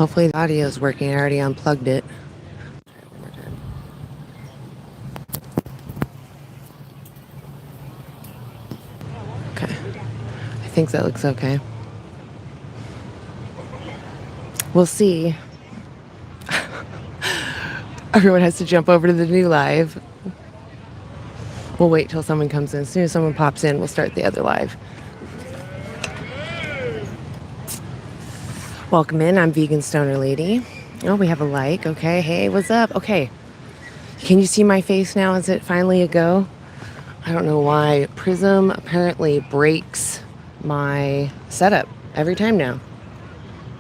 Hopefully the audio is working. I already unplugged it. Okay. I think that looks okay. We'll see. Everyone has to jump over to the new live. We'll wait till someone comes in. As soon as someone pops in, we'll start the other live. Welcome in. I'm Vegan Stoner Lady. Oh, we have a like. Okay. Hey, what's up? Okay. Can you see my face now? Is it finally a go? I don't know why. Prism apparently breaks my setup every time now.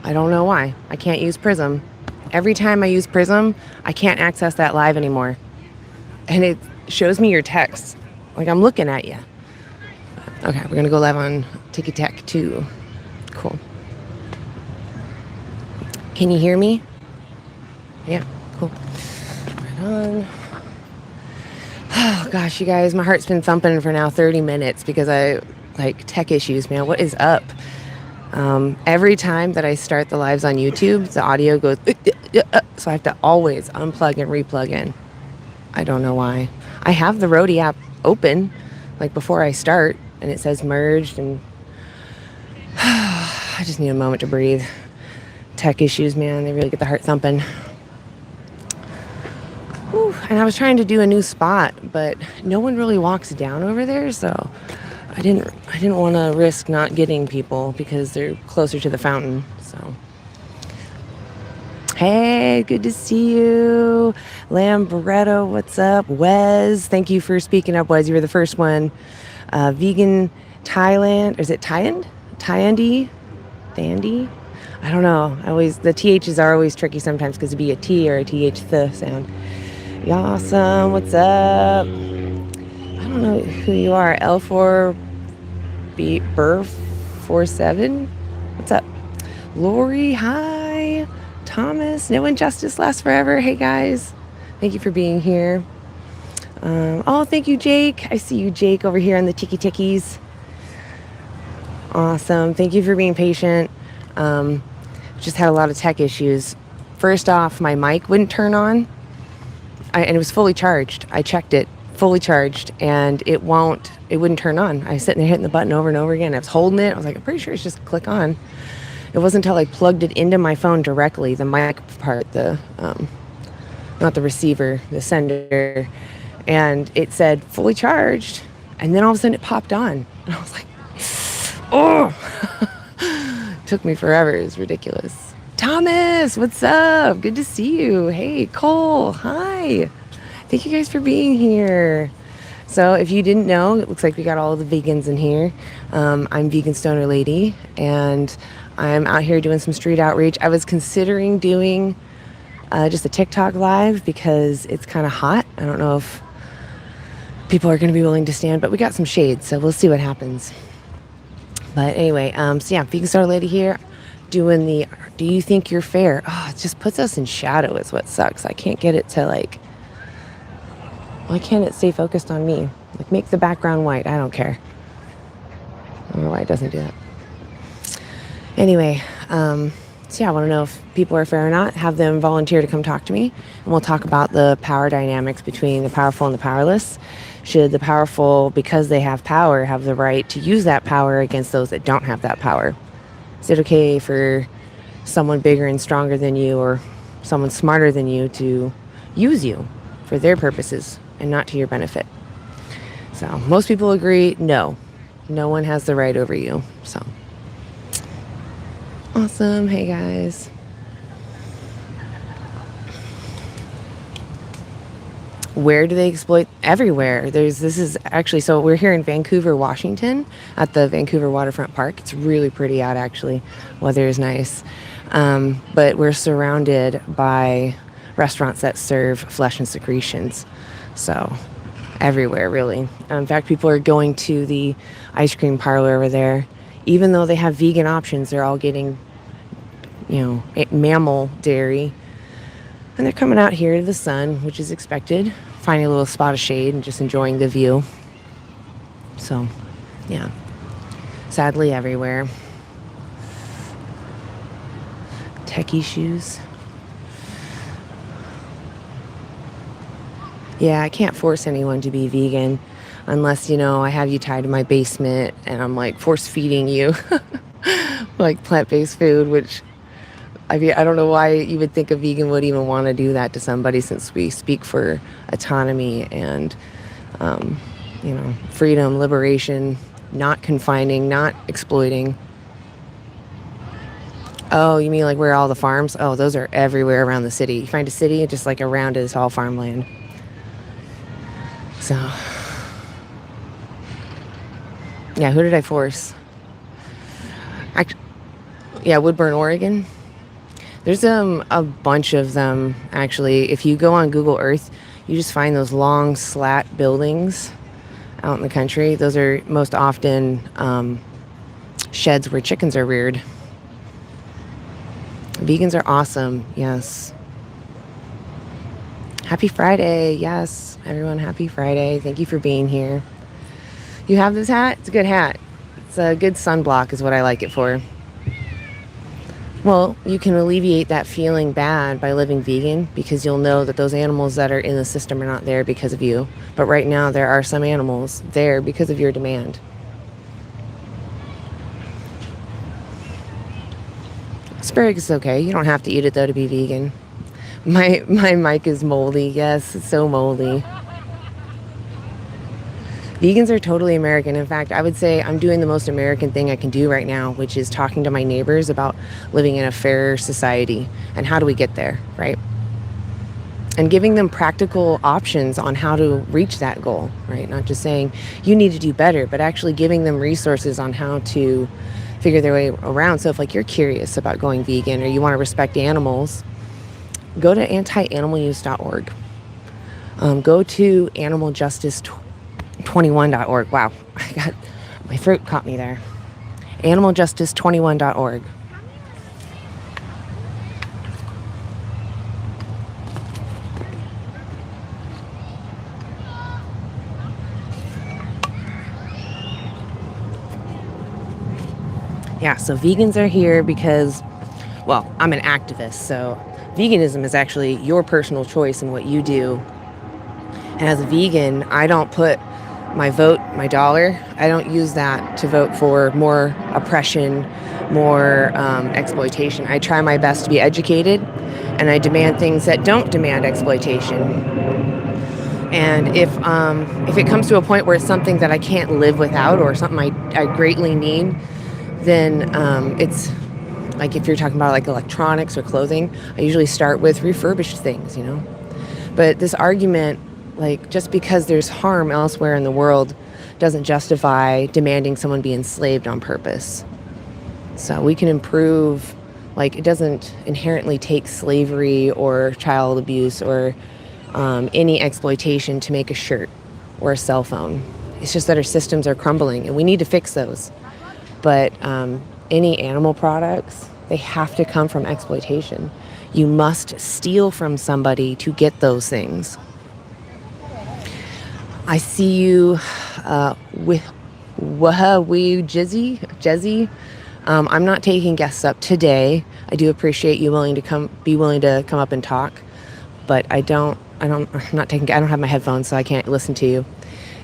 I don't know why. I can't use Prism. Every time I use Prism, I can't access that live anymore. And it shows me your text. Like I'm looking at you. Okay, we're going to go live on Tiki Tech 2. Cool. Can you hear me? Yeah, cool. Right on. Oh, gosh, you guys, my heart's been thumping for now 30 minutes because tech issues, man. What is up? Every time that I start the lives on YouTube, the audio goes, so I have to always unplug and replug in. I don't know why. I have the Roadie app open, like before I start, and it says merged, and I just need a moment to breathe. Tech issues, man, they really get the heart thumping. Whew. And I was trying to do a new spot, but no one really walks down over there, so I didn't want to risk not getting people because they're closer to the fountain. So, hey, good to see you, Lambretto. What's up, Wes? Thank you for speaking up, Wes. You were the first one. Vegan Thailand, or is it Thailand? Thailandy? Thandy? I don't know. The THs are always tricky sometimes because it'd be a T or a TH th sound. Awesome. What's up? I don't know who you are. L4 Burr 47. What's up? Lori, hi. Thomas, no injustice lasts forever. Hey guys. Thank you for being here. Oh, thank you, Jake. I see you, Jake, over here on the Tiki Tikis. Awesome. Thank you for being patient. Just had a lot of tech issues. First off, my mic wouldn't turn on. And it was fully charged. I checked it, fully charged, and it wouldn't turn on. I was sitting there hitting the button over and over again. I was holding it. I was like, I'm pretty sure it's just click on. It wasn't until I plugged it into my phone directly, the mic part, not the receiver, the sender, and it said fully charged, and then all of a sudden it popped on. And I was like, oh! Took me forever. It was ridiculous. Thomas, what's up? Good to see you. Hey, Cole, hi. Thank you guys for being here. So if you didn't know, it looks like we got all the vegans in here. I'm Vegan Stoner Lady, and I'm out here doing some street outreach. I was considering doing just a TikTok live because it's kind of hot. I don't know if people are going to be willing to stand, but we got some shade, so we'll see what happens. But anyway, so yeah, Vegan Stoner Lady here doing the do you think you're fair? Oh, it just puts us in shadow is what sucks. I can't get it to why can't it stay focused on me? Like make the background white. I don't care. I don't know why it doesn't do that. Anyway, so yeah, I want to know if people are fair or not. Have them volunteer to come talk to me, and we'll talk about the power dynamics between the powerful and the powerless. Should the powerful, because they have power, have the right to use that power against those that don't have that power? Is it okay for someone bigger and stronger than you or someone smarter than you to use you for their purposes and not to your benefit? So most people agree, no one has the right over you. So awesome. Hey guys. Where do they exploit? Everywhere. So we're here in Vancouver, Washington, at the Vancouver Waterfront Park. It's really pretty out, actually. Weather is nice. But we're surrounded by restaurants that serve flesh and secretions. So everywhere, really. In fact, people are going to the ice cream parlor over there. Even though they have vegan options, they're all getting, mammal dairy. And they're coming out here to the sun, which is expected, finding a little spot of shade and just enjoying the view. So, yeah, sadly everywhere. Techie shoes. Yeah, I can't force anyone to be vegan unless, you know, I have you tied to my basement and I'm like force feeding you like plant-based food, which I mean, I don't know why you would think a vegan would even want to do that to somebody, since we speak for autonomy and, you know, freedom, liberation, not confining, not exploiting. Oh, you mean like where all the farms? Oh, those are everywhere around the city. You find a city, just like around it is all farmland. So, yeah, who did I force? Yeah, Woodburn, Oregon. There's a bunch of them, actually. If you go on Google Earth, you just find those long slat buildings out in the country. Those are most often sheds where chickens are reared. Vegans are awesome, yes. Happy Friday, yes. Everyone, happy Friday. Thank you for being here. You have this hat? It's a good hat. It's a good sunblock is what I like it for. Well, you can alleviate that feeling bad by living vegan, because you'll know that those animals that are in the system are not there because of you. But right now, there are some animals there because of your demand. Asparagus is okay. You don't have to eat it, though, to be vegan. My mic is moldy. Yes, it's so moldy. Vegans are totally American. In fact, I would say I'm doing the most American thing I can do right now, which is talking to my neighbors about living in a fairer society and how do we get there, right? And giving them practical options on how to reach that goal, right? Not just saying you need to do better, but actually giving them resources on how to figure their way around. So if like you're curious about going vegan or you want to respect animals, go to antianimaluse.org. Go to animaljustice21.org. Wow, I got my throat caught me there. Animaljustice21.org. Yeah, so vegans are here because, well, I'm an activist, so veganism is actually your personal choice in what you do. And as a vegan, I don't put my vote, my dollar, I don't use that to vote for more oppression, more exploitation. I try my best to be educated, and I demand things that don't demand exploitation. And if it comes to a point where it's something that I can't live without or something I greatly need, then it's like if you're talking about like electronics or clothing, I usually start with refurbished things, you know. But this argument, like just because there's harm elsewhere in the world, doesn't justify demanding someone be enslaved on purpose. So we can improve, like it doesn't inherently take slavery or child abuse or any exploitation to make a shirt or a cell phone. It's just that our systems are crumbling and we need to fix those. But any animal products, they have to come from exploitation. You must steal from somebody to get those things. I see you with Jezzy. I'm not taking guests up today. I do appreciate you willing to come up and talk, but I don't have my headphones, so I can't listen to you.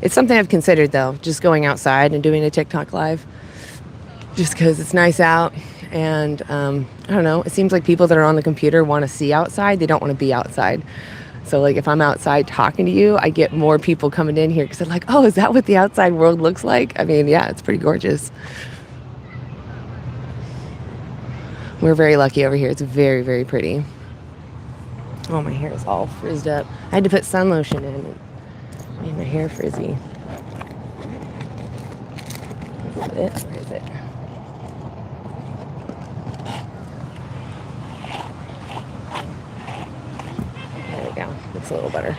It's something I've considered though, just going outside and doing a TikTok live. Just because it's nice out, and I don't know, it seems like people that are on the computer want to see outside, they don't want to be outside. So like if I'm outside talking to you, I get more people coming in here because they're like, oh, is that what the outside world looks like? I mean, yeah, it's pretty gorgeous. We're very lucky over here. It's very, very pretty. Oh, my hair is all frizzed up. I had to put sun lotion in and made my hair frizzy. Is it? Where is it? There we go. Looks a little better.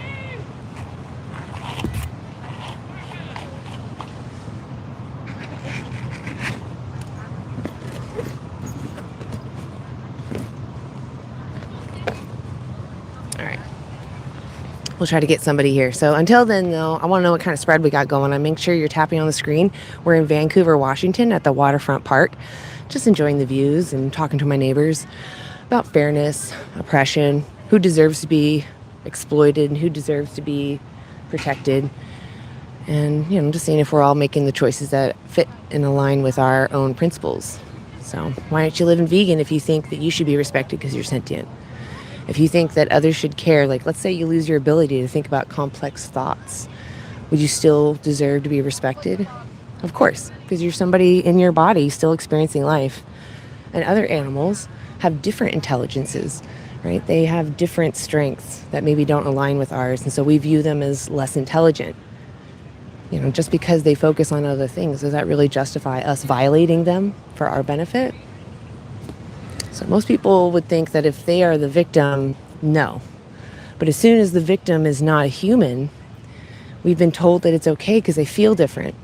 All right. We'll try to get somebody here. So until then, though, I want to know what kind of spread we got going on. Make sure you're tapping on the screen. We're in Vancouver, Washington at the Waterfront Park. Just enjoying the views and talking to my neighbors. about fairness, oppression, who deserves to be exploited and who deserves to be protected. And, just seeing if we're all making the choices that fit and align with our own principles. So why don't you live in vegan if you think that you should be respected because you're sentient? If you think that others should care, like let's say you lose your ability to think about complex thoughts, would you still deserve to be respected? Of course, because you're somebody in your body still experiencing life. And other animals have different intelligences, right? They have different strengths that maybe don't align with ours. And so we view them as less intelligent. Just because they focus on other things, does that really justify us violating them for our benefit? So most people would think that if they are the victim, no. But as soon as the victim is not a human, we've been told that it's okay because they feel different.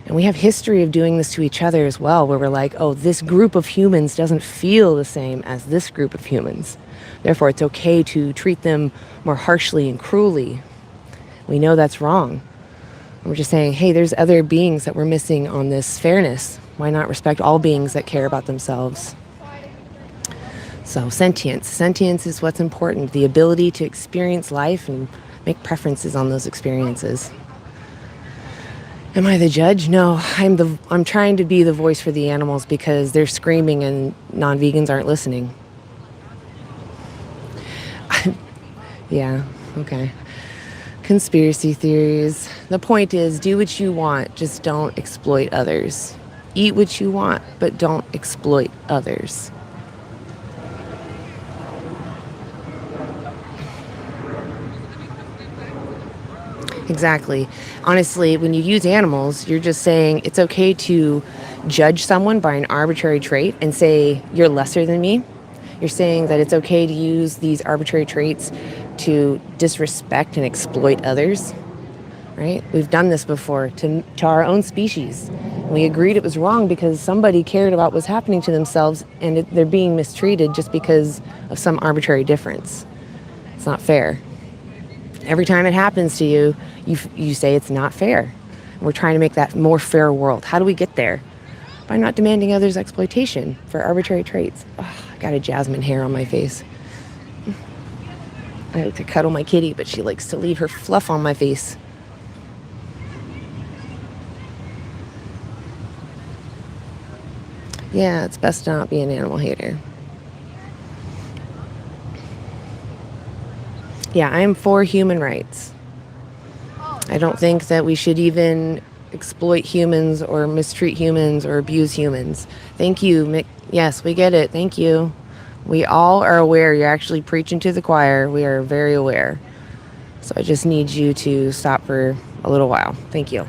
And we have history of doing this to each other as well, where we're like, oh, this group of humans doesn't feel the same as this group of humans. Therefore, it's okay to treat them more harshly and cruelly. We know that's wrong. We're just saying, hey, there's other beings that we're missing on this fairness. Why not respect all beings that care about themselves? So sentience. Sentience is what's important. The ability to experience life and make preferences on those experiences. Am I the judge? No, I'm trying to be the voice for the animals because they're screaming and non-vegans aren't listening. Yeah, okay. Conspiracy theories. The point is, do what you want, just don't exploit others. Eat what you want, but don't exploit others. Exactly. Honestly, when you use animals, you're just saying it's okay to judge someone by an arbitrary trait and say you're lesser than me. You're saying that it's okay to use these arbitrary traits to disrespect and exploit others, right? We've done this before to our own species. We agreed it was wrong because somebody cared about what's happening to themselves and they're being mistreated just because of some arbitrary difference. It's not fair. Every time it happens to you, you say it's not fair. We're trying to make that more fair world. How do we get there? By not demanding others' exploitation for arbitrary traits. Oh, I got a jasmine hair on my face. I like to cuddle my kitty, but she likes to leave her fluff on my face. Yeah, it's best to not be an animal hater. Yeah, I am for human rights. I don't think that we should even exploit humans or mistreat humans or abuse humans. Thank you, Mick. Yes, we get it. Thank you. We all are aware. You're actually preaching to the choir. We are very aware. So I just need you to stop for a little while. Thank you.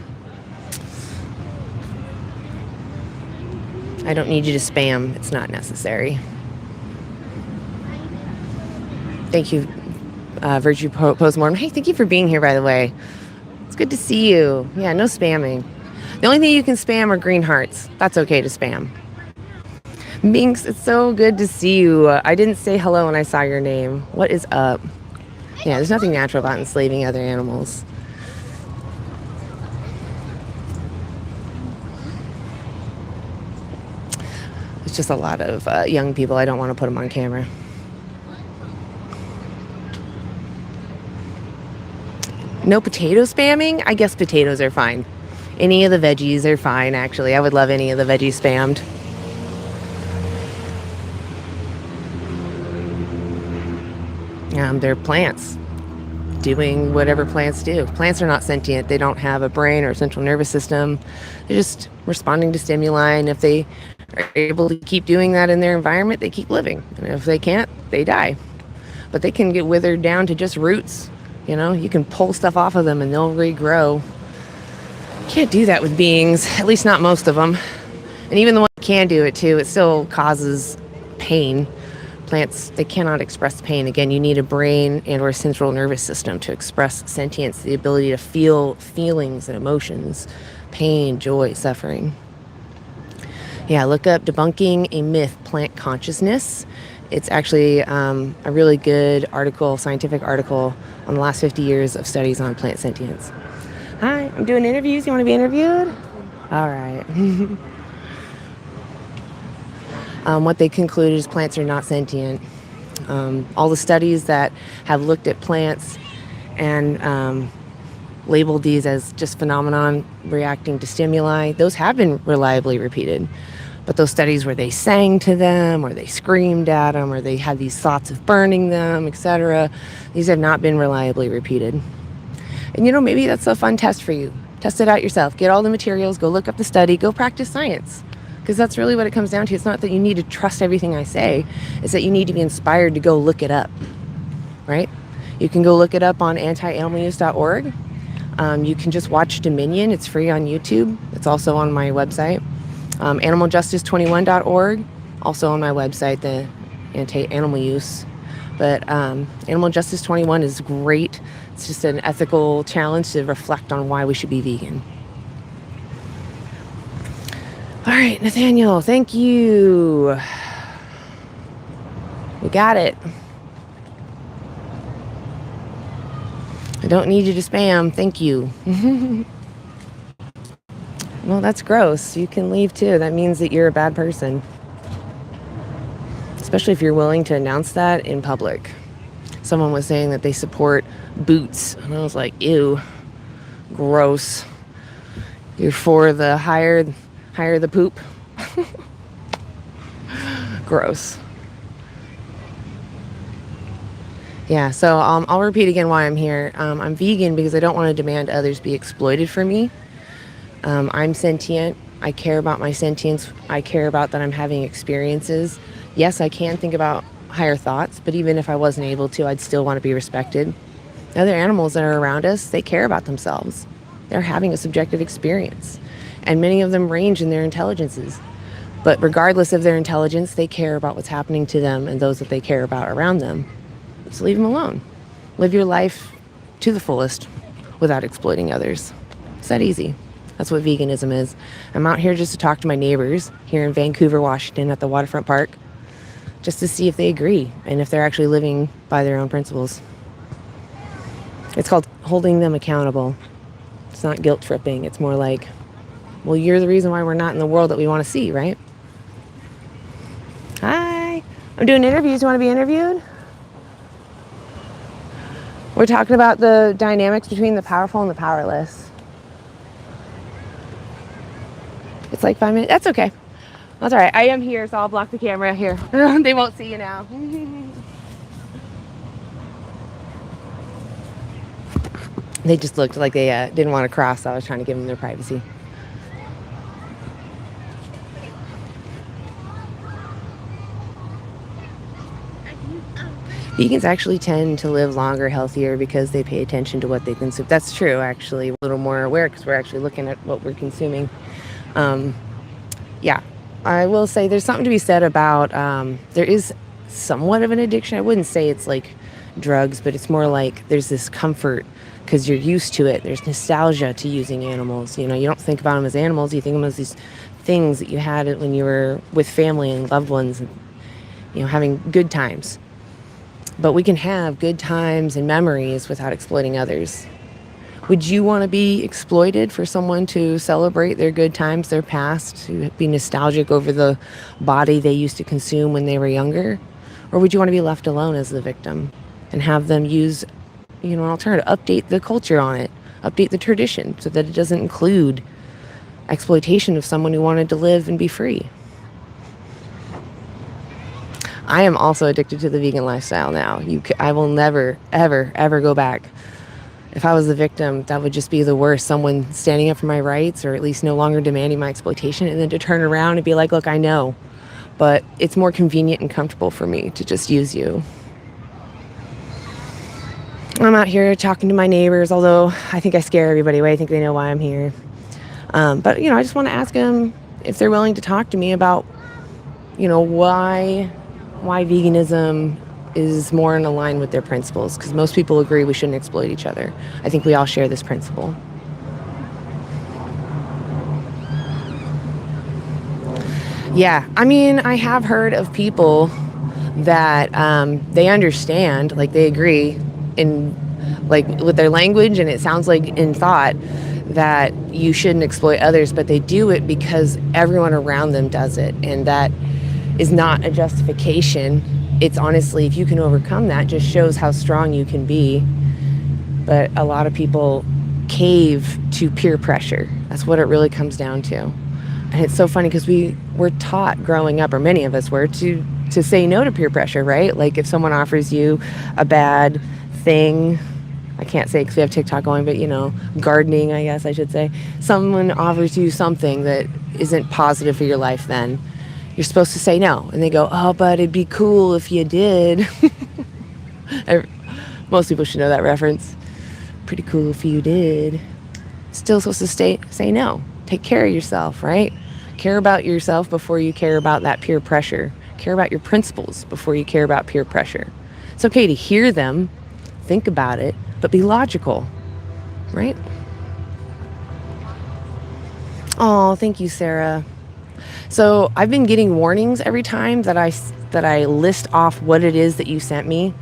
I don't need you to spam. It's not necessary. Thank you, Virtue Postmortem. Hey, thank you for being here, by the way. It's good to see you. Yeah, no spamming. The only thing you can spam are green hearts. That's okay to spam. Minx, it's so good to see you. I didn't say hello when I saw your name. What is up? Yeah, there's nothing natural about enslaving other animals. It's just a lot of young people. I don't want to put them on camera. No potato spamming? I guess potatoes are fine. Any of the veggies are fine, actually. I would love any of the veggies spammed. They're plants doing whatever plants do. Plants are not sentient. They don't have a brain or a central nervous system. They're just responding to stimuli, and if they are able to keep doing that in their environment, they keep living. And if they can't, they die. But they can get withered down to just roots. You can pull stuff off of them and they'll regrow. You can't do that with beings, at least not most of them. And even the ones that can do it too, it still causes pain. Plants, they cannot express pain. Again, you need a brain and or a central nervous system to express sentience, the ability to feel feelings and emotions, pain, joy, suffering. Yeah, look up Debunking a Myth, Plant Consciousness. It's actually a really good article, scientific article on the last 50 years of studies on plant sentience. Hi, I'm doing interviews. You want to be interviewed? All right. What they concluded is plants are not sentient. All the studies that have looked at plants and labeled these as just phenomenon reacting to stimuli, those have been reliably repeated. But those studies where they sang to them or they screamed at them or they had these thoughts of burning them, etc., these have not been reliably repeated. And maybe that's a fun test for you. Test it out yourself. Get all the materials, go look up the study, go practice science. Because that's really what it comes down to. It's not that you need to trust everything I say. It's that you need to be inspired to go look it up, right? You can go look it up on antianimaluse.org. You can just watch Dominion. It's free on YouTube. It's also on my website. Animaljustice21.org, also on my website, the anti-animal use. But Animal Justice 21 is great. It's just an ethical challenge to reflect on why we should be vegan. All right, Nathaniel, thank you. We got it. I don't need you to spam. Thank you. Well, that's gross. You can leave too. That means that you're a bad person. Especially if you're willing to announce that in public. Someone was saying that they support boots. And I was like, ew, gross. You're for the hire the poop. Gross. Yeah, so I'll repeat again why I'm here. I'm vegan because I don't want to demand others be exploited for me. I'm sentient. I care about my sentience. I care about that I'm having experiences. Yes, I can think about higher thoughts, but even if I wasn't able to, I'd still want to be respected. Other animals that are around us, they care about themselves. They're having a subjective experience. And many of them range in their intelligences. But regardless of their intelligence, they care about what's happening to them and those that they care about around them. So leave them alone. Live your life to the fullest without exploiting others. It's that easy. That's what veganism is. I'm out here just to talk to my neighbors here in Vancouver, Washington at the waterfront park, just to see if they agree and if they're actually living by their own principles. It's called holding them accountable. It's not guilt tripping. It's more like, well, you're the reason why we're not in the world that we want to see, right? Hi. I'm doing interviews. You want to be interviewed? We're talking about the dynamics between the powerful and the powerless. It's like 5 minutes. That's okay. That's all right. I am here, so I'll block the camera here. They won't see you now. They just looked like they didn't want to cross, so I was trying to give them their privacy. Vegans actually tend to live longer, healthier, because they pay attention to what they consume. That's true, actually. A little more aware because we're actually looking at what we're consuming. Yeah, I will say there's something to be said about, there is somewhat of an addiction. I wouldn't say it's like drugs, but it's more like there's this comfort because you're used to it. There's nostalgia to using animals. You don't think about them as animals. You think of them as these things that you had when you were with family and loved ones, and, having good times. But we can have good times and memories without exploiting others. Would you want to be exploited for someone to celebrate their good times, their past, to be nostalgic over the body they used to consume when they were younger? Or would you want to be left alone as the victim and have them use, an alternative, update the culture on it, update the tradition so that it doesn't include exploitation of someone who wanted to live and be free? I am also addicted to the vegan lifestyle now. I will never, ever, ever go back. If I was the victim, that would just be the worst. Someone standing up for my rights, or at least no longer demanding my exploitation, and then to turn around and be like, look, I know, but it's more convenient and comfortable for me to just use you. I'm out here talking to my neighbors, although I think I scare everybody away. I think they know why I'm here. But, I just want to ask them if they're willing to talk to me about, why veganism is more in line with their principles, because most people agree we shouldn't exploit each other. I think we all share this principle. Yeah, I have heard of people that they understand, like they agree in, like with their language, and it sounds like in thought that you shouldn't exploit others, but they do it because everyone around them does it, and that is not a justification. It's honestly, if you can overcome that, just shows how strong you can be. But a lot of people cave to peer pressure. That's what it really comes down to. And it's so funny because we're taught growing up, or many of us were, to say no to peer pressure, right? Like if someone offers you a bad thing, I can't say because we have TikTok going, but gardening, I guess I should say. Someone offers you something that isn't positive for your life, then you're supposed to say no. And they go, oh, but it'd be cool if you did. Most people should know that reference. Pretty cool if you did. Still supposed to say no. Take care of yourself, right? Care about yourself before you care about that peer pressure. Care about your principles before you care about peer pressure. It's okay to hear them, think about it, but be logical, right? Oh, thank you, Sarah. So I've been getting warnings every time that I list off what it is that you sent me,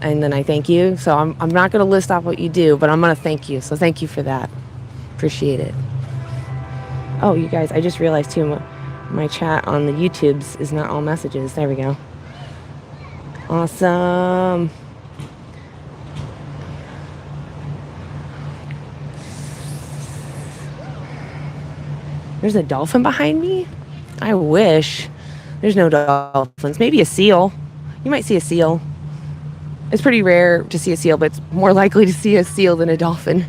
and then I thank you. So I'm not going to list off what you do, but I'm going to thank you. So thank you for that. Appreciate it. Oh, you guys, I just realized too, my chat on the YouTubes is not all messages. There we go. Awesome. There's a dolphin behind me? I wish. There's no dolphins. Maybe a seal. You might see a seal. It's pretty rare to see a seal, but it's more likely to see a seal than a dolphin.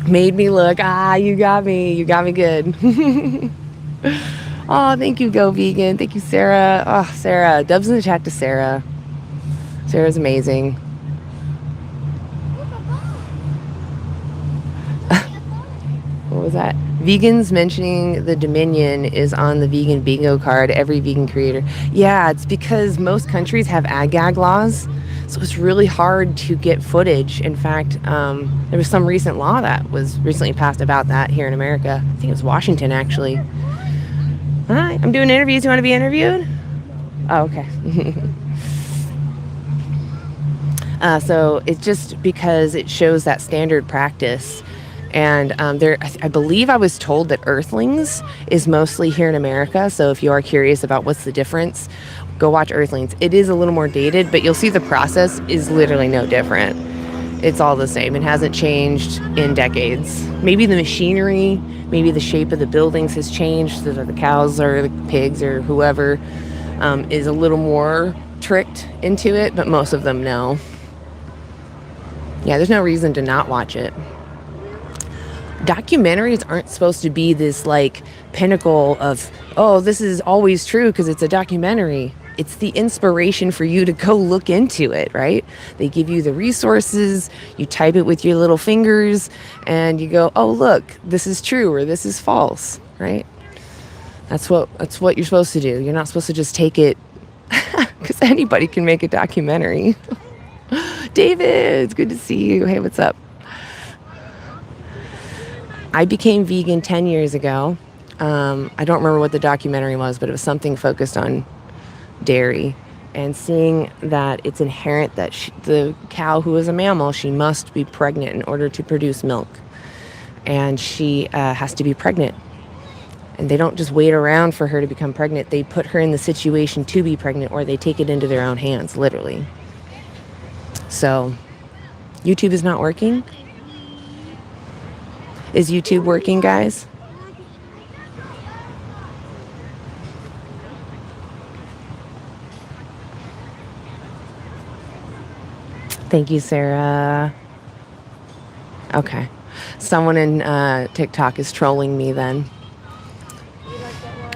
Made me look. You got me. You got me good. Oh, thank you, Go Vegan. Thank you, Sarah. Oh, Sarah. Dubs in the chat to Sarah. Sarah's amazing. What was that? Vegans mentioning the Dominion is on the vegan bingo card. Every vegan creator. Yeah, it's because most countries have ag-gag laws. So it's really hard to get footage. In fact, there was some recent law that was recently passed about that here in America. I think it was Washington, actually. Hi, I'm doing interviews. You want to be interviewed? Oh, okay. So it's just because it shows that standard practice. And I believe I was told that Earthlings is mostly here in America. So if you are curious about what's the difference, go watch Earthlings. It is a little more dated, but you'll see the process is literally no different. It's all the same. It hasn't changed in decades. Maybe the machinery, maybe the shape of the buildings has changed so that the cows or the pigs or whoever is a little more tricked into it, but most of them no. Yeah, there's no reason to not watch it. Documentaries aren't supposed to be this like pinnacle of, oh, this is always true because it's a documentary. It's the inspiration for you to go look into it, right? They give you the resources, you type it with your little fingers, and you go, oh, look, this is true or this is false, right? That's what you're supposed to do. You're not supposed to just take it because anybody can make a documentary. David, it's good to see you. Hey, what's up? I became vegan 10 years ago. I don't remember what the documentary was, but it was something focused on dairy, and seeing that it's inherent that the cow, who is a mammal, she must be pregnant in order to produce milk, and she has to be pregnant, and they don't just wait around for her to become pregnant. They put her in the situation to be pregnant, or they take it into their own hands, literally. So YouTube is not working. Is YouTube working, guys? Thank you, Sarah. Okay. Someone in TikTok is trolling me then.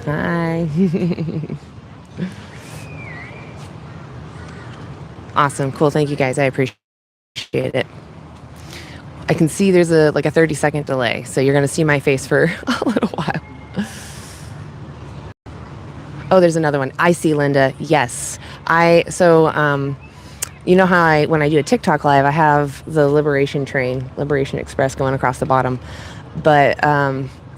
Hi. Awesome. Cool. Thank you, guys. I appreciate it. I can see there's a 30-second delay, so you're going to see my face for a little while. Oh, there's another one. I see, Linda. Yes. You know how when I do a TikTok live, I have the Liberation Express going across the bottom. But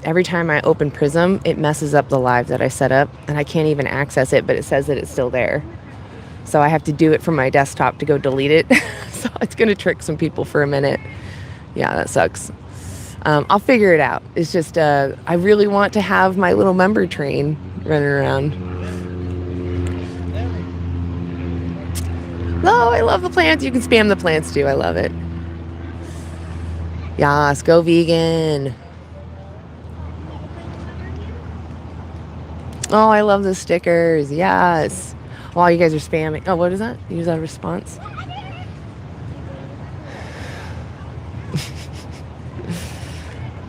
every time I open Prism, it messes up the live that I set up, and I can't even access it, but it says that it's still there. So I have to do it from my desktop to go delete it. So it's going to trick some people for a minute. Yeah, that sucks. I'll figure it out. It's just I really want to have my little member train running around. Oh, I love the plants. You can spam the plants too. I love it. Yes, go vegan. Oh, I love the stickers. Yes. While you guys are spamming. Oh, what is that? Use that response.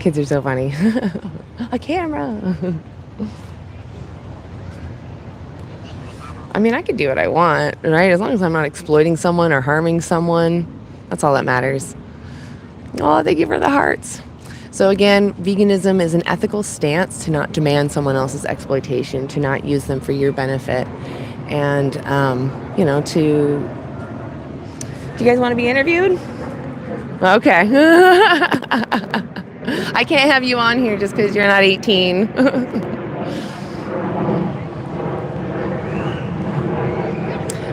Kids are so funny. A camera. I mean, I could do what I want, right? As long as I'm not exploiting someone or harming someone, that's all that matters. Oh, thank you for the hearts. So again, veganism is an ethical stance to not demand someone else's exploitation, to not use them for your benefit. And, you know, do you guys want to be interviewed? Okay. I can't have you on here just because you're not 18.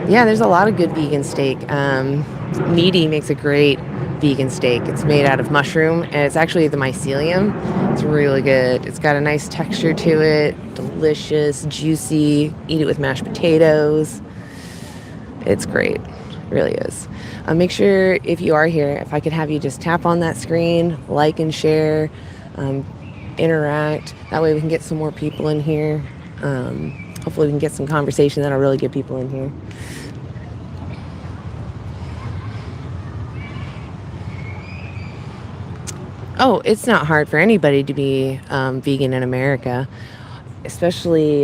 Yeah, there's a lot of good vegan steak. Meaty makes a great vegan steak. It's made out of mushroom, and it's actually the mycelium. It's really good. It's got a nice texture to it. Delicious, juicy. Eat it with mashed potatoes. It's great. It really is. Make sure if you are here, if I could have you just tap on that screen, like and share, interact. That way we can get some more people in here. Hopefully we can get some conversation that'll really get people in here. Oh, it's not hard for anybody to be vegan in America, especially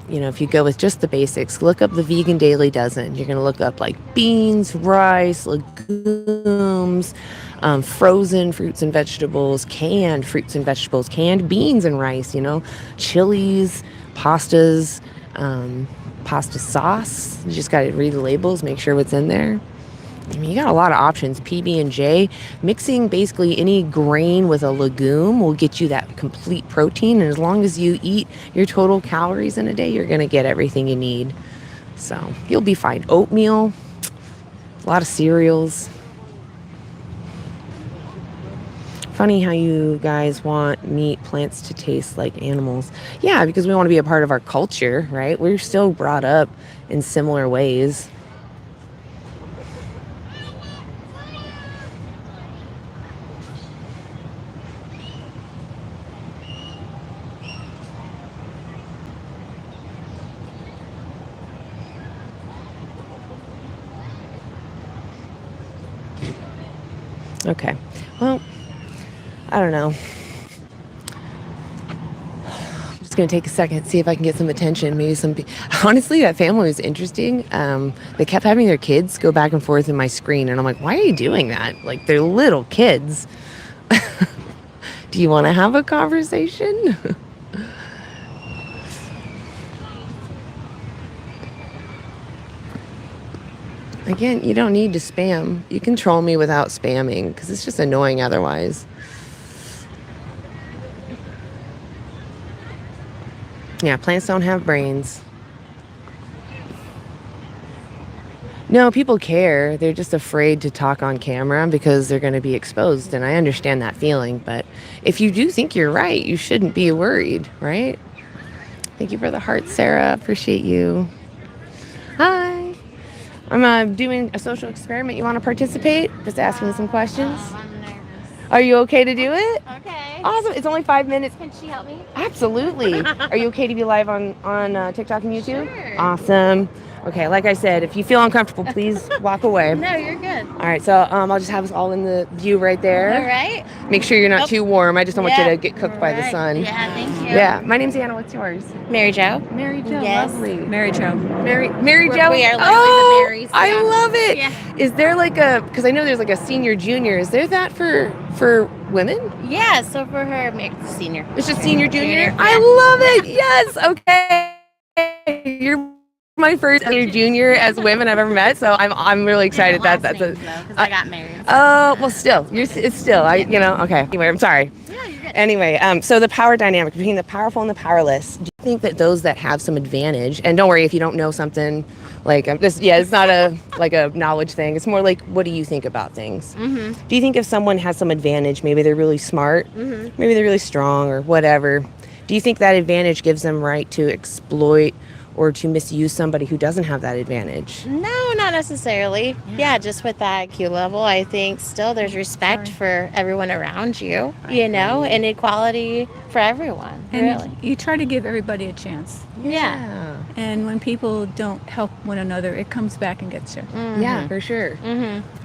you know, if you go with just the basics. Look up the vegan Dailey Dozen. You're going to look up like beans, rice, legumes, frozen fruits and vegetables, canned fruits and vegetables, canned beans and rice, you know, chilies, pastas, pasta sauce. You just got to read the labels, make sure what's in there. I mean, you got a lot of options. PB&J, mixing basically any grain with a legume will get you that complete protein. And as long as you eat your total calories in a day, you're going to get everything you need. So you'll be fine. Oatmeal, a lot of cereals. Funny how you guys want meat, plants to taste like animals. Yeah, because we want to be a part of our culture, right? We're still brought up in similar ways. Okay, well, I don't know. I'm just going to take a second, see if I can get some attention. Maybe honestly, that family was interesting. They kept having their kids go back and forth in my screen. And I'm like, why are you doing that? Like, they're little kids. Do you want to have a conversation? Again, you don't need to spam. You can troll me without spamming because it's just annoying otherwise. Yeah, plants don't have brains. No, people care. They're just afraid to talk on camera because they're going to be exposed. And I understand that feeling. But if you do think you're right, you shouldn't be worried, right? Thank you for the heart, Sarah. Appreciate you. Hi. I'm doing a social experiment. You want to participate? Just asking some questions. I'm nervous. Are you okay to do it? Okay. Awesome. It's only 5 minutes. Can she help me? Absolutely. Are you okay to be live on TikTok and YouTube? Sure. Awesome. Okay, like I said, if you feel uncomfortable, please walk away. No, you're good. All right, so I'll just have us all in the view right there. All right. Make sure you're not too warm. I just don't want you to get cooked by the Right. sun. Yeah, thank you. Yeah, my name's Anna. What's yours? Mary Jo. Mary Jo. Yes. Lovely. Mary Jo. Mary Jo. We are literally Oh, the Marys. I Yeah. love it. Yeah. Is there like because I know there's like a senior junior. Is there that for women? Yeah, so for her, senior. It's just senior junior. Junior, I love it. Yes. Okay. You're my first senior junior as women I've ever met, so I'm really excited. Because That's I got married. Oh, well, still, it's still, okay. Anyway, I'm sorry. Yeah, you're good. Anyway, so the power dynamic between the powerful and the powerless. Do you think that those that have some advantage, and don't worry if you don't know something, like it's not a knowledge thing. It's more like, what do you think about things? Mm-hmm. Do you think if someone has some advantage, maybe they're really smart, Mm-hmm. maybe they're really strong or whatever, do you think that advantage gives them right to exploit or to misuse somebody who doesn't have that advantage? No, not not necessarily. Yeah, just with that IQ level, I think still there's respect for everyone around you, and equality for everyone, And really. you try to give everybody a chance. Yeah. And when people don't help one another, it comes back and gets you. Yeah, for sure.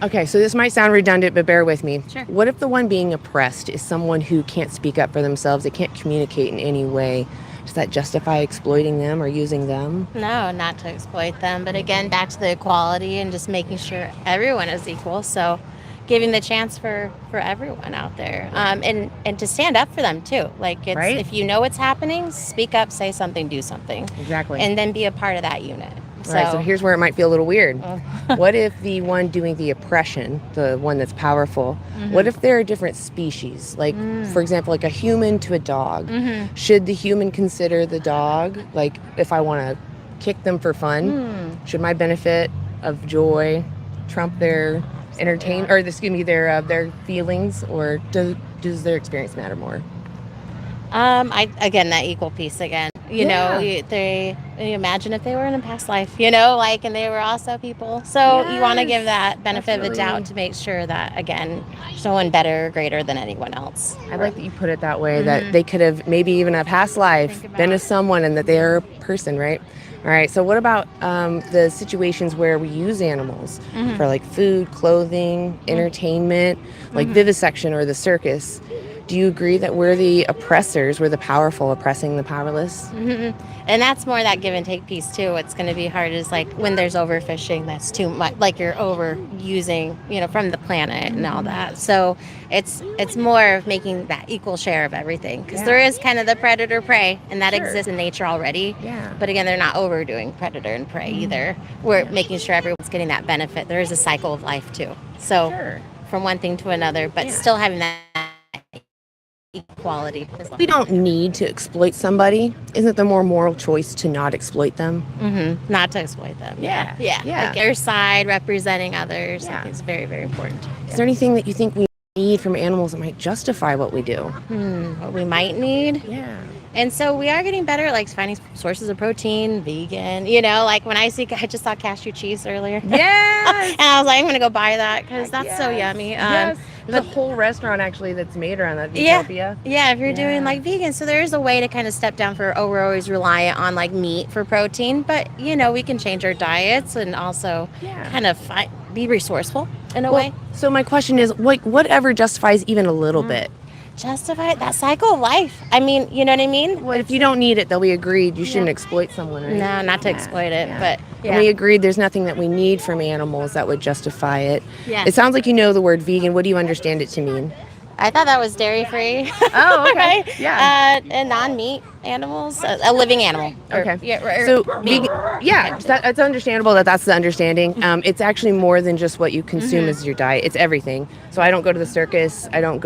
Okay, so this might sound redundant, but bear with me. Sure. What if the one being oppressed is someone who can't speak up for themselves, they can't communicate in any way? Does that justify exploiting them or using them? No, not to exploit them. But again, back to the equality and just making sure everyone is equal. So giving the chance for everyone out there. And to stand up for them too. Like if you know what's happening, speak up, say something, do something. Exactly. And then be a part of that unit. All right, so here's where it might feel a little weird. What if the one doing the oppression, the one that's powerful, what if they're a different species? Like, for example, like a human to a dog. Should the human consider the dog? Like, if I want to kick them for fun, should my benefit of joy trump their their feelings, or does their experience matter more? That equal piece again. You imagine if they were in a past life, and they were also people. So you want to give that benefit of the doubt to make sure that, again, there's no one better or greater than anyone else. I like that you put it that way, that they could have maybe even a past life been a someone and that they're a person, right? All right, so what about the situations where we use animals for like food, clothing, entertainment, like vivisection or the circus? Do you agree that we're the oppressors, we're the powerful oppressing the powerless? And that's more that give and take piece too. What's going to be hard is like when there's overfishing, that's too much, like you're overusing, from the planet and all that. So it's more of making that equal share of everything, because there is kind of the predator prey, and that exists in nature already. But again, they're not overdoing predator and prey either. We're making sure everyone's getting that benefit. There is a cycle of life too. So from one thing to another, but still having that equality. We don't need to exploit somebody. Isn't the more moral choice to not exploit them? Not to exploit them. Yeah. Like their side, representing others. I think it's very, very important. Is there anything that you think we need from animals that might justify what we do? What we might need? Yeah. And so we are getting better at like finding sources of protein, vegan, like when I just saw cashew cheese earlier. Yes. And I was like, I'm going to go buy that because that's so yummy. There's a whole restaurant actually that's made around that. Utopia. Yeah, if you're doing like vegan. So there is a way to kind of step down we're always reliant on like meat for protein. But, we can change our diets and also kind of be resourceful in a way. So my question is, like, whatever justifies even a little bit? Justify that cycle of life. I mean, you know what I mean? Well, if you don't need it, though, we agreed you shouldn't exploit someone, right? No, not to exploit it, but And we agreed there's nothing that we need from animals that would justify it. Yeah. It sounds like you know the word vegan. What do you understand it to mean? I thought that was dairy-free. Oh, okay. Right? Yeah. And non-meat animals, a living animal. Okay. So, vegan, it's understandable that that's the understanding. It's actually more than just what you consume as your diet. It's everything. So I don't go to the circus. I don't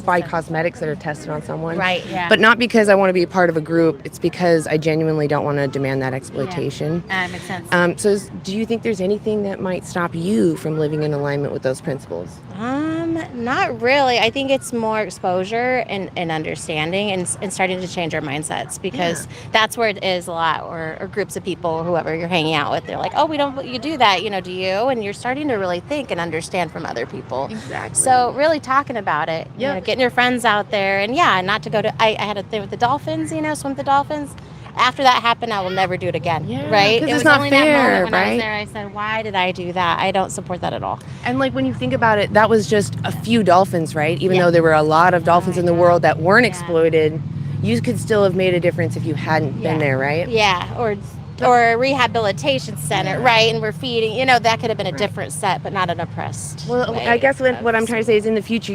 buy cosmetics that are tested on someone. Right, yeah. But not because I want to be a part of a group. It's because I genuinely don't want to demand that exploitation. That makes sense. So do you think there's anything that might stop you from living in alignment with those principles? Not really. I think it's more exposure and understanding and starting to change our mindsets, because that's where it is a lot, or groups of people, whoever you're hanging out with, they're like, oh, you do that, do you? And you're starting to really think and understand from other people. Exactly. So really talking about it, getting your friends out there, and not to go to, I had a thing with the dolphins, swim with the dolphins. After that happened, I will never do it again. Yeah, right? Because it's not fair, when I was there, I said, why did I do that? I don't support that at all. And like when you think about it, that was just a few dolphins, right? Even though there were a lot of dolphins in the world that weren't exploited, you could still have made a difference if you hadn't been there, right? Yeah, or a rehabilitation center, right? And we're feeding, that could have been a different set, but not an oppressed. Well, way. I guess what I'm trying to say is in the future,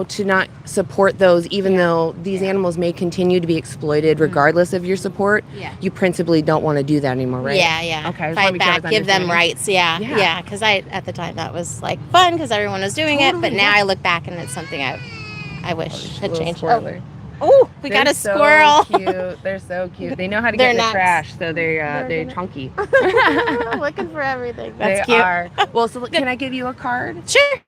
to not support those, even though these animals may continue to be exploited regardless of your support, you principally don't want to do that anymore, right? Yeah. Okay. Fight back, give them rights, yeah. Because at the time that was like fun because everyone was doing it, but now I look back and it's something I wish had changed. Oh, we got a squirrel. Cute. They're so cute. They know how to get in the trash, so they're chunky. Looking for everything. That's they cute. Are. Well, so can I give you a card? Sure.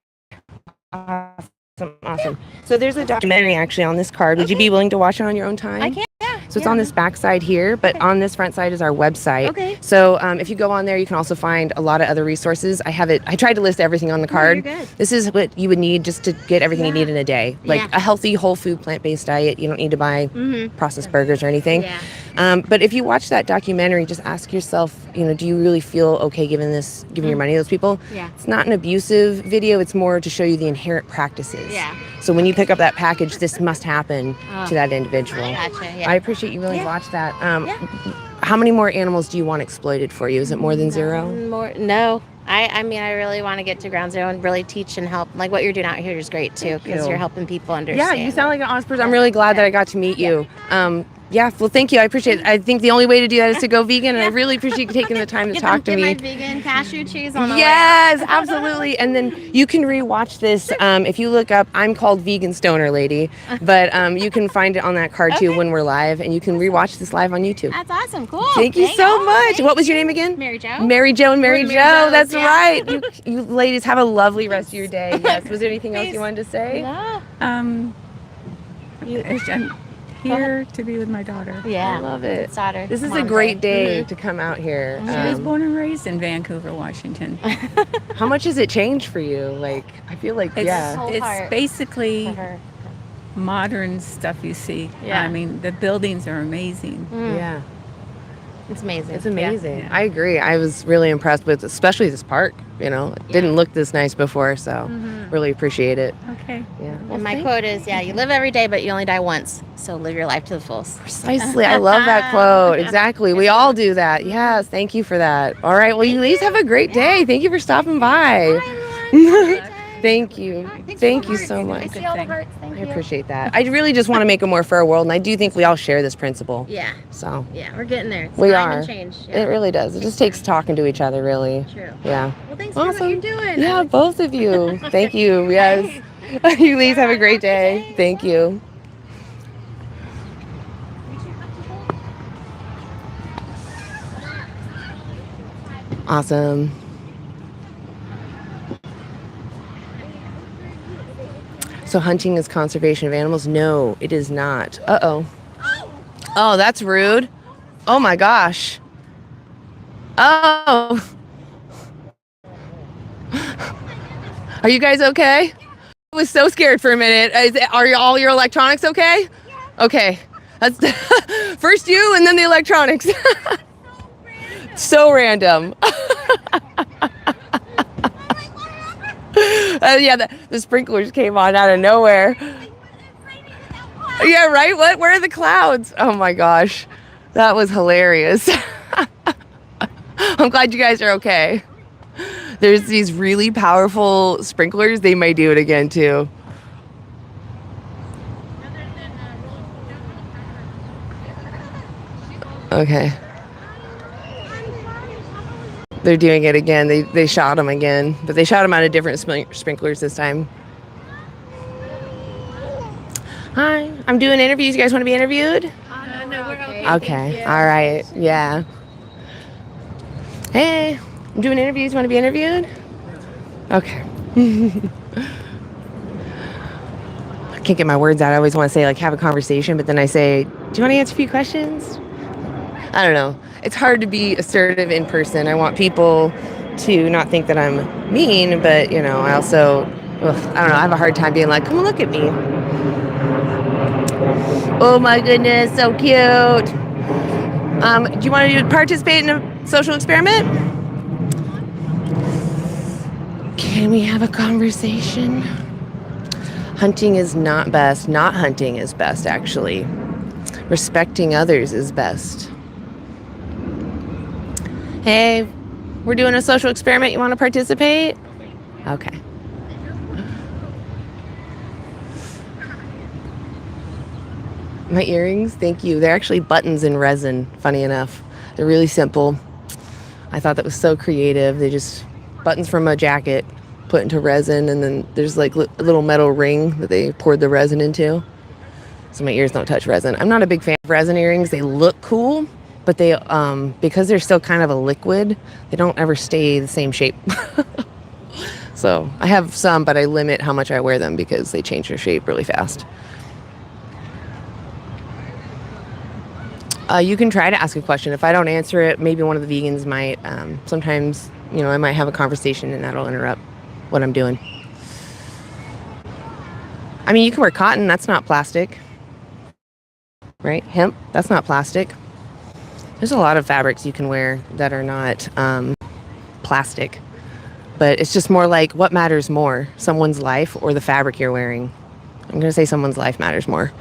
Awesome. So there's a documentary actually on this card. Would you be willing to watch it on your own time? I can. Yeah. So it's on this back side here, but on this front side is our website. Okay. So if you go on there, you can also find a lot of other resources. I tried to list everything on the card. you're good. This is what you would need just to get everything you need in a day. Like a healthy, whole food, plant-based diet. You don't need to buy processed burgers or anything. Yeah. But if you watch that documentary, just ask yourself, do you really feel okay giving your money to those people? Yeah. It's not an abusive video. It's more to show you the inherent practices. Yeah. So when you pick up that package, this must happen to that individual. Gotcha. Yeah. I appreciate you really watch that. How many more animals do you want exploited for you? Is it more than 0? More? No. I mean, I really want to get to ground zero and really teach and help. Like what you're doing out here is great too, because you're helping people understand. Yeah, you sound like an honest person. I'm really glad that I got to meet you. Yeah, well, thank you. I appreciate it. I think the only way to do that is to go vegan, and I really appreciate you taking the time to talk to me. Get my vegan cashew cheese on the Yes, absolutely. And then you can rewatch this. If you look up, I'm called Vegan Stoner Lady, but you can find it on that card too when we're live, and you can rewatch this live on YouTube. That's awesome. Cool. Thank you so much. What was your name again? Mary Jo. Mary Jo and Mary We're Jo. Joes, That's yeah. right. You ladies have a lovely rest of your day. Yes. Was there anything else you wanted to say? No. I'm here to be with my daughter. Yeah. I love it. It's daughter. This is a Mom's great day. day to come out here. She was born and raised in Vancouver, Washington. How much has it changed for you? Like, I feel like, Whole It's heart basically for her. modern stuff you see. Yeah. I mean, the buildings are amazing. Yeah. It's amazing. It's amazing. Yeah. I agree. I was really impressed with, especially this park. It didn't look this nice before, so really appreciate it. Okay. Yeah. And my quote is, you live every day, but you only die once. So live your life to the fullest. Precisely. I love that quote. Exactly. We all do that. Yes. Thank you for that. All right. Well, you ladies have a great day. Thank you for stopping by. Thank you. Thank you so much. I see all the hearts. Thank I you. appreciate that. I really just want to make a more fair world, and I do think we all share this principle. Yeah. So Yeah, we're getting there. It's we time are. and change. It really does. It just takes talking to each other, really. True. Yeah. Well, thanks for what you're doing. Yeah, both of you. Thank you. Yes. You ladies have a great day. Thank you. Awesome. So hunting is conservation of animals? No, it is not. Uh-oh. Oh, that's rude. Oh my gosh. Oh. Are you guys okay? I was so scared for a minute. Are all your electronics okay? Okay. That's first you and then the electronics. So random. Yeah, the sprinklers came on out of nowhere. Yeah, right? Where are the clouds? Oh my gosh. That was hilarious. I'm glad you guys are okay. There's these really powerful sprinklers. They may do it again too. Okay. They're doing it again. They shot them again, but they shot them out of different sprinklers this time. Hi, I'm doing interviews. You guys want to be interviewed? No, we're okay. Okay. All right. Yeah. Hey, I'm doing interviews. You want to be interviewed? Okay. I can't get my words out. I always want to say, like, have a conversation, but then I say, do you want to answer a few questions? I don't know. It's hard to be assertive in person. I want people to not think that I'm mean, but, I also, I don't know. I have a hard time being like, come look at me. Oh my goodness, so cute. Do you want to participate in a social experiment? Can we have a conversation? Hunting is not best. Not hunting is best, actually. Respecting others is best. Hey, we're doing a social experiment. You want to participate? Okay. My earrings, thank you. They're actually buttons in resin, funny enough. They're really simple. I thought that was so creative. They just buttons from a jacket put into resin, and then there's like a little metal ring that they poured the resin into. So my ears don't touch resin. I'm not a big fan of resin earrings. They look cool, but they because they're still kind of a liquid, they don't ever stay the same shape. So I have some, but I limit how much I wear them because they change their shape really fast. You can try to ask a question. If I don't answer it, maybe one of the vegans might. Sometimes, I might have a conversation and that'll interrupt what I'm doing. I mean, you can wear cotton. That's not plastic. Right? Hemp. That's not plastic. There's a lot of fabrics you can wear that are not plastic. But it's just more like, what matters more? Someone's life or the fabric you're wearing? I'm going to say someone's life matters more.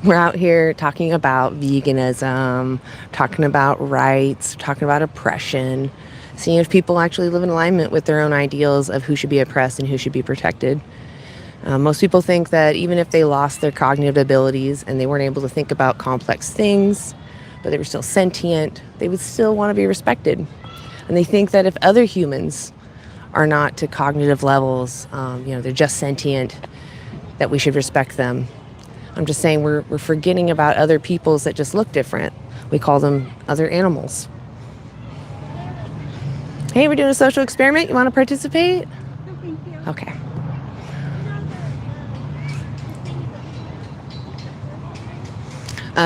We're out here talking about veganism, talking about rights, talking about oppression, seeing if people actually live in alignment with their own ideals of who should be oppressed and who should be protected. Most people think that even if they lost their cognitive abilities and they weren't able to think about complex things, but they were still sentient, they would still want to be respected. And they think that if other humans are not to cognitive levels, they're just sentient, that we should respect them. I'm just saying we're forgetting about other peoples that just look different. We call them other animals. Hey, we're doing a social experiment. You want to participate? No, thank you. Okay.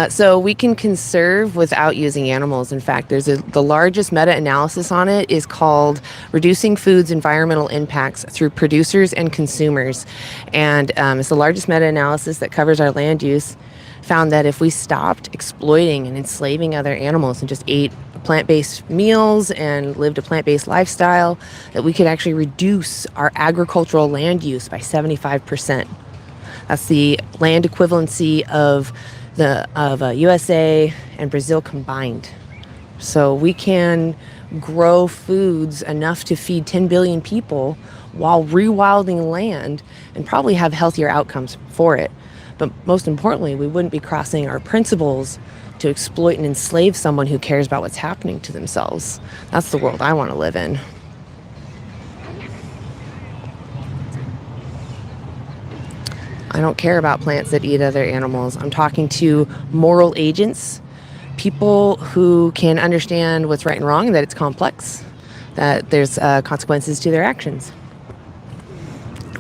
So we can conserve without using animals. In fact, the largest meta-analysis on it is called Reducing Food's Environmental Impacts Through Producers and Consumers. And it's the largest meta-analysis that covers our land use. Found that if we stopped exploiting and enslaving other animals and just ate plant-based meals and lived a plant-based lifestyle, that we could actually reduce our agricultural land use by 75%. That's the land equivalency of USA and Brazil combined. So we can grow foods enough to feed 10 billion people while rewilding land and probably have healthier outcomes for it. But most importantly, we wouldn't be crossing our principles to exploit and enslave someone who cares about what's happening to themselves. That's the world I want to live in. I don't care about plants that eat other animals. I'm talking to moral agents, people who can understand what's right and wrong, and that it's complex, that there's consequences to their actions.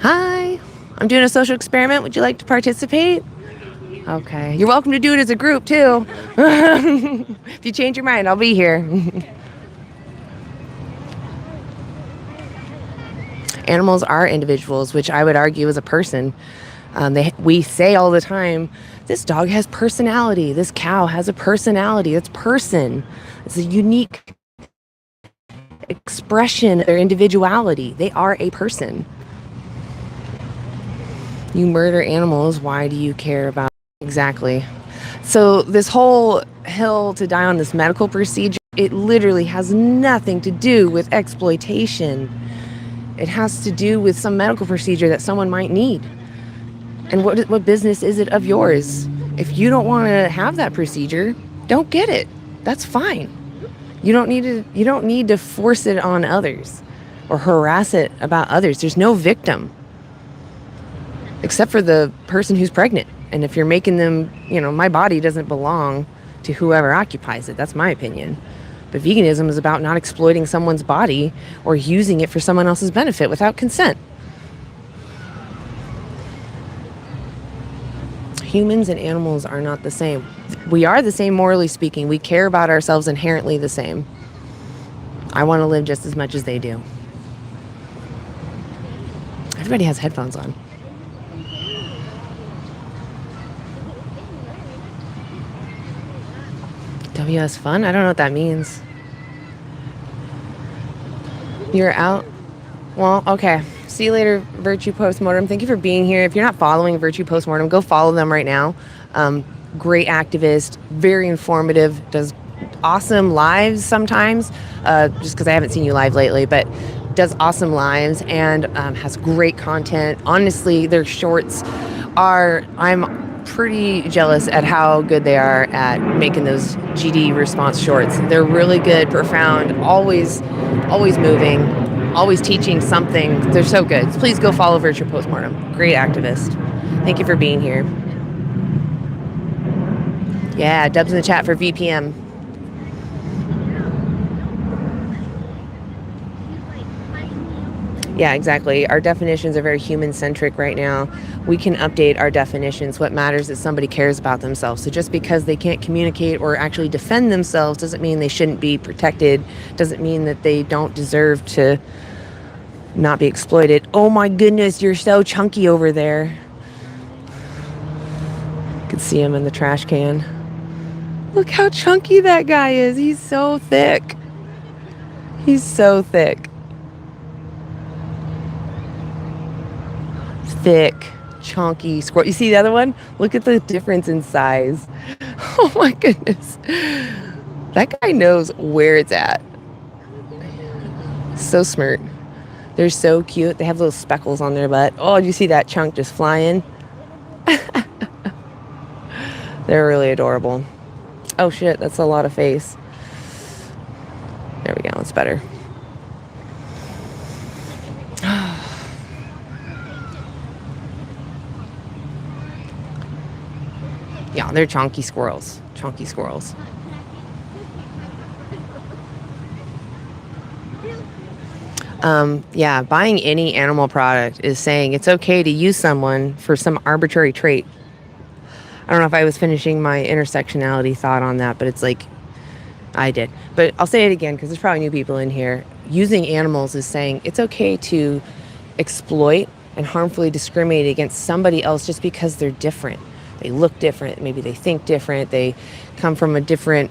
Hi, I'm doing a social experiment. Would you like to participate? Okay. You're welcome to do it as a group, too. If you change your mind, I'll be here. Animals are individuals, which I would argue is a person. We say all the time, this dog has personality. This cow has a personality. It's person. It's a unique expression of their individuality. They are a person. You murder animals. Why do you care about? Exactly. So this whole hill to die on this medical procedure, it literally has nothing to do with exploitation. It has to do with some medical procedure that someone might need. And what business is it of yours? If you don't want to have that procedure, don't get it. That's fine. You don't need to force it on others or harass it about others. There's no victim except for the person who's pregnant. And if you're making them, my body doesn't belong to whoever occupies it. That's my opinion. But veganism is about not exploiting someone's body or using it for someone else's benefit without consent. Humans and animals are not the same. We are the same morally speaking. We care about ourselves inherently the same. I want to live just as much as they do. Everybody has headphones on. WS fun? I don't know what that means. You're out? Well, okay. See you later, Virtue Postmortem. Thank you for being here. If you're not following Virtue Postmortem, go follow them right now. Great activist, very informative, does awesome lives sometimes, just because I haven't seen you live lately, but does awesome lives and has great content. Honestly, their shorts I'm pretty jealous at how good they are at making those GD response shorts. They're really good, profound, always moving, always teaching something. They're so good. Please go follow Virtual Postmortem. Great activist. Thank you for being here. Yeah, Dub's in the chat for VPM. Yeah, exactly. Our definitions are very human-centric right now. We can update our definitions. What matters is somebody cares about themselves. So just because they can't communicate or actually defend themselves doesn't mean they shouldn't be protected, doesn't mean that they don't deserve to not be exploited. Oh my goodness, you're so chunky over there. You can see him in the trash can. Look how chunky that guy is. He's so thick. He's so thick. Thick, chunky squirrel. You see the other one? Look at the difference in size. Oh my goodness. That guy knows where it's at. So smart. They're so cute. They have little speckles on their butt. Oh, did you see that chunk just flying? They're really adorable. Oh shit, that's a lot of face. There we go, it's better. Yeah, they're chunky squirrels. Chunky squirrels. Yeah, buying any animal product is saying it's okay to use someone for some arbitrary trait. I don't know if I was finishing my intersectionality thought on that, but it's like, I did. But I'll say it again because there's probably new people in here. Using animals is saying it's okay to exploit and harmfully discriminate against somebody else just because they're different. They look different. Maybe they think different. They come from a different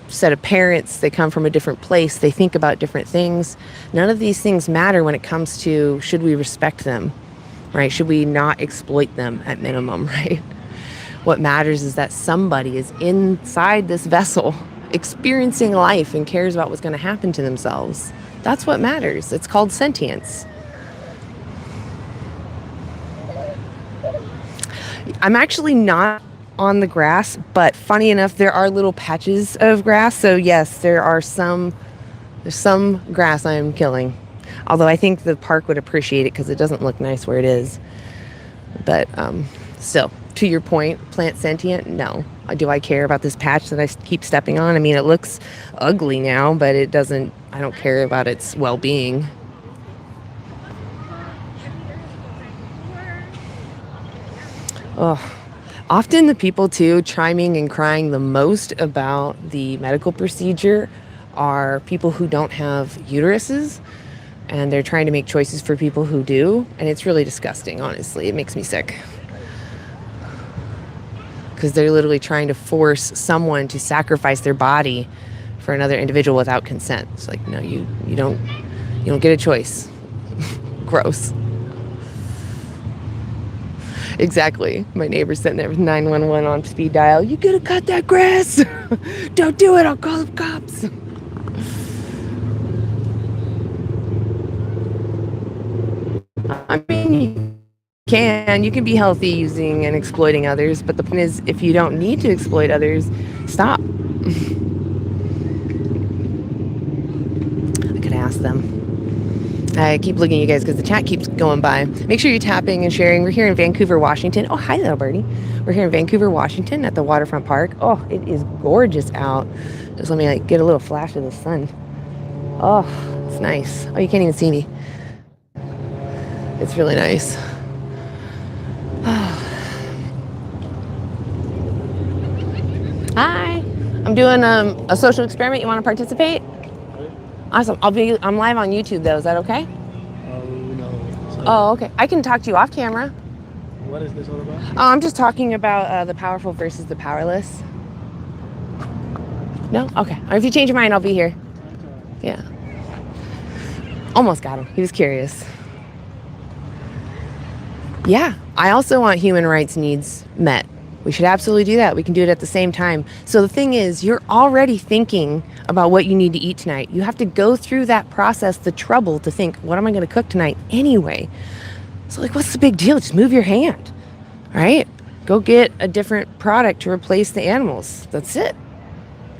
set of parents. They come from a different place. They think about different things. None of these things matter when it comes to should we respect them, right? Should we not exploit them at minimum, right? What matters is that somebody is inside this vessel experiencing life and cares about what's going to happen to themselves. That's what matters. It's called sentience. I'm actually not on the grass, but funny enough, there are little patches of grass. So yes, there's some grass I am killing. Although I think the park would appreciate it because it doesn't look nice where it is. But still, to your point, plant sentient? No. Do I care about this patch that I keep stepping on? I mean, it looks ugly now, but I don't care about its well-being. Oh, often the people too chiming and crying the most about the medical procedure are people who don't have uteruses, and they're trying to make choices for people who do, and it's really disgusting, honestly. It makes me sick. Because they're literally trying to force someone to sacrifice their body for another individual without consent. It's like, no, you don't get a choice. Gross. Exactly. My neighbor's sitting there with 911 on speed dial. You gotta cut that grass. Don't do it. I'll call the cops. I mean, you can be healthy using and exploiting others, but the point is, if you don't need to exploit others, stop. I could ask them. I keep looking at you guys because the chat keeps going by. Make sure you're tapping and sharing. We're here in Vancouver, Washington. Oh, hi, little birdie. We're here in Vancouver, Washington at the Waterfront Park. Oh, it is gorgeous out. Just let me get a little flash of the sun. Oh, it's nice. Oh, you can't even see me. It's really nice. Hi. I'm doing a social experiment. You want to participate? Awesome. I'm live on YouTube though. Is that okay? No. Oh, okay. I can talk to you off camera. What is this all about? Oh, I'm just talking about the powerful versus the powerless. No? Okay. If you change your mind, I'll be here. Yeah. Almost got him. He was curious. Yeah. I also want human rights needs met. We should absolutely do that. We can do it at the same time. So the thing is, you're already thinking about what you need to eat tonight. You have to go through that process, the trouble to think, what am I going to cook tonight anyway? So what's the big deal? Just move your hand, right? Go get a different product to replace the animals. That's it.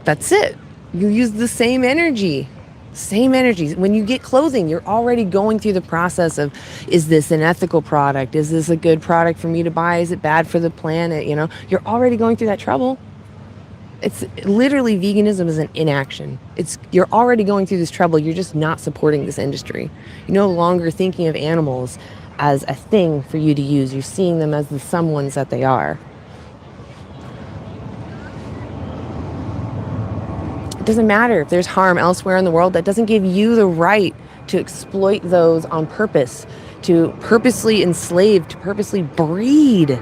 That's it. You use the same energy. Same energy. When you get clothing, you're already going through the process of, is this an ethical product? Is this a good product for me to buy? Is it bad for the planet? You're already going through that trouble. It's literally, veganism is an inaction. You're already going through this trouble. You're just not supporting this industry. You're no longer thinking of animals as a thing for you to use. You're seeing them as the someones that they are. It doesn't matter if there's harm elsewhere in the world. That doesn't give you the right to exploit those on purpose, to purposely enslave, to purposely breed,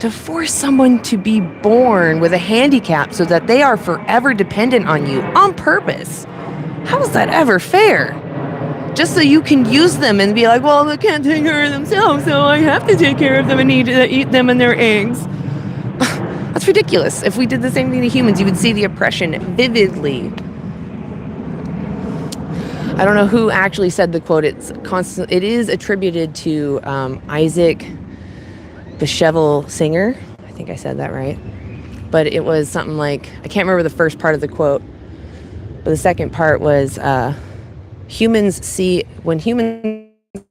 to force someone to be born with a handicap so that they are forever dependent on you on purpose. How is that ever fair? Just so you can use them and be like, well, they can't take care of themselves, so I have to take care of them and need to eat them and their eggs. That's ridiculous. If we did the same thing to humans, you would see the oppression vividly. I don't know who actually said the quote. It is attributed to Isaac Bashevel Singer. I think I said that right. But it was something like, I can't remember the first part of the quote, but the second part was, when humans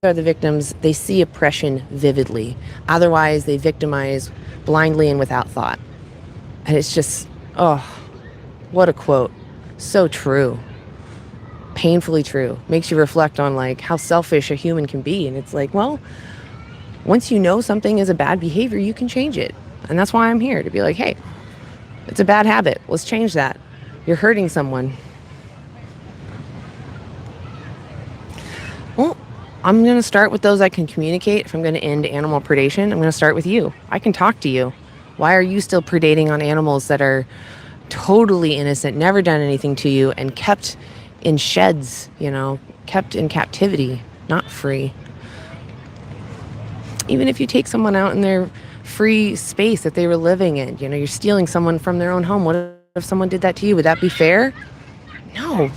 are the victims, they see oppression vividly. Otherwise, they victimize blindly and without thought. And it's just, oh, what a quote. So true. Painfully true. Makes you reflect on like how selfish a human can be. And it's like, well, once you know something is a bad behavior, you can change it. And that's why I'm here, to be like, hey, it's a bad habit. Let's change that. You're hurting someone. Well, I'm going to start with those I can communicate. If I'm going to end animal predation, I'm going to start with you. I can talk to you. Why are you still predating on animals that are totally innocent, never done anything to you, and kept in sheds, kept in captivity, not free? Even if you take someone out in their free space that they were living in, you're stealing someone from their own home. What if someone did that to you? Would that be fair? No.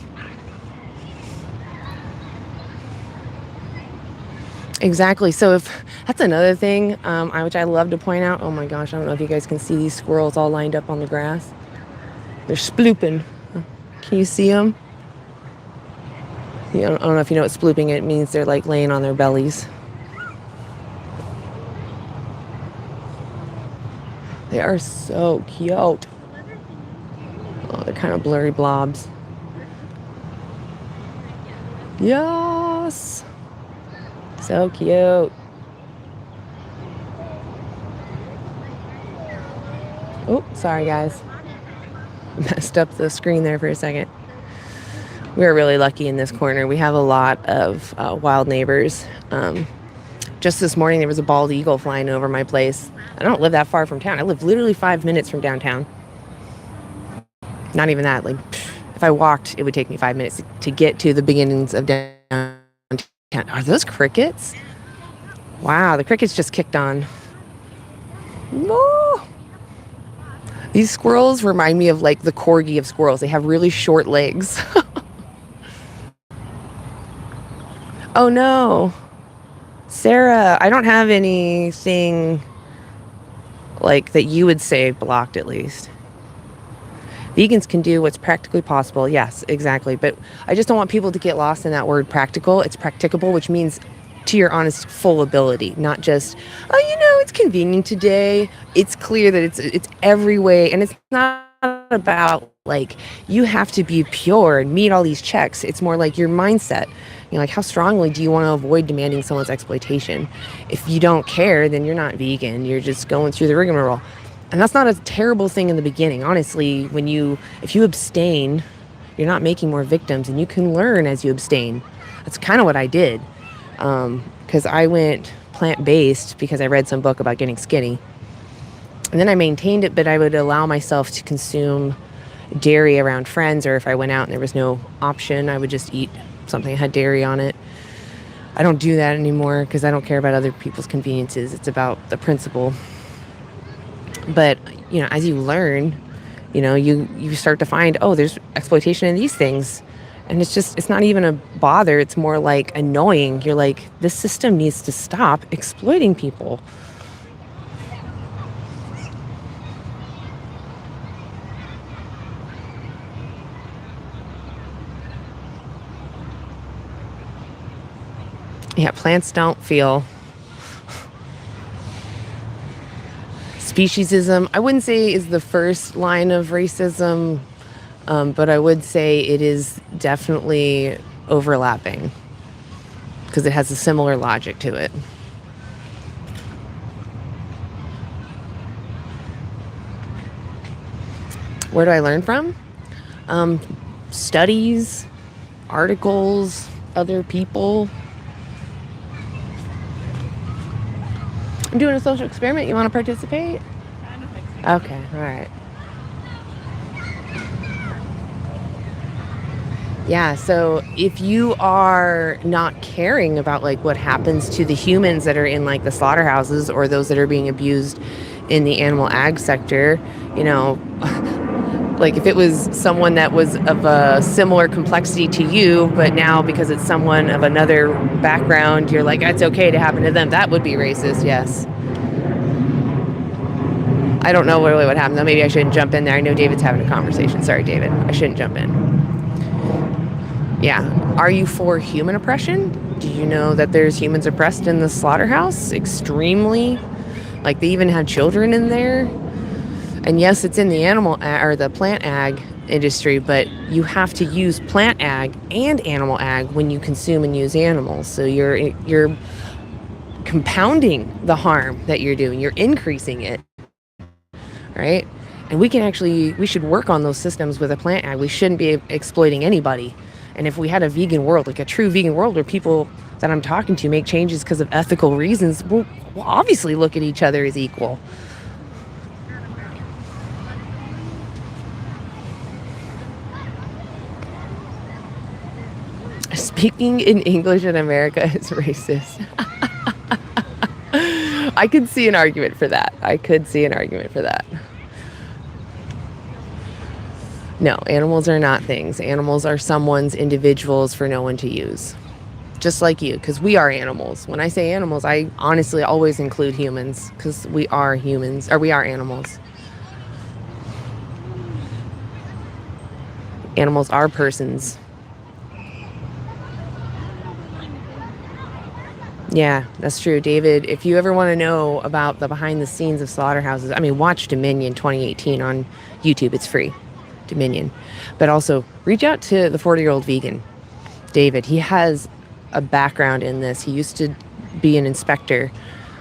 Exactly. So if that's another thing, which I love to point out. Oh my gosh, I don't know if you guys can see these squirrels all lined up on the grass. They're splooping. Can you see them? I don't know if you know what splooping. It means they're like laying on their bellies. They are so cute. Oh, they're kind of blurry blobs. Yes. So cute. Oh, sorry guys. Messed up the screen there for a second. We're really lucky in this corner. We have a lot of wild neighbors. Just this morning, there was a bald eagle flying over my place. I don't live that far from town. I live literally 5 minutes from downtown. Not even that. Like, if I walked, it would take me 5 minutes to get to the beginnings of downtown. Are those crickets? Wow, the crickets just kicked on. No. These squirrels remind me of like the corgi of squirrels. They have really short legs. Oh no. Sarah, I don't have anything like that you would say blocked, at least. Vegans can do what's practically possible. Yes, exactly. But I just don't want people to get lost in that word practical. It's practicable, which means to your honest full ability, not just, it's convenient today. It's clear that it's every way. And it's not about like, you have to be pure and meet all these checks. It's more like your mindset. Like, how strongly do you want to avoid demanding someone's exploitation? If you don't care, then you're not vegan. You're just going through the rigmarole. And that's not a terrible thing in the beginning. Honestly, if you abstain, you're not making more victims, and you can learn as you abstain. That's kind of what I did. Because I went plant-based because I read some book about getting skinny. And then I maintained it, but I would allow myself to consume dairy around friends, or if I went out and there was no option, I would just eat something that had dairy on it. I don't do that anymore because I don't care about other people's conveniences. It's about the principle. But, as you learn, you start to find, there's exploitation in these things. And it's not even a bother. It's more like annoying. You're like, this system needs to stop exploiting people. Yeah, plants don't feel. Speciesism, I wouldn't say is the first line of racism, but I would say it is definitely overlapping because it has a similar logic to it. Where do I learn from? Studies, articles, other people. I'm doing a social experiment. You want to participate? Okay, all right. Yeah, so if you are not caring about like what happens to the humans that are in like the slaughterhouses or those that are being abused in the animal ag sector, you know, like if it was someone that was of a similar complexity to you, but now because it's someone of another background, you're like, it's okay to happen to them. That would be racist, yes. I don't know really what happened though. Maybe I shouldn't jump in there. I know David's having a conversation. Sorry, David. I shouldn't jump in. Yeah. Are you for human oppression? Do you know that there's humans oppressed in the slaughterhouse? Extremely. Like they even had children in there. And yes, it's in the animal or the plant ag industry, but you have to use plant ag and animal ag when you consume and use animals. So you're compounding the harm that you're doing. You're increasing it, right? And we should work on those systems with a plant ag. We shouldn't be exploiting anybody. And if we had a vegan world, like a true vegan world where people that I'm talking to make changes because of ethical reasons, we'll obviously look at each other as equal. Speaking in English in America is racist. I could see an argument for that. No, animals are not things. Animals are someone's individuals for no one to use. Just like you, because we are animals. When I say animals, I honestly always include humans, because we are humans, or we are animals. Animals are persons. Yeah, that's true, David. If you ever want to know about the behind the scenes of slaughterhouses, I mean, watch Dominion 2018 on YouTube. It's free, Dominion. But also, reach out to the 40-year-old vegan, David. He has a background in this. He used to be an inspector.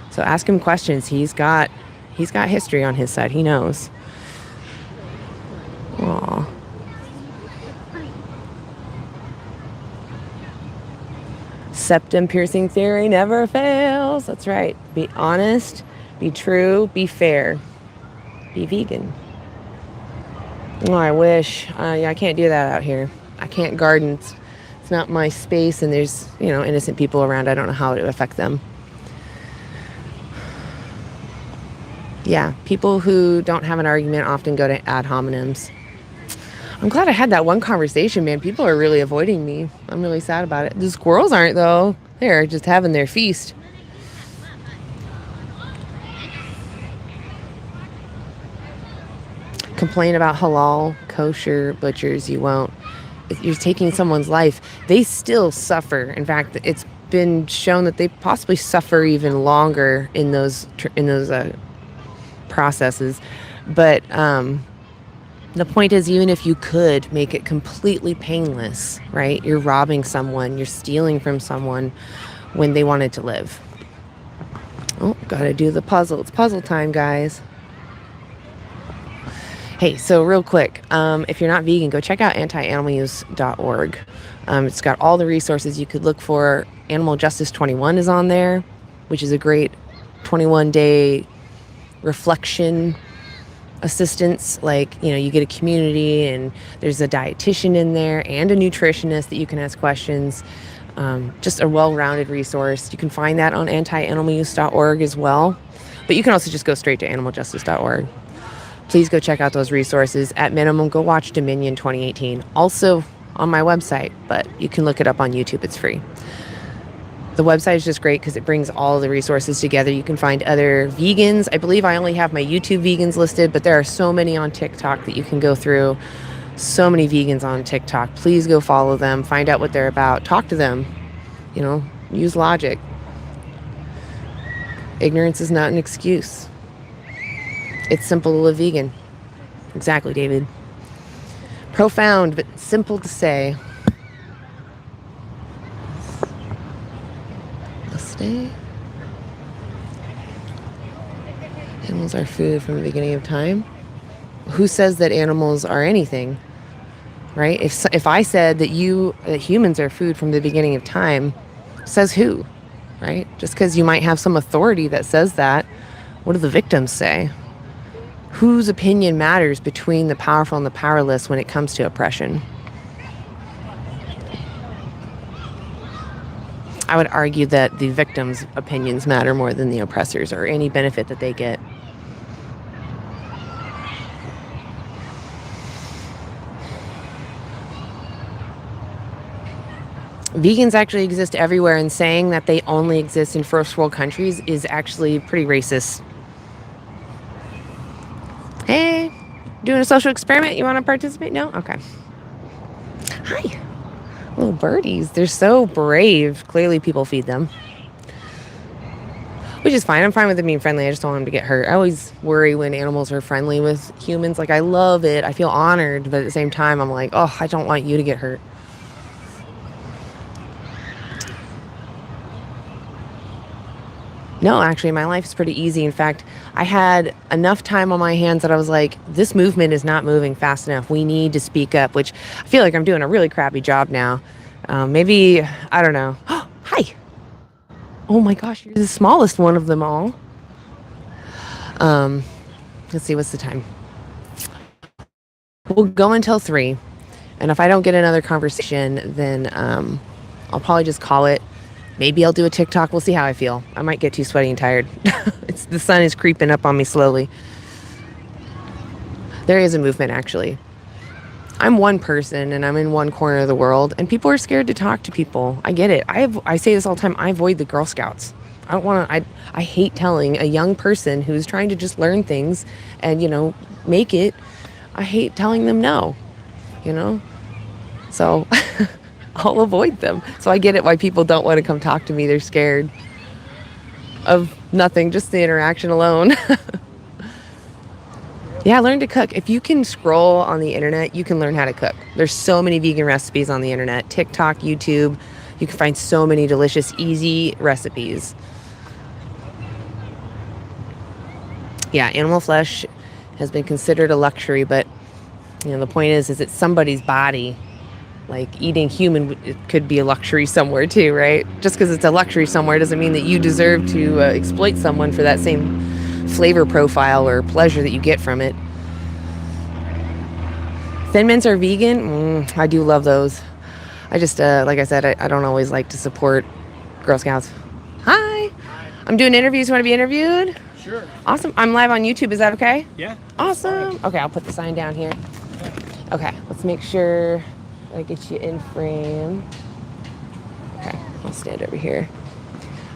So ask him questions. He's got history on his side. He knows. Aww. Septum piercing theory never fails. That's right. Be honest, be true, be fair, be vegan. Oh, I wish. Yeah, I can't do that out here. I can't garden. It's not my space, and there's, innocent people around. I don't know how it would affect them. Yeah, people who don't have an argument often go to ad hominems. I'm glad I had that one conversation, man. People are really avoiding me. I'm really sad about it. The squirrels aren't, though. They're just having their feast. Complain about halal, kosher butchers, you won't. If you're taking someone's life, they still suffer. In fact, it's been shown that they possibly suffer even longer in those processes. But the point is, even if you could make it completely painless, right? You're robbing someone, you're stealing from someone when they wanted to live. Oh, gotta do the puzzle. It's puzzle time, guys. Hey, so real quick, if you're not vegan, go check out antianimaluse.org. It's got all the resources you could look for. Animal Justice 21 is on there, which is a great 21-day reflection assistance. Like, you get a community, and there's a dietitian in there and a nutritionist that you can ask questions. Just a well-rounded resource. You can find that on antianimaluse.org as well, but you can also just go straight to animaljustice.org. Please go check out those resources. At minimum, go watch Dominion 2018. Also on my website, but you can look it up on YouTube. It's free. The website is just great because it brings all the resources together. You can find other vegans. I believe I only have my YouTube vegans listed, but there are so many on TikTok that you can go through. So many vegans on TikTok. Please go follow them. Find out what they're about. Talk to them. Use logic. Ignorance is not an excuse. It's simple to live vegan. Exactly, David. Profound, but simple to say. Let's stay. Animals are food from the beginning of time. Who says that animals are anything, right? If I said that humans are food from the beginning of time, says who, right? Just because you might have some authority that says that, what do the victims say? Whose opinion matters between the powerful and the powerless when it comes to oppression? I would argue that the victims' opinions matter more than the oppressors or any benefit that they get. Vegans actually exist everywhere, and saying that they only exist in first world countries is actually pretty racist. Hey, doing a social experiment? You want to participate? No? Okay. Hi. Little birdies. They're so brave. Clearly people feed them. Which is fine. I'm fine with them being friendly. I just don't want them to get hurt. I always worry when animals are friendly with humans. Like, I love it. I feel honored. But at the same time, I'm like, oh, I don't want you to get hurt. No, actually, my life is pretty easy. In fact, I had enough time on my hands that I was like, this movement is not moving fast enough. We need to speak up, which I feel like I'm doing a really crappy job now. Maybe, I don't know. Hi. Oh my gosh, you're the smallest one of them all. Let's see, what's the time? We'll go until 3. And if I don't get another conversation, then I'll probably just call it. Maybe I'll do a TikTok. We'll see how I feel. I might get too sweaty and tired. The sun is creeping up on me slowly. There is a movement, actually. I'm one person, and I'm in one corner of the world, and people are scared to talk to people. I get it. I say this all the time. I avoid the Girl Scouts. I don't want to. I hate telling a young person who's trying to just learn things and, make it. I hate telling them no, So... I'll avoid them. So I get it why people don't want to come talk to me. They're scared of nothing, just the interaction alone. Yeah, learn to cook. If you can scroll on the internet, you can learn how to cook. There's so many vegan recipes on the internet. TikTok, YouTube. You can find so many delicious, easy recipes. Yeah, animal flesh has been considered a luxury, but the point is it's somebody's body. Like, eating human, it could be a luxury somewhere too, right? Just because it's a luxury somewhere doesn't mean that you deserve to exploit someone for that same flavor profile or pleasure that you get from it. Thin mints are vegan. I do love those. I just, like I said, I don't always like to support Girl Scouts. Hi. I'm doing interviews. You want to be interviewed? Sure. Awesome. I'm live on YouTube. Is that okay? Yeah. Awesome. Okay, I'll put the sign down here. Okay, let's make sure I get you in frame. Okay, I'll stand over here.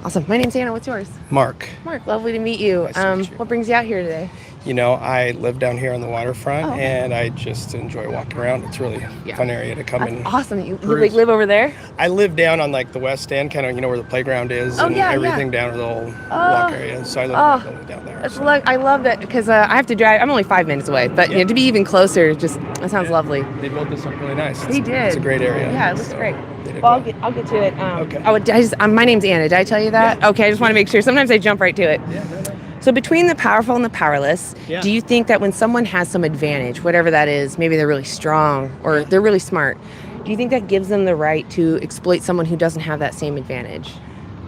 Awesome. My name's Anna. What's yours? Mark. Mark, lovely to meet you. Nice to meet you. What brings you out here today? I live down here on the waterfront, Oh, okay. and I just enjoy walking around. It's really a fun area to come in. Awesome. You peruse. live over there? I live down on the west end, kind of where the playground is, and everything down to the old walk area. So I live down there. So. I love that because I have to drive. I'm only 5 minutes away, but to be even closer, that sounds lovely. They built this up really nice. They did. It's a great area. Yeah, it looks great. Well, I'll get to it. Okay. My name's Anna. Did I tell you that? Yeah. Okay, I just want to make sure. Sometimes I jump right to it. Yeah, no. So between the powerful and the powerless, Yeah. do you think that when someone has some advantage, whatever that is, maybe they're really strong or they're really smart, do you think that gives them the right to exploit someone who doesn't have that same advantage?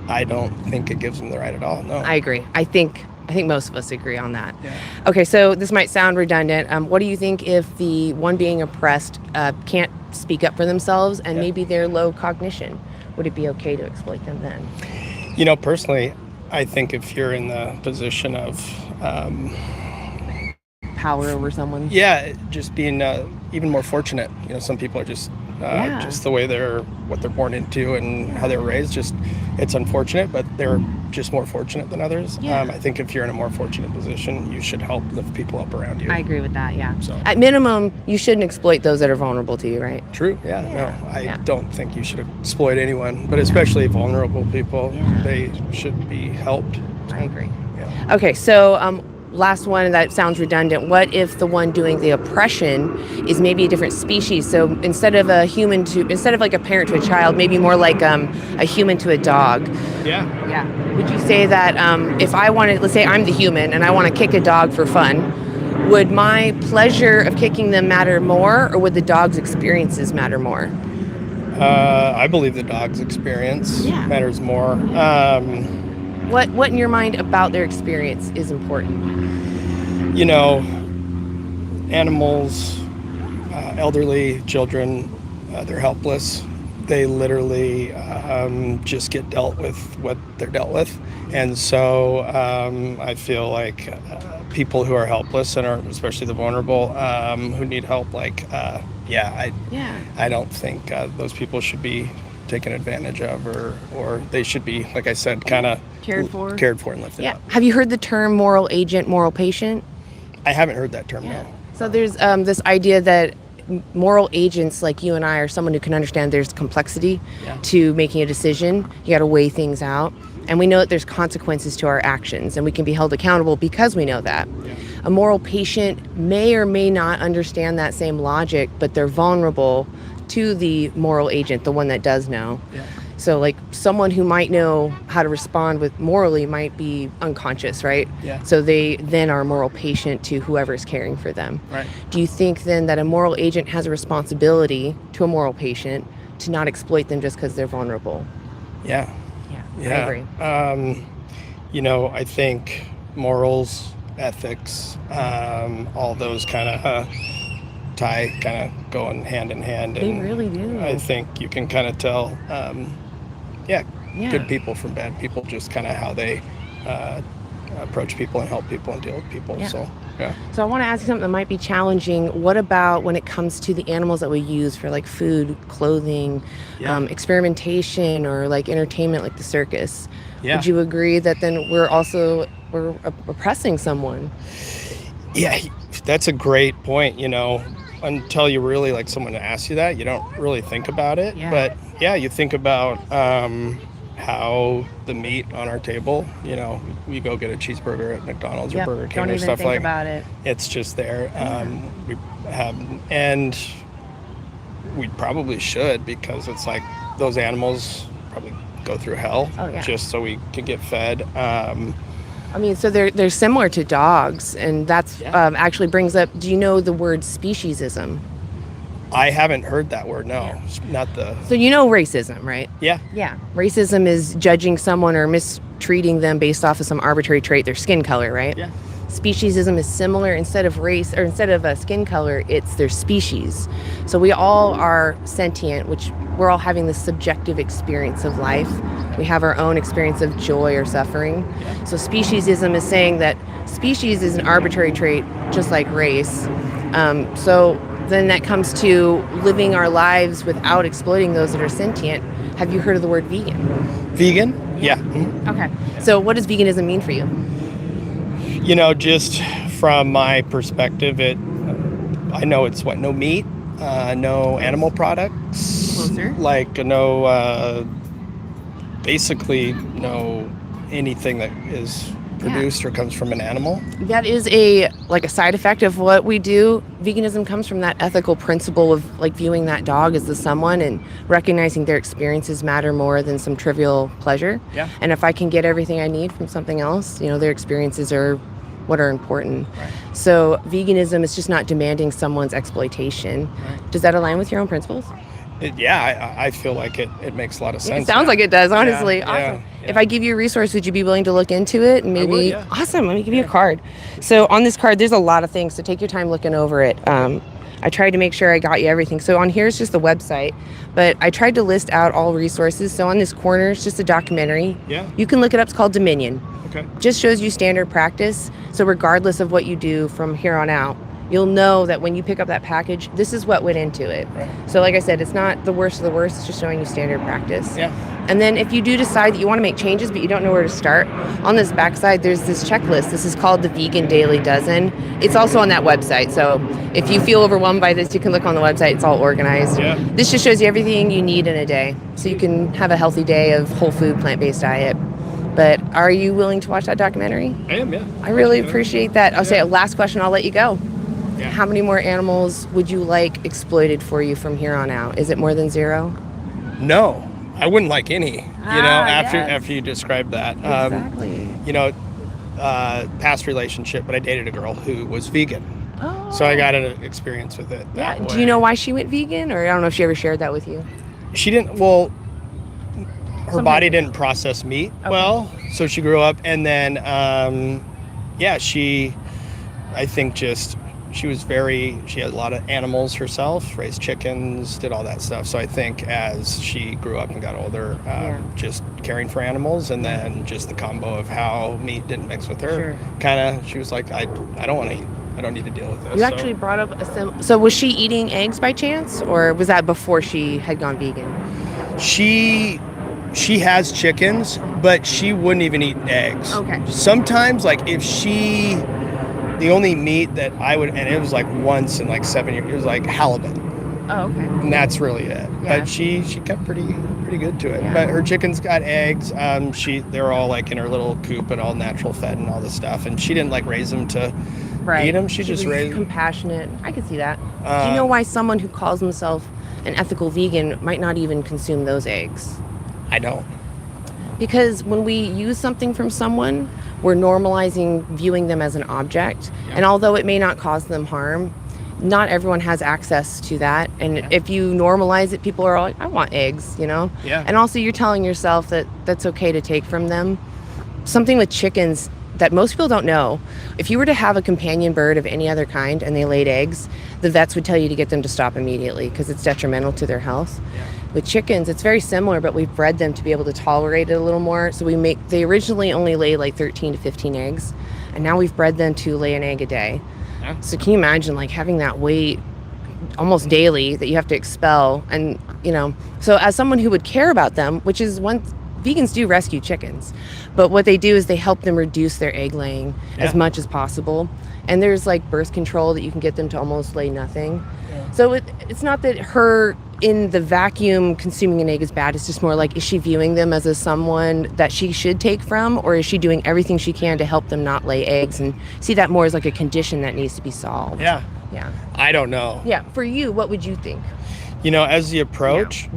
I don't think it gives them the right at all. No. I agree. I think most of us agree on that. Yeah. Okay, so this might sound redundant. What do you think if the one being oppressed can't speak up for themselves and maybe they're low cognition? Would it be okay to exploit them then? Personally, I think if you're in the position of power over someone. Yeah, just being even more fortunate. Some people are just the way what they're born into and how they're raised. Just it's unfortunate, but they're just more fortunate than others. Yeah. I think if you're in a more fortunate position, you should help lift people up around you. I agree with that. Yeah. So. At minimum, you shouldn't exploit those that are vulnerable to you, right? True. Yeah. No, I don't think you should exploit anyone, but especially vulnerable people. Yeah. They should be helped. I agree. Yeah. Okay, so last one that sounds redundant. What if the one doing the oppression is maybe a different species? So instead of like a parent to a child, maybe more like a human to a dog. Yeah. Yeah. Would you say that if I wanted, let's say I'm the human and I want to kick a dog for fun, would my pleasure of kicking them matter more, or would the dog's experiences matter more? I believe the dog's experience matters more. What in your mind about their experience is important? You know, animals, elderly, children, they're helpless. They literally just get dealt with what they're dealt with. And so I feel like people who are helpless and are especially the vulnerable who need help, I don't think those people should be taken advantage of, or they should be, like I said, kind of cared for and lifted up. Have you heard the term moral agent, moral patient? I haven't heard that term, no. So there's this idea that moral agents like you and I are someone who can understand there's complexity to making a decision. You got to weigh things out. And we know that there's consequences to our actions, and we can be held accountable because we know that. Yeah. A moral patient may or may not understand that same logic, but they're vulnerable to the moral agent, the one that does know. Yeah. So like someone who might know how to respond with morally might be unconscious, right? Yeah. So they then are a moral patient to whoever's caring for them. Right. Do you think then that a moral agent has a responsibility to a moral patient to not exploit them just because they're vulnerable? Yeah. I agree. I think morals, ethics, all those kind of going hand in hand. They really do. I think you can kind of tell, good people from bad people, just kind of how they approach people and help people and deal with people. Yeah. So I want to ask you something that might be challenging. What about when it comes to the animals that we use for like food, clothing, experimentation, or like entertainment, like the circus? Yeah. Would you agree that then we're oppressing someone? Yeah, that's a great point. Until you really like someone to ask you that, you don't really think about it. Yeah. But you think about how the meat on our table, we go get a cheeseburger at McDonald's or Burger King or stuff like that. It. It's just there. We have, and we probably should, because it's like those animals probably go through hell just so we can get fed. So they're similar to dogs, and that's actually brings up, do you know the word speciesism? I haven't heard that word, no. Yeah. Not the... So you know racism, right? Yeah. Yeah. Racism is judging someone or mistreating them based off of some arbitrary trait, their skin color, right? Yeah. Speciesism is similar. Instead of race, or instead of a skin color, it's their species. So we all are sentient, which we're all having this subjective experience of life. We have our own experience of joy or suffering. Yeah. So speciesism is saying that species is an arbitrary trait, just like race. So then that comes to living our lives without exploiting those that are sentient. Have you heard of the word vegan? Vegan? Yeah. Mm-hmm. Okay. So what does veganism mean for you? Just from my perspective, I know it's no meat, no animal products. Closer. Like basically no anything that is produced or comes from an animal. That is a side effect of what we do. Veganism comes from that ethical principle of like viewing that dog as the someone and recognizing their experiences matter more than some trivial pleasure. Yeah. And if I can get everything I need from something else, their experiences are what are important. Right. So veganism is just not demanding someone's exploitation. Right. Does that align with your own principles? I feel like it makes a lot of sense. It sounds like it does, honestly. Yeah, awesome. Yeah. If I give you a resource, would you be willing to look into it? And maybe, I would, yeah. Awesome. Let me give you a card. So on this card, there's a lot of things. So take your time looking over it. I tried to make sure I got you everything. So on here is just the website, but I tried to list out all resources. So on this corner, it's just a documentary. Yeah. You can look it up. It's called Dominion. Okay. Just shows you standard practice. So regardless of what you do from here on out, you'll know that when you pick up that package, this is what went into it. Right. So like I said, it's not the worst of the worst. It's just showing you standard practice. Yeah. And then if you do decide that you want to make changes, but you don't know where to start, on this backside, there's this checklist. This is called the Vegan Daily Dozen. It's also on that website. So if you feel overwhelmed by this, you can look on the website. It's all organized. Yeah. This just shows you everything you need in a day. So you can have a healthy day of whole food, plant-based diet. But are you willing to watch that documentary? I am, yeah. I really appreciate that. I'll say a last question, I'll let you go. Yeah. How many more animals would you like exploited for you from here on out? Is it more than 0? No, I wouldn't like any, after yes. you described that. Exactly. Past relationship, but I dated a girl who was vegan. Oh. So I got an experience with it. Yeah. That Do you know why she went vegan? Or I don't know if she ever shared that with you. She didn't, her body didn't process meat well, so she grew up, and then, she had a lot of animals herself, raised chickens, did all that stuff. So I think as she grew up and got older, just caring for animals, and then just the combo of how meat didn't mix with her, she was like, I don't need to deal with this. You actually brought up so was she eating eggs by chance, or was that before she had gone vegan? She has chickens, but she wouldn't even eat eggs. Okay. Sometimes, the only meat that I would, and it was like once in like 7 years, it was like halibut. Oh, okay. And that's really it. Yeah. But she kept pretty good to it. Yeah. But her chickens got eggs. They're all like in her little coop and all natural fed and all this stuff. And she didn't like raise them to eat them. She just was raised compassionate. I could see that. Do you know why someone who calls himself an ethical vegan might not even consume those eggs? I don't. Because when we use something from someone, we're normalizing viewing them as an object. Yeah. And although it may not cause them harm, not everyone has access to that. And if you normalize it, people are like, I want eggs, Yeah. And also you're telling yourself that that's okay to take from them. Something with chickens that most people don't know, if you were to have a companion bird of any other kind and they laid eggs, the vets would tell you to get them to stop immediately because it's detrimental to their health. Yeah. With chickens, it's very similar, but we've bred them to be able to tolerate it a little more. So they originally only lay like 13 to 15 eggs, and now we've bred them to lay an egg a day. Yeah. So can you imagine having that weight almost daily that you have to expel? And, so as someone who would care about them, which is vegans do rescue chickens, but what they do is they help them reduce their egg laying as much as possible. And there's birth control that you can get them to almost lay nothing. Yeah. So it's not that her in the vacuum consuming an egg is bad. It's just more is she viewing them as someone that she should take from, or is she doing everything she can to help them not lay eggs, and see that more as a condition that needs to be solved? Yeah. I don't know. Yeah. For you, what would you think? As the approach,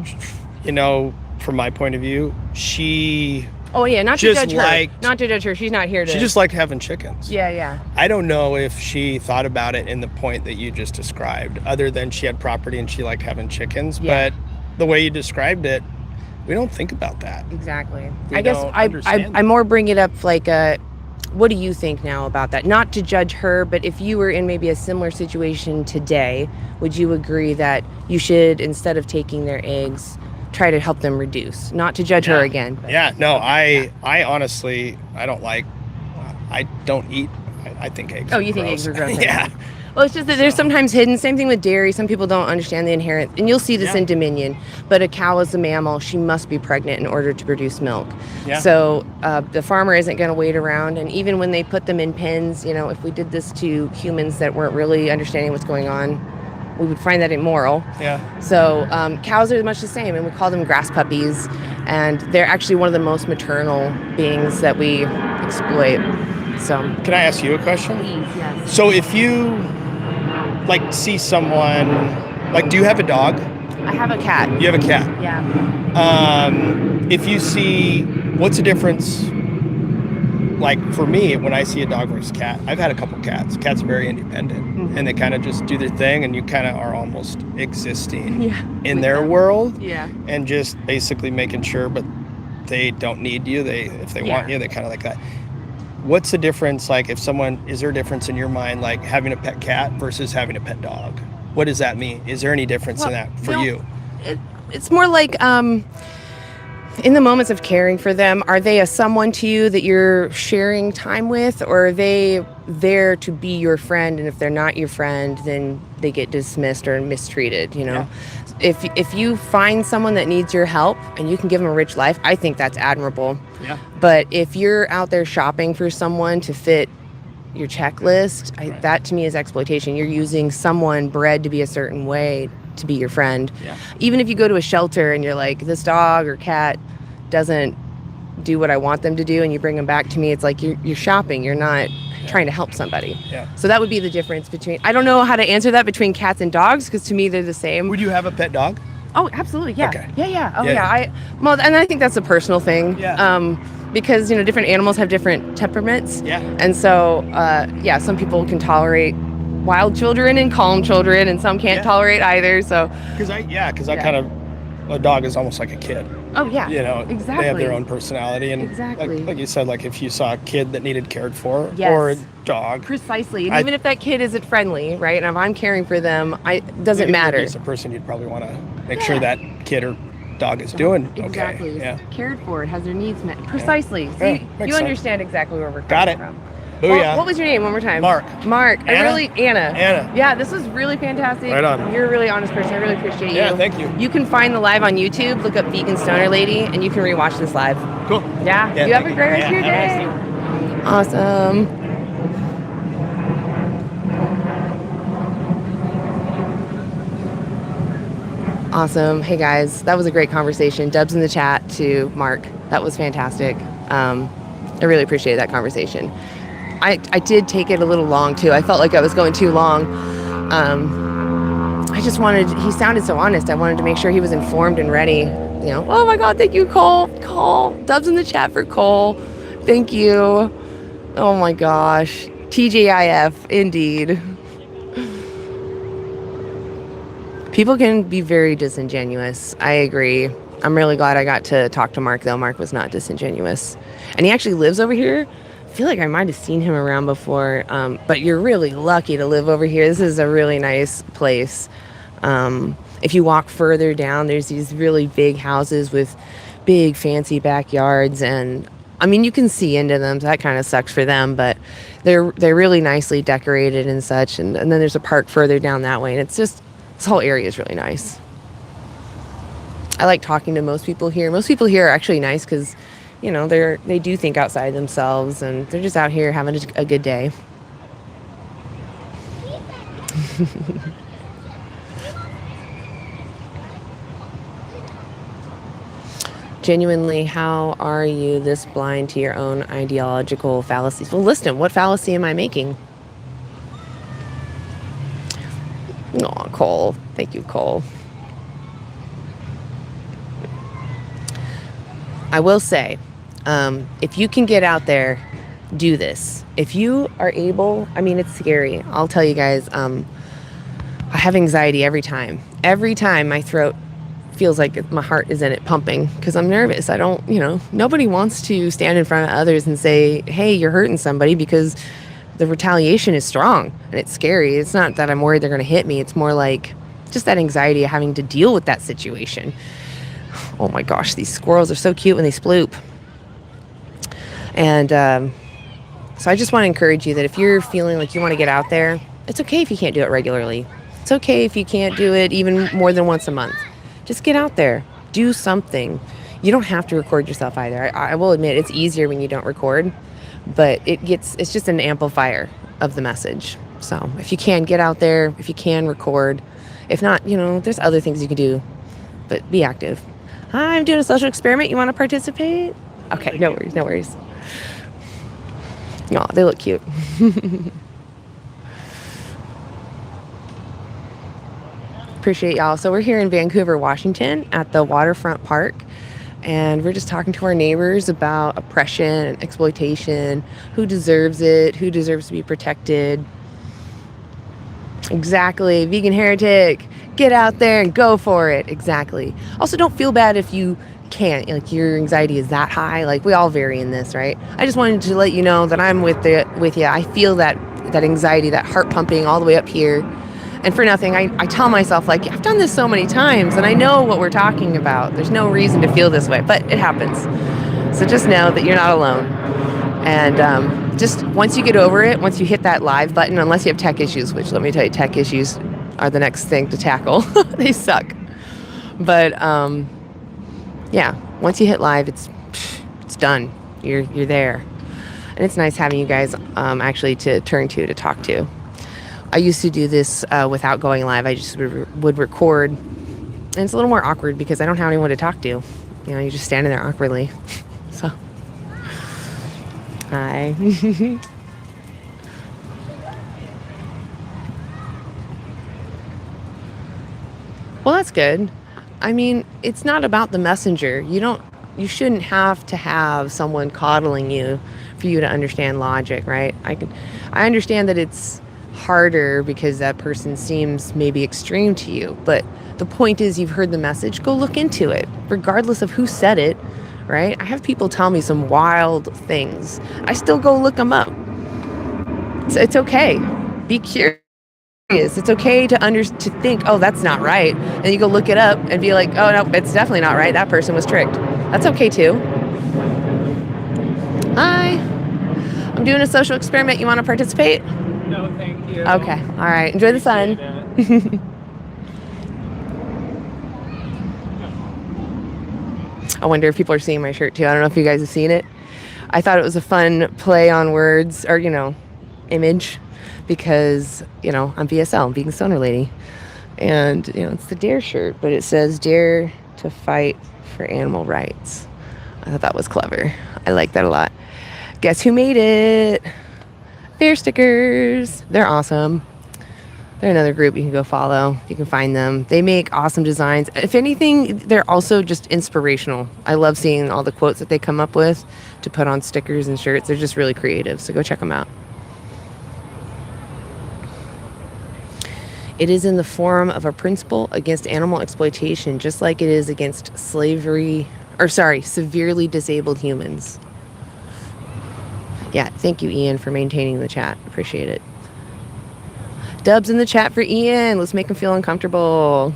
from my point of view, she... Oh, yeah, not to judge her. Not to judge her. She's not here to... She just liked having chickens. Yeah. I don't know if she thought about it in the point that you just described, other than she had property and she liked having chickens. Yeah. But the way you described it, we don't think about that. Exactly. I guess I more bring it up what do you think now about that? Not to judge her, but if you were in maybe a similar situation today, would you agree that you should, instead of taking their eggs, try to help them reduce? Not to judge her again. Yeah, no, I honestly, I don't eat, I think eggs are gross. Think eggs are gross? Yeah. Well, it's just that they're sometimes hidden. Same thing with dairy. Some people don't understand the inherent, and you'll see this in Dominion, but a cow is a mammal. She must be pregnant in order to produce milk. Yeah. So the farmer isn't going to wait around. And even when they put them in pens, if we did this to humans that weren't really understanding what's going on, we would find that immoral. Yeah. So cows are much the same, and we call them grass puppies, and they're actually one of the most maternal beings that we exploit. So can I ask you a question? Please, yes. So if you see someone, do you have a dog? I have a cat. You have a cat? Yeah. If you see, what's the difference? For me, when I see a dog versus cat, I've had a couple cats. Cats are very independent, and they kind of just do their thing, and you kind of are almost existing in their world, and just basically making sure, but they don't need you. If they want you, they kind of like that. What's the difference? Is there a difference in your mind, having a pet cat versus having a pet dog? What does that mean? Is there any difference in that for you? It's more in the moments of caring for them, are they a someone to you that you're sharing time with, or are they there to be your friend? And if they're not your friend, then they get dismissed or mistreated, Yeah. If you find someone that needs your help and you can give them a rich life, I think that's admirable. Yeah. But if you're out there shopping for someone to fit your checklist, that to me is exploitation. You're using someone bred to be a certain way to be your friend. Yeah. Even if you go to a shelter and you're like, this dog or cat doesn't do what I want them to do and you bring them back to me, it's like you're shopping. You're not trying to help somebody. Yeah. So that would be the difference between, I don't know how to answer that between cats and dogs, because to me they're the same. Would you have a pet dog? Oh, absolutely. Yeah. Okay. Yeah. Oh, Yeah. yeah. Well, and I think that's a personal thing. Yeah. Because, different animals have different temperaments. Yeah. And so, some people can tolerate wild children and calm children, and some can't tolerate either. So, because I kind of, a dog is almost like a kid. oh, yeah. They have their own personality. And Exactly. like you said, like if you saw a kid that needed cared for Yes. or a dog. Precisely. And even if that kid isn't friendly, right? And if I'm caring for them, it doesn't matter. As a person, you'd probably want to make sure that kid or dog is doing Exactly. okay. Yeah. Cared for, it has their needs met. Precisely. Yeah, So makes you sense. understand exactly where we're coming Got it. from. Booyah. Well, what was your name one more time? Mark. Anna. Anna. Yeah, this was really fantastic. Right on. You're a really honest person. I really appreciate you. Yeah, thank you. You can find the live on YouTube. Look up Vegan Stoner Lady, and you can rewatch this live. Cool. Yeah. Yeah, You have thank a you. great rest of your Yeah, have a day. nice Awesome. Awesome. Hey guys, that was a great conversation. Dubs in the chat to Mark. That was fantastic. I really appreciated that conversation. I did take it a little long too. I felt like I was going too long. I just wanted, he sounded so honest. I wanted to make sure he was informed and ready. Oh my God, thank you, Cole. Dubs in the chat for Cole. Thank you. Oh my gosh. TGIF, indeed. People can be very disingenuous. I agree. I'm really glad I got to talk to Mark, though. Mark was not disingenuous. And he actually lives over here. I feel like I might have seen him around before. But you're really lucky to live over here. This is a really nice place. If you walk further down, there's these really big houses with big fancy backyards. And I mean, you can see into them. So that kind of sucks for them. But they're really nicely decorated and such. And then there's a park further down that way. And it's just, this whole area is really nice. I like talking to most people here. Most people here are actually nice because, they do think outside themselves and they're just out here having a good day. Genuinely, how are you this blind to your own ideological fallacies? Well, listen, what fallacy am I making? Aw, Cole. Thank you, Cole. I will say, if you can get out there, do this. If you are able, I mean, it's scary. I'll tell you guys, I have anxiety every time. Every time my throat feels like my heart is in it pumping because I'm nervous. I don't, nobody wants to stand in front of others and say, hey, you're hurting somebody, because the retaliation is strong and it's scary. It's not that I'm worried they're going to hit me. It's more like just that anxiety of having to deal with that situation. Oh my gosh, these squirrels are so cute when they sploop. And so I just want to encourage you that if you're feeling like you want to get out there, it's okay if you can't do it regularly. It's okay if you can't do it even more than once a month. Just get out there. Do something. You don't have to record yourself either. I will admit it's easier when you don't record. But it's just an amplifier of the message. So if you can, get out there. If you can, record. If not, there's other things you can do. But be active. Hi, I'm doing a social experiment. You want to participate? Okay, no worries. Aw, they look cute. Appreciate y'all. So we're here in Vancouver, Washington at the Waterfront Park. And we're just talking to our neighbors about oppression and exploitation, who deserves it, who deserves to be protected. Exactly. Vegan heretic. Get out there and go for it. Exactly. Also, don't feel bad if you can't. Like, your anxiety is that high. Like, we all vary in this, right? I just wanted to let you know that I'm with you. I feel that anxiety, that heart pumping all the way up here. And for nothing, I tell myself, like, I've done this so many times and I know what we're talking about. There's no reason to feel this way, but it happens. So just know that you're not alone. And just once you get over it, once you hit that live button, unless you have tech issues, which let me tell you, tech issues are the next thing to tackle. They suck. But yeah, once you hit live, it's done. You're there. And it's nice having you guys actually to turn to talk to. I used to do this without going live. I just would record. And it's a little more awkward because I don't have anyone to talk to. You're just standing there awkwardly. So Hi. Well, that's good. I mean, it's not about the messenger. You shouldn't have to have someone coddling you for you to understand logic, right? I understand that it's harder because that person seems maybe extreme to you, but the point is you've heard the message, go look into it, regardless of who said it, right? I have people tell me some wild things. I still go look them up. It's okay. Be curious. It's okay to think, oh, that's not right. And you go look it up and be like, oh, no, it's definitely not right. That person was tricked. That's okay too. Hi. I'm doing a social experiment. You want to participate? No, thank you. Okay. All right. Enjoy the sun. I wonder if people are seeing my shirt too. I don't know if you guys have seen it. I thought it was a fun play on words or, image because, I'm VSL, Vegan Stoner Lady. And, it's the Dare shirt, but it says Dare to Fight for Animal Rights. I thought that was clever. I like that a lot. Guess who made it? Bear Stickers. They're awesome. They're another group you can go follow. You can find them. They make awesome designs. If anything, they're also just inspirational. I love seeing all the quotes that they come up with to put on stickers and shirts. They're just really creative, so go check them out. It is in the form of a principle against animal exploitation, just like it is against severely disabled humans. Yeah, thank you, Ian, for maintaining the chat. Appreciate it. Dubs in the chat for Ian. Let's make him feel uncomfortable.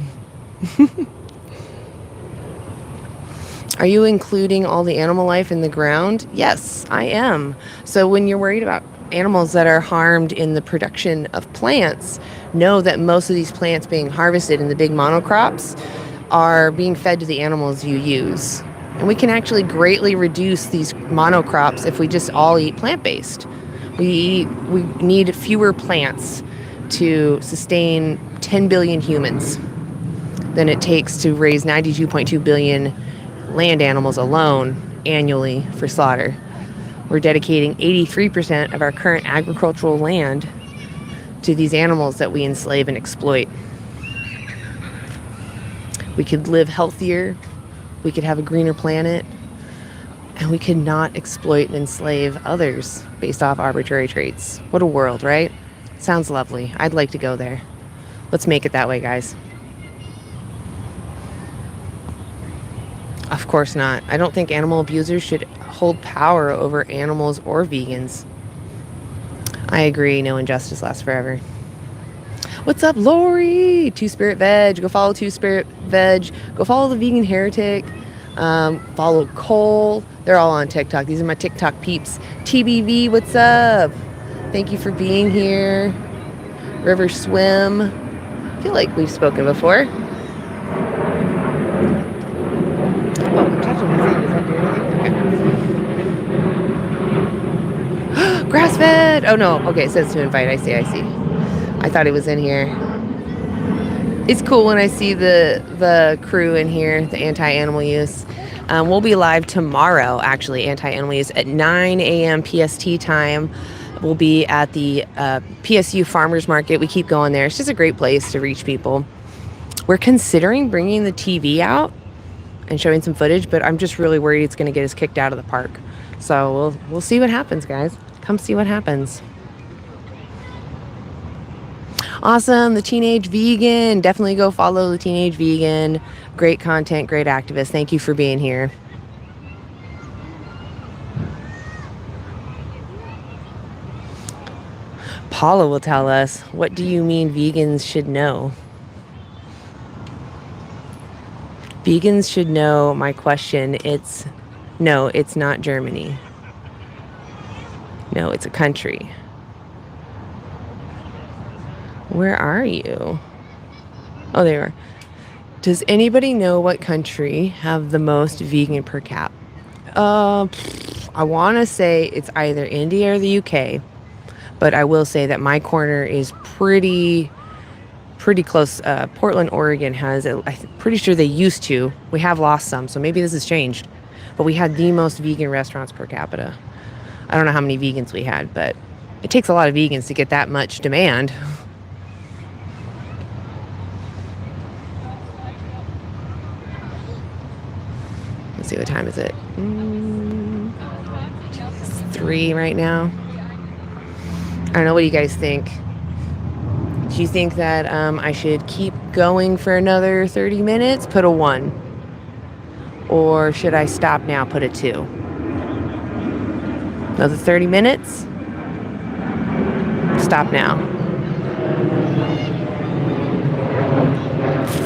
Are you including all the animal life in the ground? Yes, I am. So when you're worried about animals that are harmed in the production of plants, know that most of these plants being harvested in the big monocrops are being fed to the animals you use. And we can actually greatly reduce these monocrops if we just all eat plant-based. We need fewer plants to sustain 10 billion humans than it takes to raise 92.2 billion land animals alone annually for slaughter. We're dedicating 83% of our current agricultural land to these animals that we enslave and exploit. We could live healthier, we could have a greener planet, and we could not exploit and enslave others based off arbitrary traits. What a world, right? Sounds lovely. I'd like to go there. Let's make it that way, guys. Of course not. I don't think animal abusers should hold power over animals or vegans. I agree. No injustice lasts forever. What's up, Lori? Two Spirit Veg. Go follow Two Spirit Veg. Go follow the Vegan Heretic. Follow Cole. They're all on TikTok. These are my TikTok peeps. TBV, what's up? Thank you for being here. River Swim. I feel like we've spoken before. Oh, I'm touching his hand. Does that do anything? Okay. Grass fed. Oh no. Okay, it says to invite. I see. I thought he was in here. It's cool when I see the crew in here, the anti-animal use. We'll be live tomorrow, actually, anti-animal use at 9 a.m. PST time. We'll be at the PSU Farmers Market. We keep going there. It's just a great place to reach people. We're considering bringing the TV out and showing some footage, but I'm just really worried it's going to get us kicked out of the park. So we'll see what happens, guys. Come see what happens. Awesome. The Teenage Vegan. Definitely go follow the Teenage Vegan. Great content, great activist. Thank you for being here. Paula will tell us, what do you mean vegans should know? Vegans should know my question. No, it's not Germany. No, it's a country. Where are you? Oh, there you are. Does anybody know what country have the most vegan per cap? I want to say it's either India or the UK, but I will say that my corner is pretty close. Portland, Oregon has, I'm pretty sure they used to. We have lost some, so maybe this has changed. But we had the most vegan restaurants per capita. I don't know how many vegans we had, but it takes a lot of vegans to get that much demand. Let's see, what time is it? It's 3 right now. I don't know, what do you guys think? Do you think that I should keep going for another 30 minutes, put a 1? Or should I stop now, put a 2? Another 30 minutes? Stop now.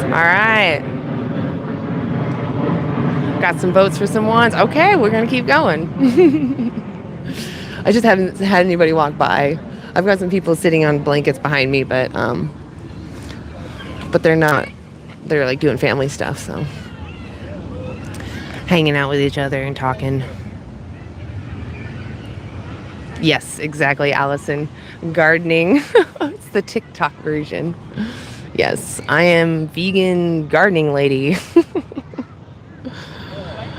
All right. Got some votes for some 1s. Okay, we're going to keep going. I just haven't had anybody walk by. I've got some people sitting on blankets behind me, but they're not. They're like doing family stuff, so hanging out with each other and talking. Yes, exactly, Allison. Gardening. It's the TikTok version. Yes, I am vegan gardening lady.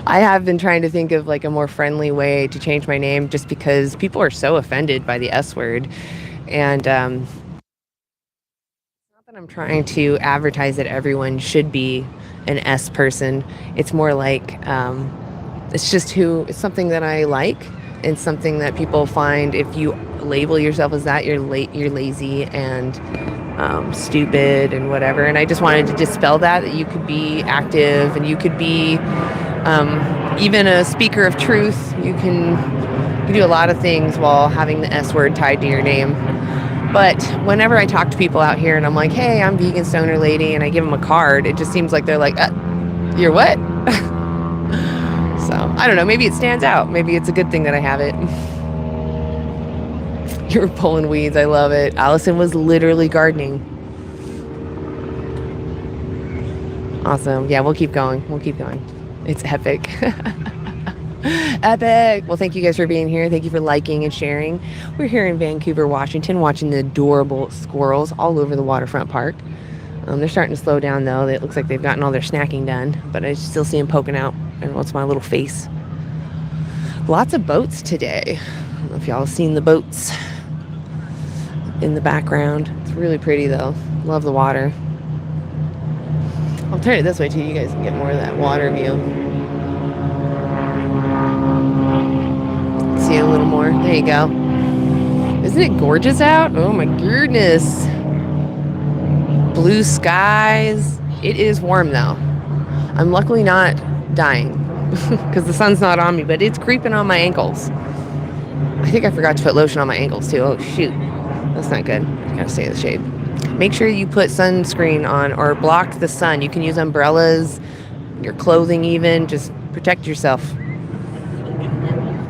I have been trying to think of like a more friendly way to change my name, just because people are so offended by the S word. And not that I'm trying to advertise that everyone should be an S person. It's more like it's just it's something that I like, and something that people find, if you label yourself as that, you're lazy and stupid and whatever. And I just wanted to dispel that you could be active, and you could be even a speaker of truth. You can do a lot of things while having the S word tied to your name. But whenever I talk to people out here and I'm like, hey, I'm vegan stoner lady, and I give them a card, it just seems like they're like, you're what? So I don't know, maybe it stands out. Maybe it's a good thing that I have it. You're pulling weeds. I love it. Allison was literally gardening. Awesome. Yeah, we'll keep going. It's epic. Epic. Well, thank you guys for being here. Thank you for liking and sharing. We're here in Vancouver, Washington, watching the adorable squirrels all over the waterfront park. They're starting to slow down, though. It looks like they've gotten all their snacking done, but I still see them poking out every once in a while, little face. Lots of boats today. I don't know if y'all have seen the boats in the background. It's really pretty, though. Love the water. I'll turn it this way, too. You guys can get more of that water view. See a little more. There you go. Isn't it gorgeous out? Oh, my goodness. Blue skies. It is warm, though. I'm luckily not dying because the sun's not on me, but it's creeping on my ankles. I think I forgot to put lotion on my ankles, too. Oh, shoot. That's not good. Gotta stay in the shade. Make sure you put sunscreen on or block the sun. You can use umbrellas, your clothing even. Just protect yourself.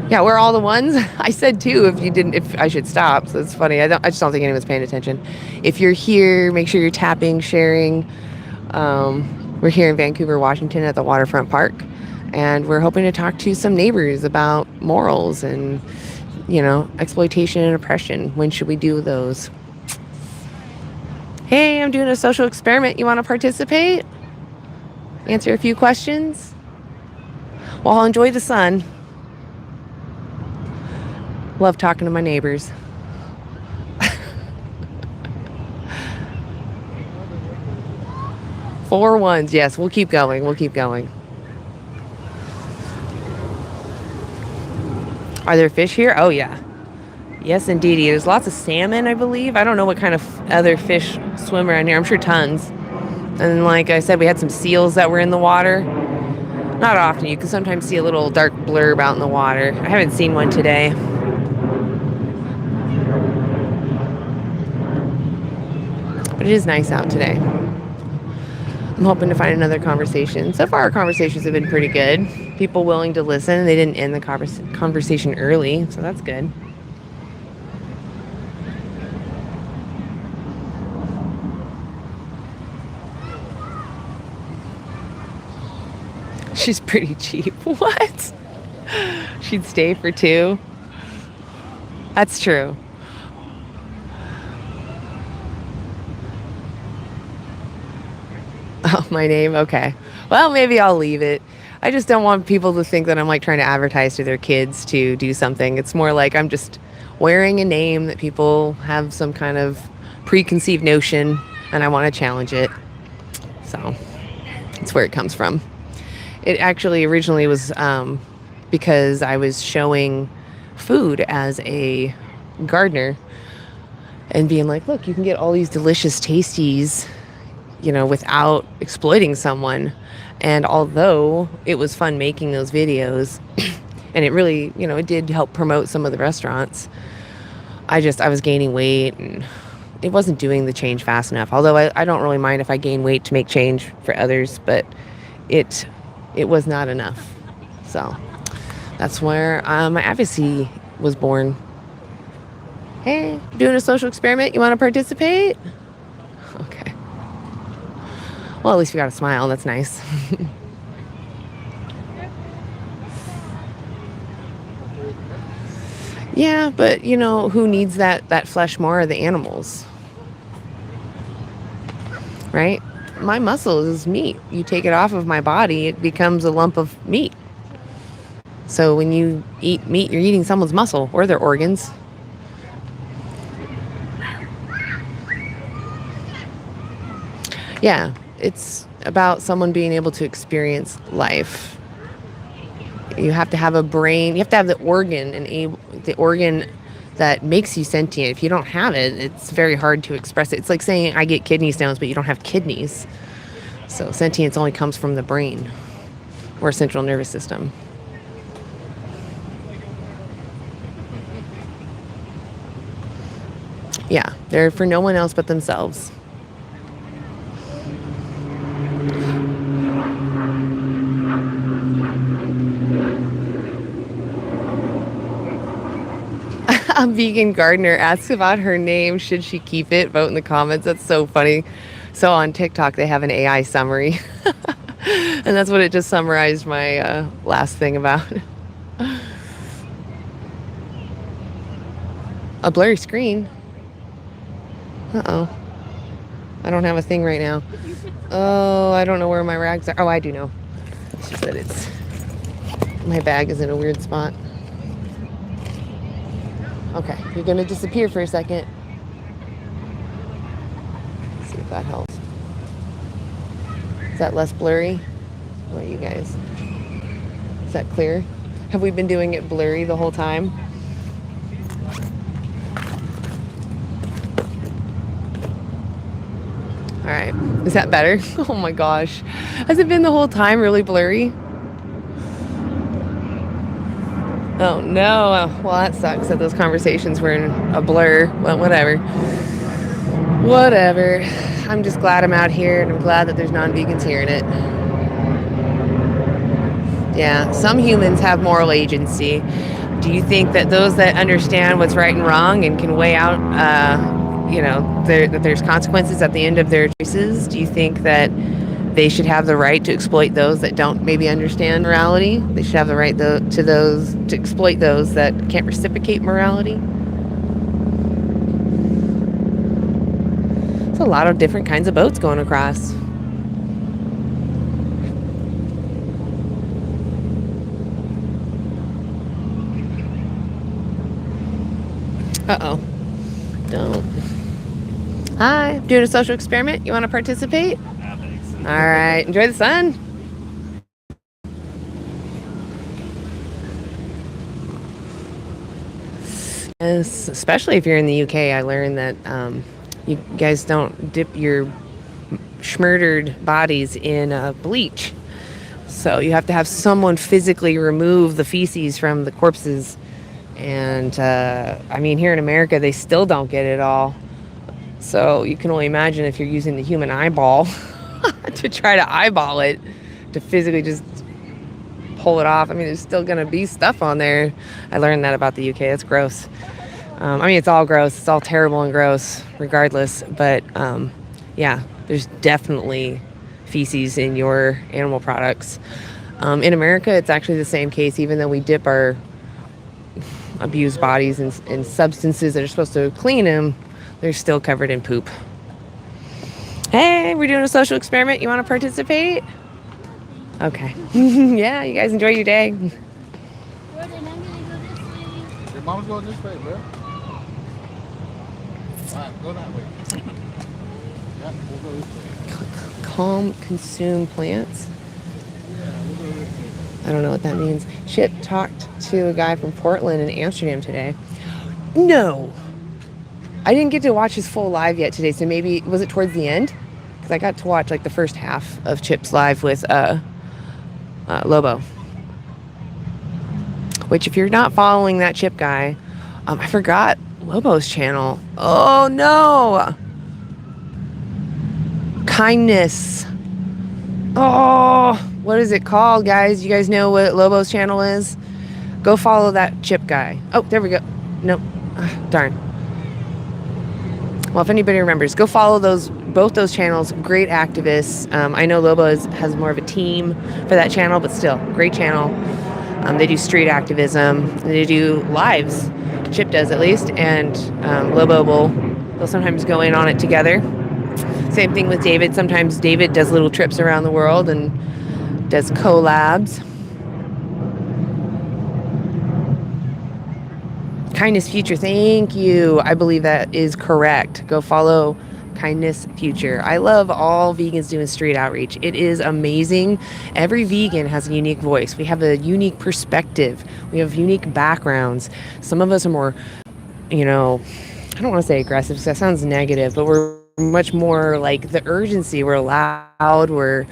Yeah, we're all the ones. I said too if I should stop. So it's funny. I just don't think anyone's paying attention. If you're here, make sure you're tapping, sharing. We're here in Vancouver, Washington at the Waterfront Park, and we're hoping to talk to some neighbors about morals and, exploitation and oppression. When should we do those? Hey, I'm doing a social experiment. You want to participate? Answer a few questions? Well, I'll enjoy the sun. Love talking to my neighbors. 4 1s. Yes, we'll keep going. Are there fish here? Oh, yeah. Yes, indeed. There's lots of salmon, I believe. I don't know what kind of other fish swim around here. I'm sure tons. And like I said, we had some seals that were in the water. Not often. You can sometimes see a little dark blurb out in the water. I haven't seen one today. But it is nice out today. I'm hoping to find another conversation. So far, our conversations have been pretty good. People willing to listen. They didn't end the conversation early, so that's good. She's pretty cheap. What? She'd stay for 2? That's true. Oh, my name? Okay. Well, maybe I'll leave it. I just don't want people to think that I'm like trying to advertise to their kids to do something. It's more like I'm just wearing a name that people have some kind of preconceived notion, and I want to challenge it. So that's where it comes from. It actually originally was because I was showing food as a gardener and being like, look, you can get all these delicious tasties, you know, without exploiting someone. And although it was fun making those videos and it really, you know, it did help promote some of the restaurants, I was gaining weight and it wasn't doing the change fast enough. Although I don't really mind if I gain weight to make change for others, but it was not enough. So that's where my advocacy was born. Hey, doing a social experiment. You want to participate? Okay. Well, at least we got a smile. That's nice. Yeah, but you know, who needs that flesh more? Are the animals. Right? My muscle is meat. You take it off of my body, it becomes a lump of meat. So when you eat meat, you're eating someone's muscle or their organs. Yeah, it's about someone being able to experience life. You have to have a brain, you have to have the organ the organ that makes you sentient. If you don't have it, it's very hard to express it. It's like saying I get kidney stones, but you don't have kidneys. So sentience only comes from the brain or central nervous system. Yeah, they're for no one else but themselves. A vegan gardener asks about her name. Should she keep it? Vote in the comments. That's so funny. So on TikTok, they have an AI summary. And that's what it just summarized my last thing about. A blurry screen. Uh-oh. I don't have a thing right now. Oh, I don't know where my rags are. Oh, I do know. It's just that my bag is in a weird spot. Okay, you're going to disappear for a second. Let's see if that helps. Is that less blurry? What are you guys? Is that clear? Have we been doing it blurry the whole time? All right, is that better? Oh my gosh. Has it been the whole time really blurry? Oh no, well that sucks that those conversations were in a blur. Well, whatever. I'm just glad I'm out here and I'm glad that there's non-vegans hearing it. Yeah, some humans have moral agency. Do you think that those that understand what's right and wrong and can weigh out, that there's consequences at the end of their choices, do you think that they should have the right to exploit those that don't maybe understand morality? They should have the right to exploit those that can't reciprocate morality? There's a lot of different kinds of boats going across. Uh-oh. Don't. Hi, doing a social experiment. You want to participate? All right, enjoy the sun. Yes, especially if you're in the UK, I learned that you guys don't dip your schmurdered bodies in bleach. So you have to have someone physically remove the feces from the corpses. And here in America, they still don't get it all. So you can only imagine if you're using the human eyeball to try to eyeball it, to physically just pull it off. There's still going to be stuff on there. I learned that about the UK. That's gross. It's all gross. It's all terrible and gross regardless. But there's definitely feces in your animal products. In America, it's actually the same case, even though we dip our abused bodies in substances that are supposed to clean them, they're still covered in poop. Hey, we're doing a social experiment. You want to participate? Okay. Yeah, you guys enjoy your day. Jordan, I'm gonna go this way. Your mom's going this way, bro. Alright, go that way. Yeah, we'll go this way. Calm, consume plants. Yeah, we'll go this way. I don't know what that means. Chip talked to a guy from Portland and Amsterdam today. No. I didn't get to watch his full live yet today, so maybe, was it towards the end? Because I got to watch like the first half of Chip's live with Lobo. Which, if you're not following that Chip guy, I forgot Lobo's channel. Oh no! Kindness. Oh, what is it called, guys? You guys know what Lobo's channel is? Go follow that Chip guy. Oh, there we go. Nope. Darn. Well, if anybody remembers, go follow both those channels. Great activists. I know Lobo has more of a team for that channel, but still, great channel. They do street activism. They do lives. Chip does, at least, and Lobo they'll sometimes go in on it together. Same thing with David. Sometimes David does little trips around the world and does collabs. Kindness Future, thank you. I believe that is correct. Go follow Kindness Future. I love all vegans doing street outreach. It is amazing. Every vegan has a unique voice. We have a unique perspective. We have unique backgrounds. Some of us are more, I don't want to say aggressive because that sounds negative, but we're much more like the urgency. We're loud. We're,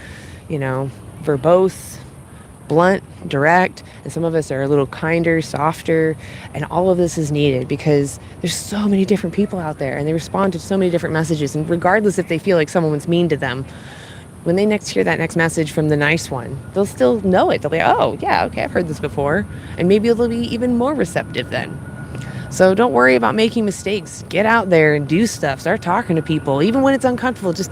verbose, blunt, direct, and some of us are a little kinder, softer, and all of this is needed because there's so many different people out there and they respond to so many different messages, and regardless if they feel like someone's mean to them, when they hear that next message from the nice one, they'll still know it. They'll be, oh yeah, okay, I've heard this before, and maybe they'll be even more receptive then. So don't worry about making mistakes. Get out there and do stuff. Start talking to people, even when it's uncomfortable. Just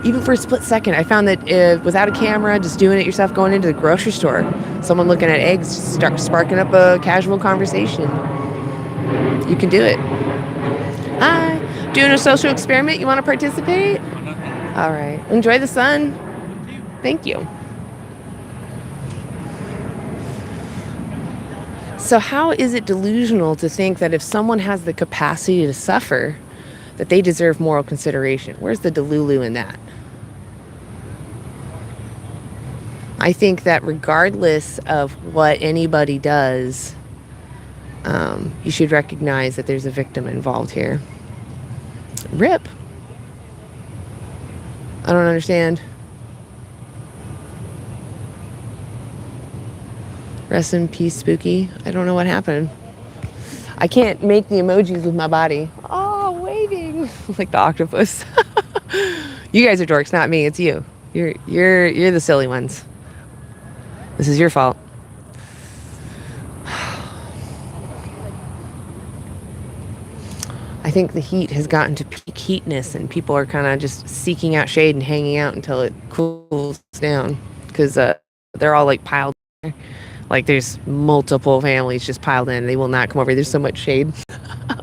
even for a split second. I found that without a camera, just doing it yourself, going into the grocery store, someone looking at eggs, start sparking up a casual conversation. You can do it. Hi, doing a social experiment. You want to participate? All right. Enjoy the sun. Thank you. So how is it delusional to think that if someone has the capacity to suffer, that they deserve moral consideration? Where's the delulu in that? I think that regardless of what anybody does, you should recognize that there's a victim involved here. RIP. I don't understand. Rest in peace, Spooky. I don't know what happened. I can't make the emojis with my body. Oh, waving like the octopus. You guys are dorks, not me. It's you. You're the silly ones. This is your fault. I think the heat has gotten to peak heatness and people are kind of just seeking out shade and hanging out until it cools down because they're all like piled there. Like there's multiple families just piled in. They will not come over. There's so much shade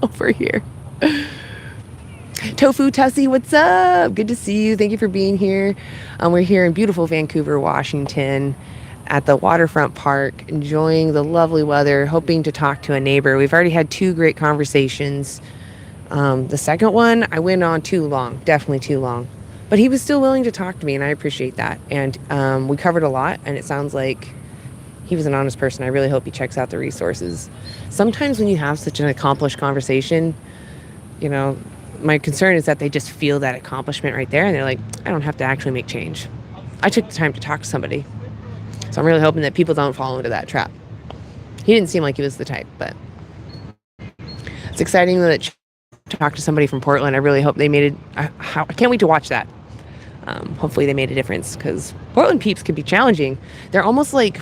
over here. Tofu Tussie, what's up? Good to see you. Thank you for being here. We're here in beautiful Vancouver, Washington at the waterfront park, enjoying the lovely weather, hoping to talk to a neighbor. We've already had 2 great conversations. The second one, I went on too long, definitely too long. But he was still willing to talk to me, and I appreciate that. And we covered a lot, and it sounds like he was an honest person. I really hope he checks out the resources. Sometimes when you have such an accomplished conversation, my concern is that they just feel that accomplishment right there, and they're like, I don't have to actually make change. I took the time to talk to somebody. So I'm really hoping that people don't fall into that trap. He didn't seem like he was the type, but it's exciting that talk to somebody from Portland. I really hope they made it. I can't wait to watch that. Hopefully they made a difference because Portland peeps can be challenging. They're almost like,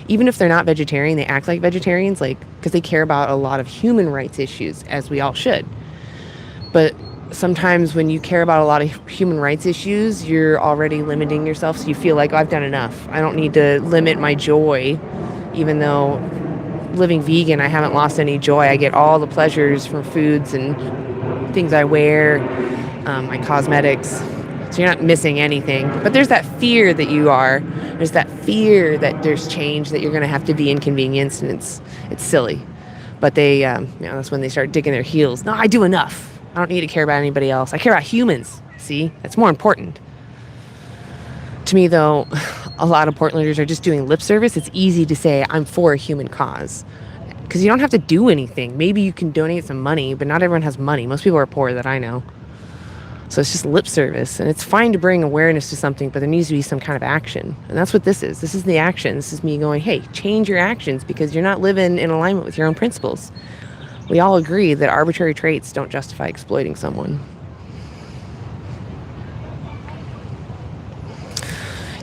even if they're not vegetarian, they act like vegetarians, like because they care about a lot of human rights issues, as we all should. But sometimes when you care about a lot of human rights issues, you're already limiting yourself. So you feel like, oh, I've done enough. I don't need to limit my joy, even though living vegan, I haven't lost any joy. I get all the pleasures from foods and things I wear, my cosmetics. So you're not missing anything. But there's that fear that you are. There's that fear that there's change, that you're going to have to be inconvenienced, and it's silly. But they, that's when they start digging their heels. No, I do enough. I don't need to care about anybody else. I care about humans. See? That's more important. To me, though, a lot of Portlanders are just doing lip service. It's easy to say, I'm for a human cause. Because you don't have to do anything. Maybe you can donate some money, but not everyone has money. Most people are poor that I know. So it's just lip service. And it's fine to bring awareness to something, but there needs to be some kind of action. And that's what this is. This is the action. This is me going, hey, change your actions because you're not living in alignment with your own principles. We all agree that arbitrary traits don't justify exploiting someone.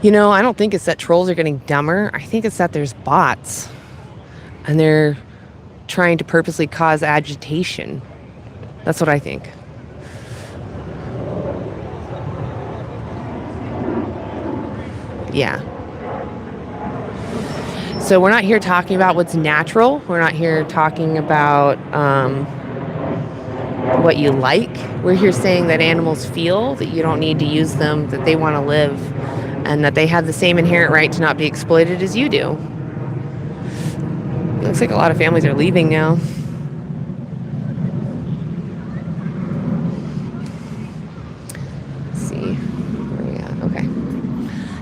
You know, I don't think it's that trolls are getting dumber. I think it's that there's bots. And they're trying to purposely cause agitation. That's what I think. Yeah. So we're not here talking about what's natural. We're not here talking about what you like. We're here saying that animals feel, that you don't need to use them, that they want to live, and that they have the same inherent right to not be exploited as you do. It looks like a lot of families are leaving now.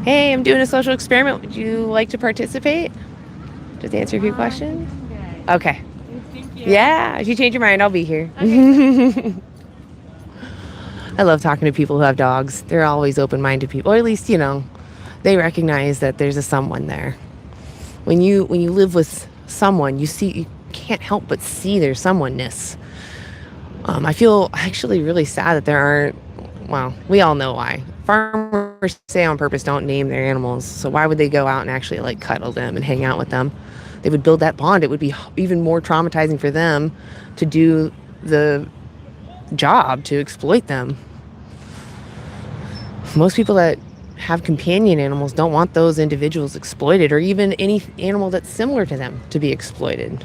Hey, I'm doing a social experiment. Would you like to participate? Just answer a few questions? Okay. Yeah, if you change your mind, I'll be here. Okay. I love talking to people who have dogs. They're always open-minded people. Or at least, they recognize that there's a someone there. When you live with someone, you can't help but see their someone-ness. I feel actually really sad that there aren't, well, we all know why. Farmers say on purpose don't name their animals, so why would they go out and actually cuddle them and hang out with them? They would build that bond. It would be even more traumatizing for them to do the job to exploit them. Most people that have companion animals don't want those individuals exploited, or even any animal that's similar to them to be exploited.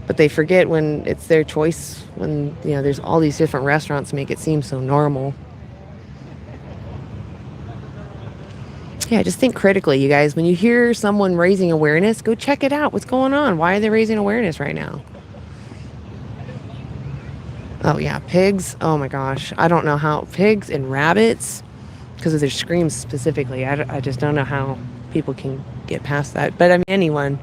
But they forget when it's their choice, when there's all these different restaurants make it seem so normal. Yeah, just think critically, you guys. When you hear someone raising awareness, go check it out. What's going on? Why are they raising awareness right now? Oh, yeah, pigs. Oh, my gosh. I don't know how. Pigs and rabbits, because of their screams specifically. I just don't know how people can get past that. But, I mean, anyone.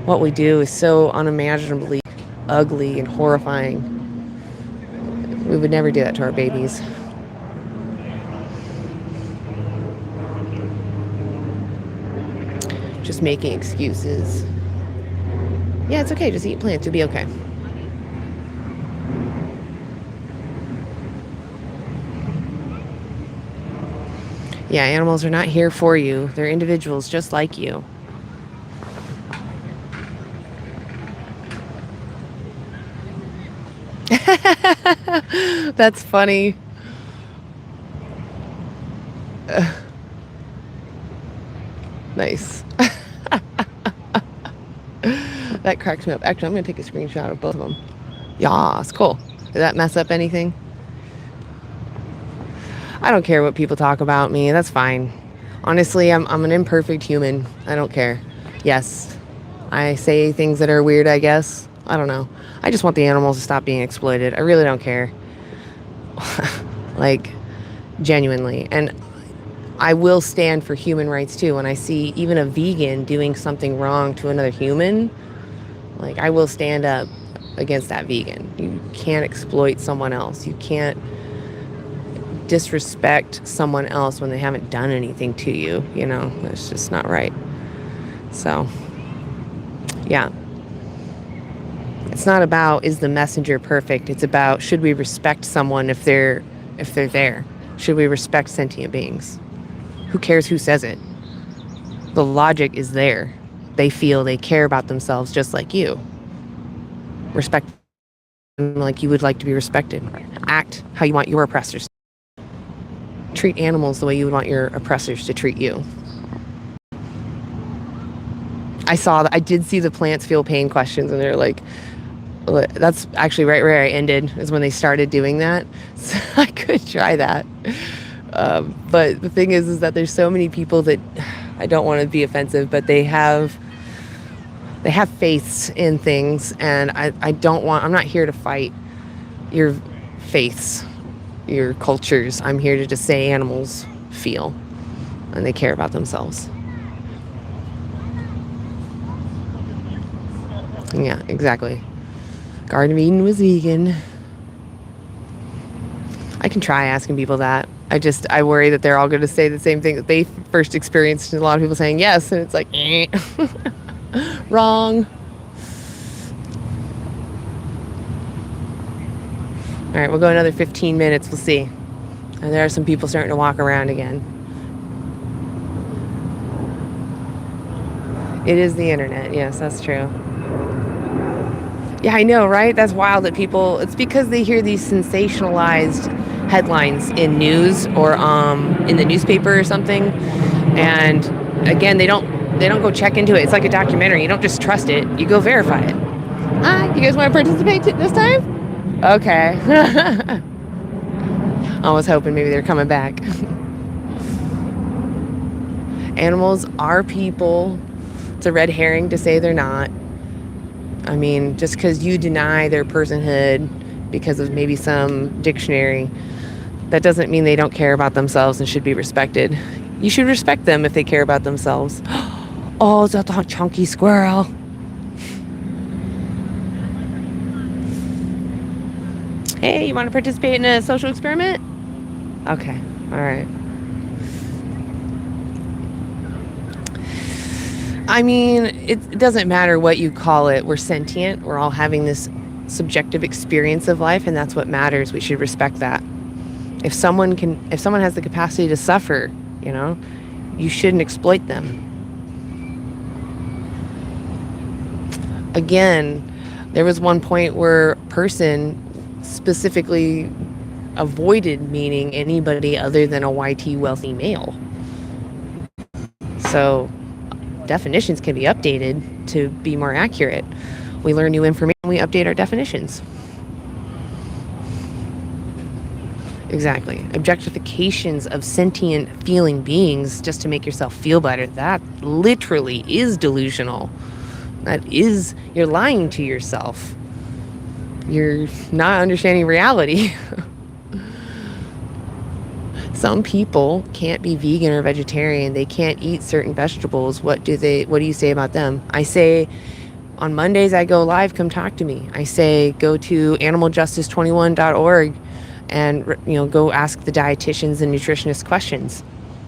What we do is so unimaginably ugly and horrifying. We would never do that to our babies. Just making excuses. Yeah, it's okay. Just eat plants. You'll be okay. Yeah, animals are not here for you. They're individuals just like you. That's funny. Nice. That cracks me up. Actually, I'm going to take a screenshot of both of them. Yas, cool. Did that mess up anything? I don't care what people talk about me. That's fine. Honestly, I'm an imperfect human. I don't care. Yes, I say things that are weird, I guess. I don't know. I just want the animals to stop being exploited. I really don't care. Genuinely. And I will stand for human rights too. When I see even a vegan doing something wrong to another human, I will stand up against that vegan. You can't exploit someone else. You can't disrespect someone else when they haven't done anything to you. That's just not right. So, yeah. It's not about, is the messenger perfect? It's about, should we respect someone if they're there? Should we respect sentient beings? Who cares who says it? The logic is there. They feel, they care about themselves just like you. Respect them like you would like to be respected. Act how you want your oppressors. Treat animals the way you would want your oppressors to treat you. I did see the plants feel pain questions, and they're That's actually right where I ended, is when they started doing that. So I could try that. But the thing is that there's so many people that, I don't want to be offensive, but they have faiths in things, and I'm not here to fight your faiths, your cultures. I'm here to just say animals feel, and they care about themselves. Yeah, exactly. Garden of Eden was vegan. I can try asking people that. I worry that they're all going to say the same thing that they first experienced. And a lot of people saying yes, and it's like, wrong. All right, we'll go another 15 minutes. We'll see. And there are some people starting to walk around again. It is the internet. Yes, that's true. Yeah, I know, right? That's wild that people, it's because they hear these sensationalized headlines in news or in the newspaper or something. And again, they don't go check into it. It's like a documentary. You don't just trust it. You go verify it. You guys want to participate this time? Okay. I was hoping maybe they're coming back. Animals are people. It's a red herring to say they're not. I mean, just because you deny their personhood because of maybe some dictionary, that doesn't mean they don't care about themselves and should be respected. You should respect them if they care about themselves. Oh, that's a chunky squirrel. Hey, you want to participate in a social experiment? Okay, all right. I mean, it doesn't matter what you call it. We're sentient. We're all having this subjective experience of life, and that's what matters. We should respect that. If someone has the capacity to suffer, you shouldn't exploit them. Again, there was one point where a person specifically avoided meaning anybody other than a YT wealthy male. So definitions can be updated to be more accurate. We learn new information, we update our definitions. Exactly. Objectifications of sentient feeling beings just to make yourself feel better, that literally is delusional. You're lying to yourself. You're not understanding reality. Some people can't be vegan or vegetarian. They can't eat certain vegetables. What do you say about them? I say, on Mondays I go live, come talk to me. I say, go to animaljustice21.org and go ask the dietitians and nutritionists questions.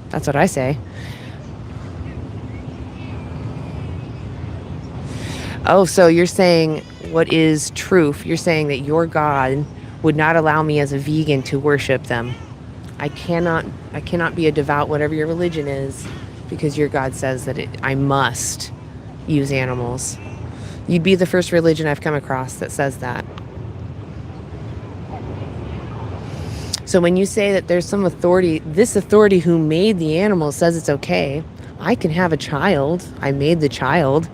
That's what I say. Oh, so you're saying, what is truth? You're saying that your God would not allow me as a vegan to worship them. I cannot be a devout, whatever your religion is, because your God says that I must use animals. You'd be the first religion I've come across that says that. So when you say that there's some authority, this authority who made the animal says it's okay. I can have a child. I made the child.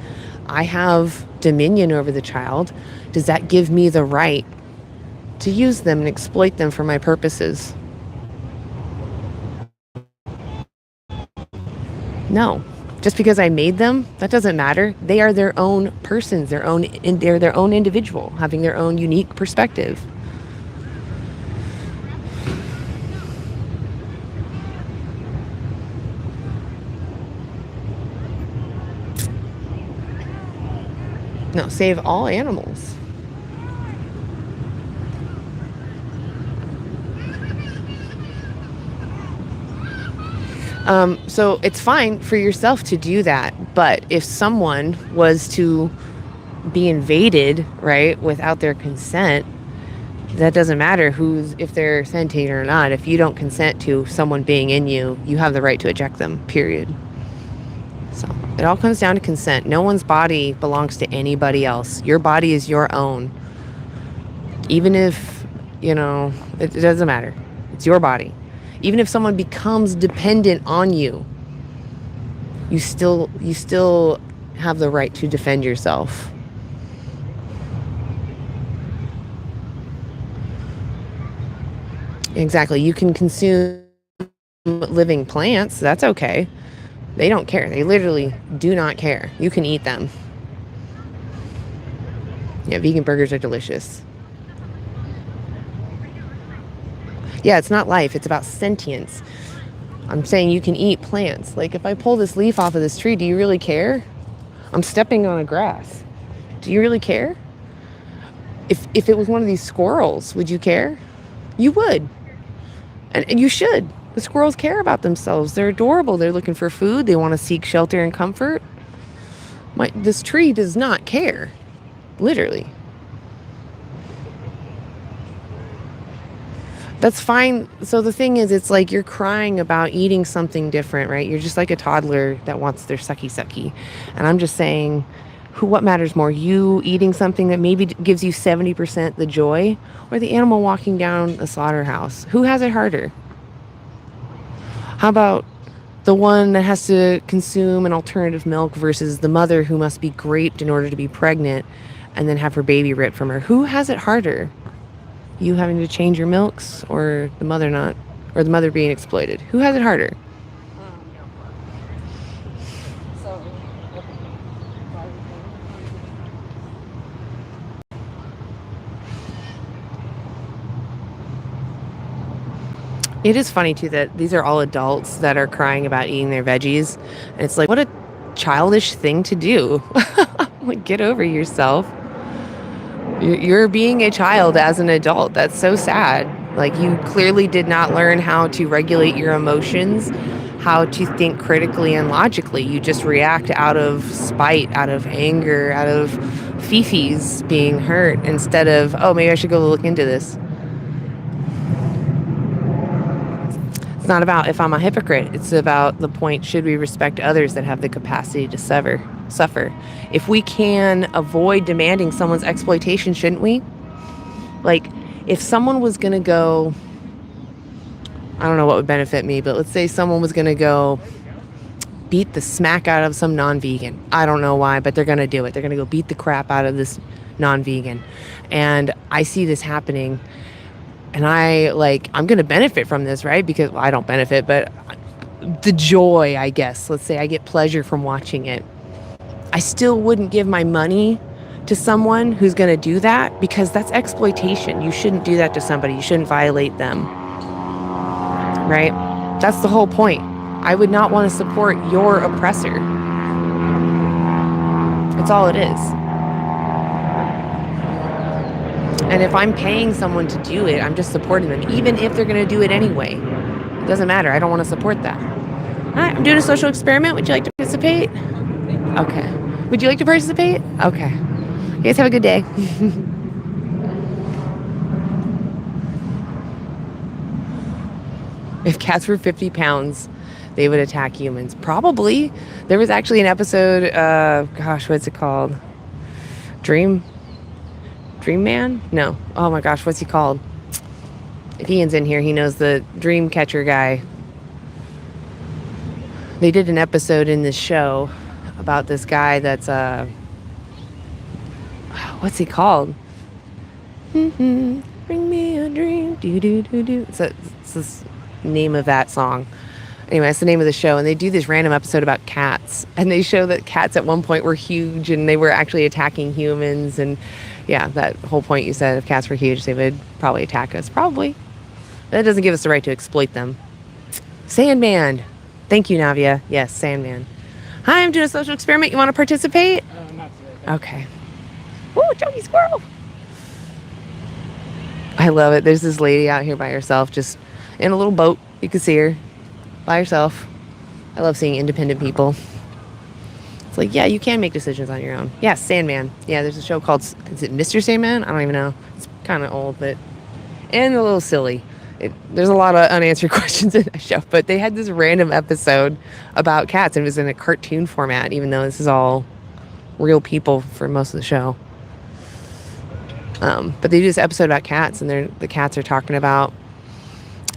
I have dominion over the child. Does that give me the right to use them and exploit them for my purposes? No. Just because I made them, that doesn't matter. They are their own persons, they're their own individual, having their own unique perspective. No, save all animals. So it's fine for yourself to do that, but if someone was to be invaded, right, without their consent, that doesn't matter if they're sentient or not. If you don't consent to someone being in you, you have the right to eject them, period. So it all comes down to consent. No one's body belongs to anybody else. Your body is your own. Even if, it doesn't matter. It's your body. Even if someone becomes dependent on you, you still have the right to defend yourself. Exactly. You can consume living plants. That's okay. They don't care. They literally do not care. You can eat them. Yeah, vegan burgers are delicious. Yeah, it's not life. It's about sentience. I'm saying you can eat plants. Like if I pull this leaf off of this tree, do you really care? I'm stepping on a grass. Do you really care? If it was one of these squirrels, would you care? You would. And you should. The squirrels care about themselves. They're adorable. They're looking for food. They want to seek shelter and comfort. This tree does not care. Literally. That's fine. So the thing is, it's like you're crying about eating something different, right? You're just like a toddler that wants their sucky. And I'm just saying, what matters more? You eating something that maybe gives you 70% the joy, or the animal walking down a slaughterhouse? Who has it harder? How about the one that has to consume an alternative milk versus the mother who must be raped in order to be pregnant and then have her baby ripped from her? Who has it harder? You having to change your milks, or the mother not, or the mother being exploited? Who has it harder? It is funny too that these are all adults that are crying about eating their veggies, and it's like, what a childish thing to do. Like, get over yourself. You're being a child as an adult. That's so sad. Like, you clearly did not learn how to regulate your emotions, how to think critically and logically. You just react out of spite, out of anger, out of fifis being hurt, instead of, oh, maybe I should go look into this. It's not about if I'm a hypocrite. It's about the point, should we respect others that have the capacity to suffer? If we can avoid demanding someone's exploitation, shouldn't we? Like, if someone was going to go, I don't know what would benefit me, but let's say someone was going to go beat the smack out of some non-vegan. I don't know why, but they're going to do it. They're going to go beat the crap out of this non-vegan. And I see this happening, and I'm going to benefit from this, right? Because, well, I don't benefit, but the joy, I guess. Let's say I get pleasure from watching it. I still wouldn't give my money to someone who's going to do that, because that's exploitation. You shouldn't do that to somebody. You shouldn't violate them. Right? That's the whole point. I would not want to support your oppressor. That's all it is. And if I'm paying someone to do it, I'm just supporting them, even if they're going to do it anyway. It doesn't matter. I don't want to support that. All right, I'm doing a social experiment. Would you like to participate? Okay. Would you like to participate? Okay. You guys have a good day. If cats were 50 pounds, they would attack humans. Probably. There was actually an episode, what's it called? Dream Man? No. Oh my gosh, what's he called? If Ian's in here, he knows the dream catcher guy. They did an episode in this show about this guy that's what's he called? Bring me a dream. Do. It's the name of that song. Anyway, that's the name of the show. And they do this random episode about cats. And they show that cats at one point were huge, and they were actually attacking humans. And yeah, that whole point you said, if cats were huge, they would probably attack us. Probably. That doesn't give us the right to exploit them. Sandman. Thank you, Navia. Yes, Sandman. Hi, I'm doing a social experiment. You want to participate? Not today. Okay. Ooh, Joey squirrel. I love it. There's this lady out here by herself, just in a little boat. You can see her by herself. I love seeing independent people. It's like, yeah, you can make decisions on your own. Yeah, Sandman. Yeah, there's a show called, is it Mr. Sandman? I don't even know. It's kind of old, but, and a little silly. There's a lot of unanswered questions in that show, but they had this random episode about cats, and it was in a cartoon format, even though this is all real people for most of the show. But they do this episode about cats, and the cats are talking about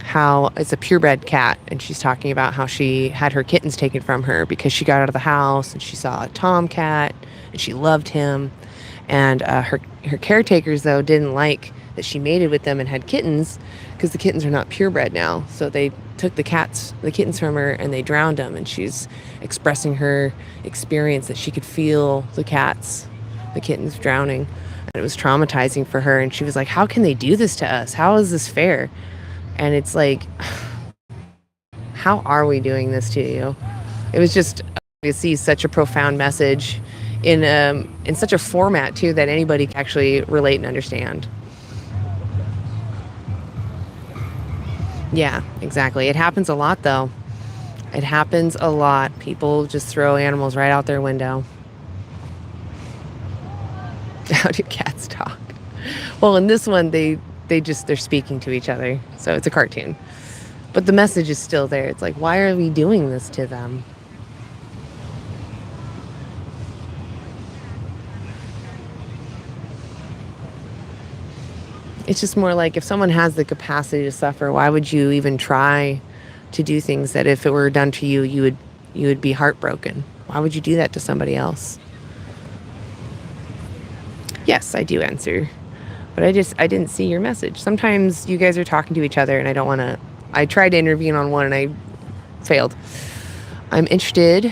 how it's a purebred cat, and she's talking about how she had her kittens taken from her because she got out of the house and she saw a tomcat and she loved him, and her caretakers though didn't like that she mated with them and had kittens, because the kittens are not purebred now. So they took the kittens from her and they drowned them. And she's expressing her experience that she could feel the kittens drowning. And it was traumatizing for her. And she was like, how can they do this to us? How is this fair? And it's like, how are we doing this to you? It was just to see such a profound message in such a format too that anybody can actually relate and understand. Yeah, exactly. It happens a lot though. It happens a lot. People just throw animals right out their window. How do cats talk? Well, in this one, they're speaking to each other. So it's a cartoon. But the message is still there. It's like, why are we doing this to them? It's just more like, if someone has the capacity to suffer, why would you even try to do things that if it were done to you, you would be heartbroken? Why would you do that to somebody else? Yes, I do answer. But I didn't see your message. Sometimes you guys are talking to each other and I don't want to. I tried to intervene on one and I failed. I'm interested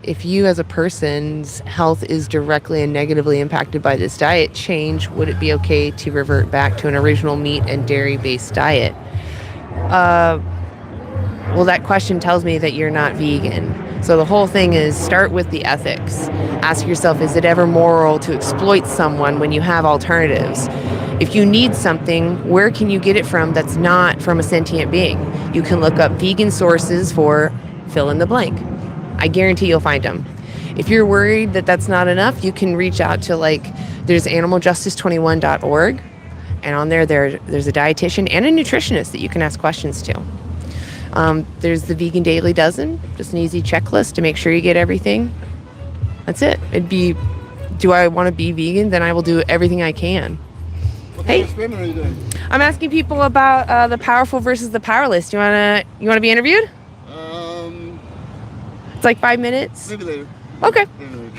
if you as a person's health is directly and negatively impacted by this diet change, would it be okay to revert back to an original meat and dairy-based diet? Well, that question tells me that you're not vegan. So the whole thing is, start with the ethics. Ask yourself, is it ever moral to exploit someone when you have alternatives? If you need something, where can you get it from that's not from a sentient being? You can look up vegan sources for fill in the blank. I guarantee you'll find them. If you're worried that that's not enough, you can reach out to there's animaljustice21.org, and on there's a dietitian and a nutritionist that you can ask questions to. There's the Vegan Daily Dozen, just an easy checklist to make sure you get everything. That's it. It'd be, do I want to be vegan? Then I will do everything I can. Hey, I'm asking people about the powerful versus the powerless. You wanna be interviewed? It's like 5 minutes. Maybe later. Okay.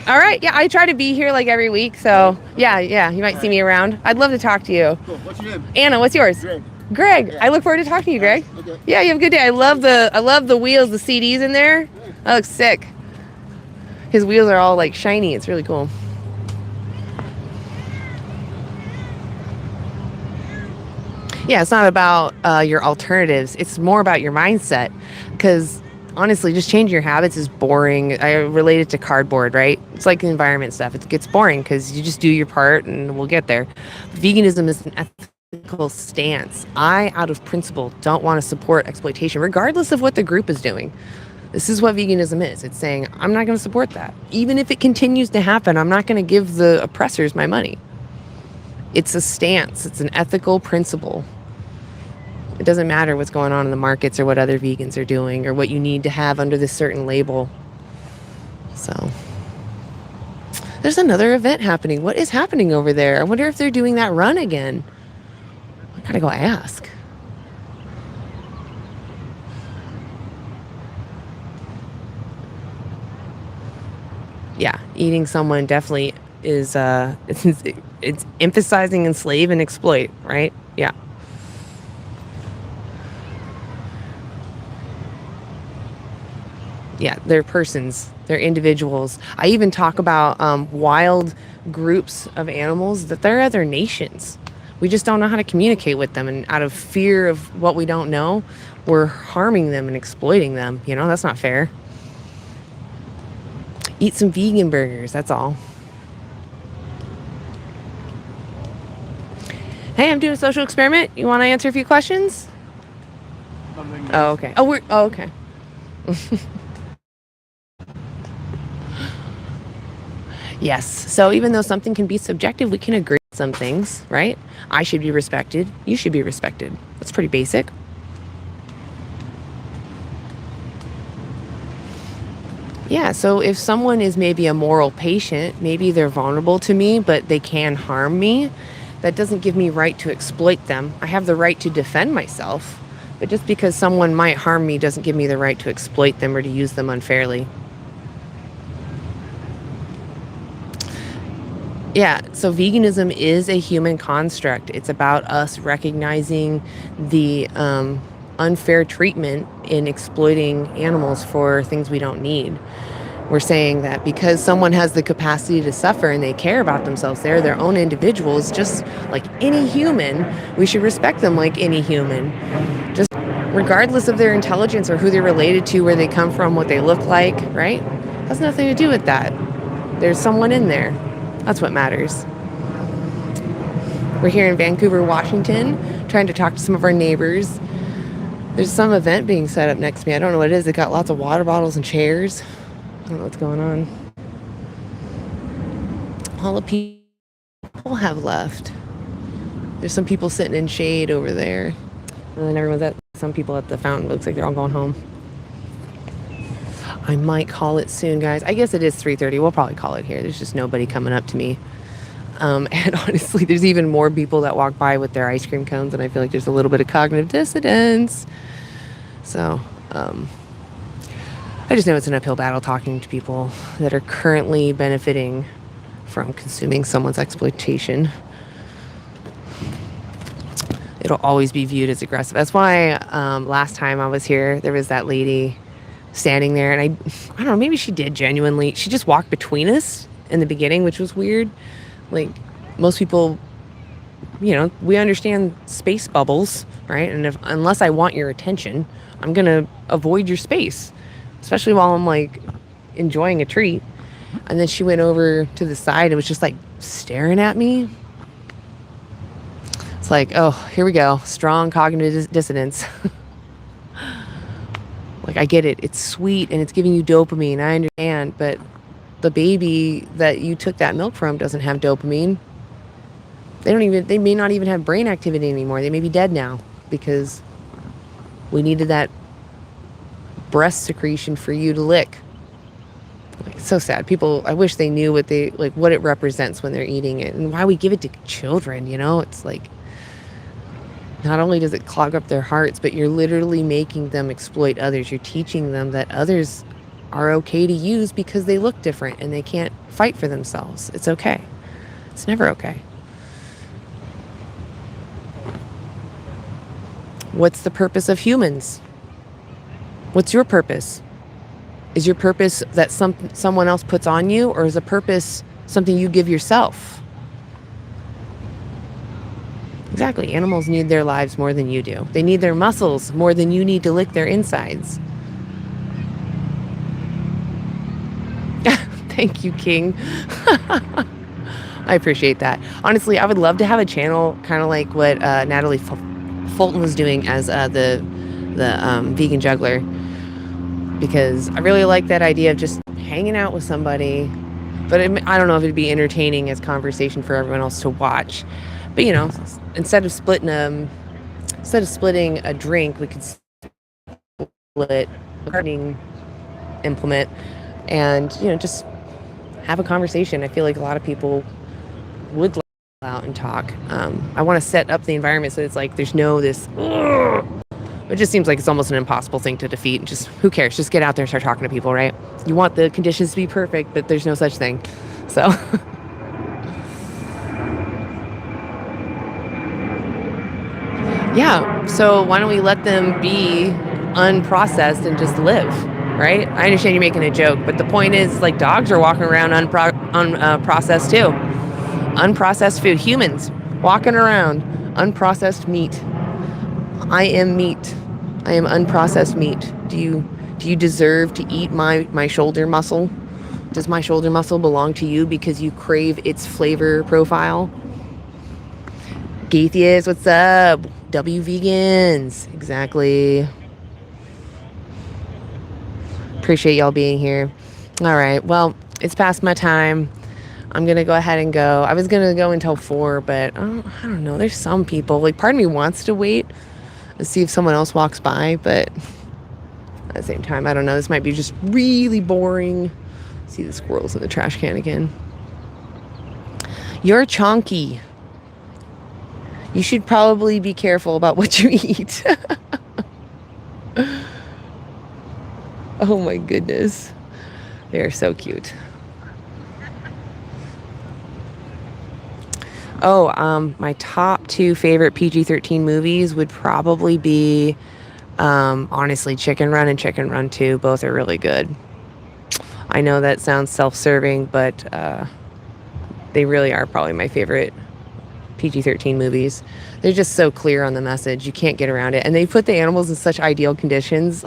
All right. Yeah, I try to be here like every week. So yeah, you might see me around. I'd love to talk to you. Cool. What's your name? Anna, what's yours? Greg. Yeah. I look forward to talking to you, Greg. Okay. Yeah, you have a good day. I love the wheels, the CDs in there. That looks sick. His wheels are all like shiny. It's really cool. Yeah, it's not about your alternatives. It's more about your mindset. Because honestly, just changing your habits is boring. I relate it to cardboard, right? It's like environment stuff. It gets boring because you just do your part and we'll get there. Veganism is an ethical stance. I, out of principle, don't want to support exploitation, regardless of what the group is doing. This is what veganism is. It's saying, I'm not going to support that. Even if it continues to happen, I'm not going to give the oppressors my money. It's a stance. It's an ethical principle. It doesn't matter what's going on in the markets or what other vegans are doing or what you need to have under this certain label. So there's another event happening. What is happening over there? I wonder if they're doing that run again. I gotta go ask. Yeah, eating someone definitely is it's emphasizing enslave and exploit, right? Yeah. Yeah, they're persons, they're individuals. I even talk about wild groups of animals that they're other nations. We just don't know how to communicate with them, and out of fear of what we don't know, we're harming them and exploiting them. You know, that's not fair. Eat some vegan burgers, that's all. Hey, I'm doing a social experiment. You want to answer a few questions? Oh, okay. Oh, okay. Yes. So even though something can be subjective, we can agree on some things, right? I should be respected. You should be respected. That's pretty basic. Yeah. So if someone is maybe a moral patient, maybe they're vulnerable to me, but they can harm me, that doesn't give me right to exploit them. I have the right to defend myself, but just because someone might harm me doesn't give me the right to exploit them or to use them unfairly. Yeah, so veganism is a human construct. It's about us recognizing the unfair treatment in exploiting animals for things we don't need. We're saying that because someone has the capacity to suffer and they care about themselves, they're their own individuals, just like any human, we should respect them like any human. Just regardless of their intelligence or who they're related to, where they come from, what they look like, right? Has nothing to do with that. There's someone in there. That's what matters. We're here in Vancouver, Washington, trying to talk to some of our neighbors. There's some event being set up next to me. I don't know what it is. It got lots of water bottles and chairs. I don't know what's going on. All the people have left. There's some people sitting in shade over there. And then everyone's at some people at the fountain. Looks like they're all going home. I might call it soon, guys. I guess it is 3:30. We'll probably call it here. There's just nobody coming up to me. And honestly, there's even more people that walk by with their ice cream cones, and I feel like there's a little bit of cognitive dissonance. So, I just know it's an uphill battle talking to people that are currently benefiting from consuming someone's exploitation. It'll always be viewed as aggressive. That's why last time I was here, there was that lady standing there, and I don't know, maybe she did genuinely. She just walked between us in the beginning, which was weird. Like, most people, you know, we understand space bubbles, right? And unless I want your attention, I'm going to avoid your space, especially while I'm like enjoying a treat. And then she went over to the side and was just like staring at me. It's like, oh, here we go. Strong cognitive dissonance. Like, I get it. It's sweet and it's giving you dopamine. I understand. But the baby that you took that milk from doesn't have dopamine. They may not even have brain activity anymore. They may be dead now because we needed that breast secretion for you to lick. Like, so sad. People, I wish they knew what it represents when they're eating it and why we give it to children, you know? It's like, not only does it clog up their hearts, but you're literally making them exploit others. You're teaching them that others are okay to use because they look different and they can't fight for themselves. It's okay. It's never okay. What's the purpose of humans? What's your purpose? Is your purpose that someone else puts on you, or is a purpose something you give yourself? Exactly. Animals need their lives more than you do. They need their muscles more than you need to lick their insides. Thank you, King. I appreciate that. Honestly, I would love to have a channel kind of like what Natalie Fulton was doing as the vegan juggler, because I really like that idea of just hanging out with somebody. But I don't know if it'd be entertaining as conversation for everyone else to watch. But, you know, instead of splitting a drink, we could split a gardening implement and, you know, just have a conversation. I feel like a lot of people would like to go out and talk. I want to set up the environment so it's like there's no this. It just seems like it's almost an impossible thing to defeat. Just who cares? Just get out there and start talking to people, right? You want the conditions to be perfect, but there's no such thing. So. Yeah, so why don't we let them be unprocessed and just live, right? I understand you're making a joke, but the point is, like, dogs are walking around unprocessed too. Unprocessed food. Humans walking around unprocessed meat. I am meat. I am unprocessed meat. Do you deserve to eat my shoulder muscle? Does my shoulder muscle belong to you because you crave its flavor profile? Gaithias, what's up? W vegans. Exactly. Appreciate y'all being here. All right. Well, it's past my time. I'm going to go ahead and go. I was going to go until 4, but I don't know. There's some people, like, part of me wants to wait and see if someone else walks by, but at the same time, I don't know. This might be just really boring. See the squirrels in the trash can again. You're chonky. You should probably be careful about what you eat. Oh my goodness. They are so cute. Oh, my top two favorite PG-13 movies would probably be, honestly, Chicken Run and Chicken Run 2. Both are really good. I know that sounds self-serving, but they really are probably my favorite PG-13 movies. They're just so clear on the message. You can't get around it. And they put the animals in such ideal conditions.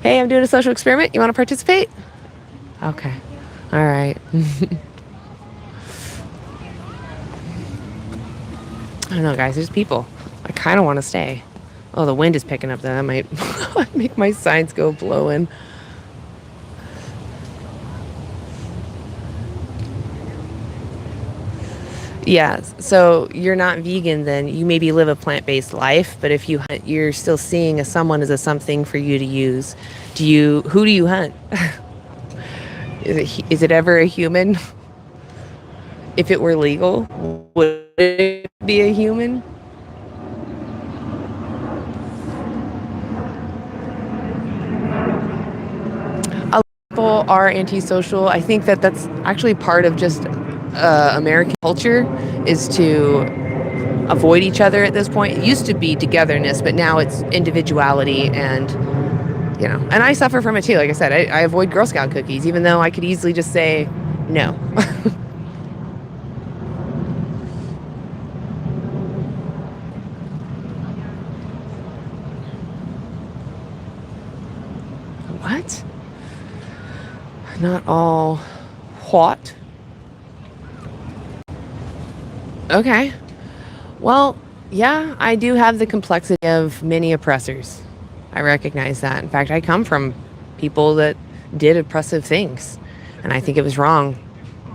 Hey, I'm doing a social experiment. You want to participate? Okay. All right. I don't know, guys. There's people. I kind of want to stay. Oh, the wind is picking up, though. That might make my signs go blowing. Yeah, so you're not vegan, then you maybe live a plant-based life, but if you hunt, you're still seeing someone as a something for you to use. Who do you hunt? Is it ever a human? If it were legal, would it be a human? A lot of people are antisocial. I think that that's actually part of just American culture, is to avoid each other at this point. It used to be togetherness, but now it's individuality, and and I suffer from it too. Like I said, I avoid Girl Scout cookies, even though I could easily just say no. What? Not all what? Okay. Well, yeah, I do have the complexity of many oppressors. I recognize that. In fact, I come from people that did oppressive things, and I think it was wrong.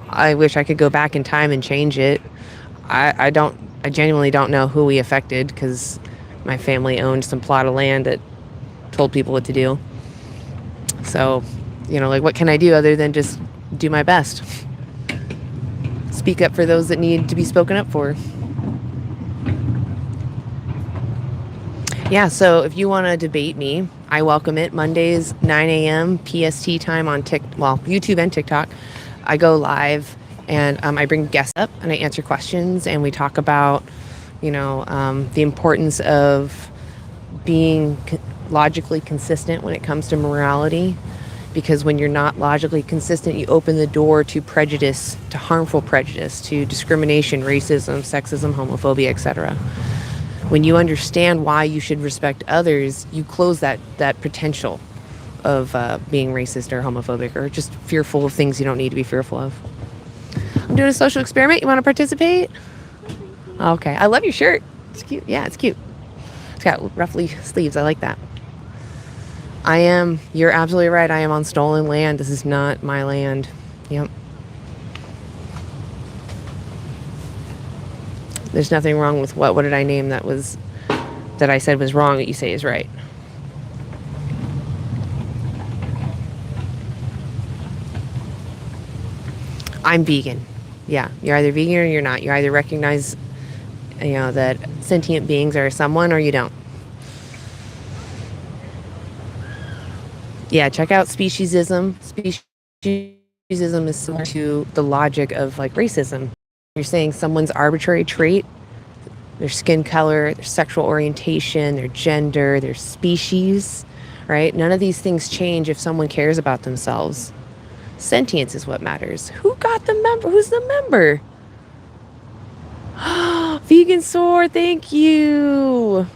I wish I could go back in time and change it. I genuinely don't know who we affected, because my family owned some plot of land that told people what to do. So, like, what can I do other than just do my best? Speak up for those that need to be spoken up for. Yeah, so if you want to debate me, I welcome it. Mondays, 9 a.m. PST time on YouTube and TikTok. I go live, and I bring guests up and I answer questions, and we talk about, the importance of being logically consistent when it comes to morality. Because when you're not logically consistent, you open the door to prejudice, to harmful prejudice, to discrimination, racism, sexism, homophobia, etc. When you understand why you should respect others, you close that potential of being racist or homophobic, or just fearful of things you don't need to be fearful of. I'm doing a social experiment. You want to participate? Okay. I love your shirt. It's cute. Yeah, it's cute. It's got ruffly sleeves. I like that. You're absolutely right. I am on stolen land. This is not my land. Yep. There's nothing wrong with what did I name that I said was wrong that you say is right? I'm vegan. Yeah, you're either vegan or you're not. You either recognize, that sentient beings are someone, or you don't. Yeah, check out speciesism. Speciesism is similar to the logic of like racism. You're saying someone's arbitrary trait, their skin color, their sexual orientation, their gender, their species, right? None of these things change if someone cares about themselves. Sentience is what matters. Who got the member? Who's the member? Vegan Sword, thank you.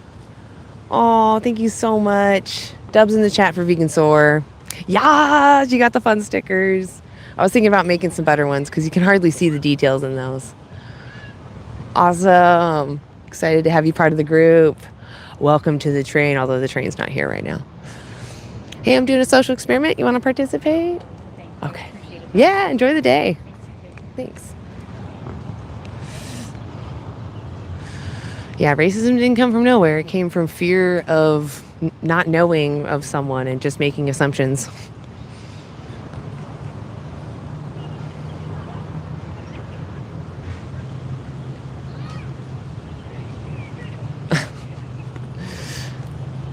Oh, thank you so much. Dubs in the chat for Vegan Soar. Yeah, you got the fun stickers. I was thinking about making some better ones because you can hardly see the details in those. Awesome. Excited to have you part of the group. Welcome to the train, although the train's not here right now. Hey, I'm doing a social experiment. You want to participate? Okay. Yeah, enjoy the day. Thanks. Yeah, racism didn't come from nowhere. It came from fear of not knowing of someone and just making assumptions.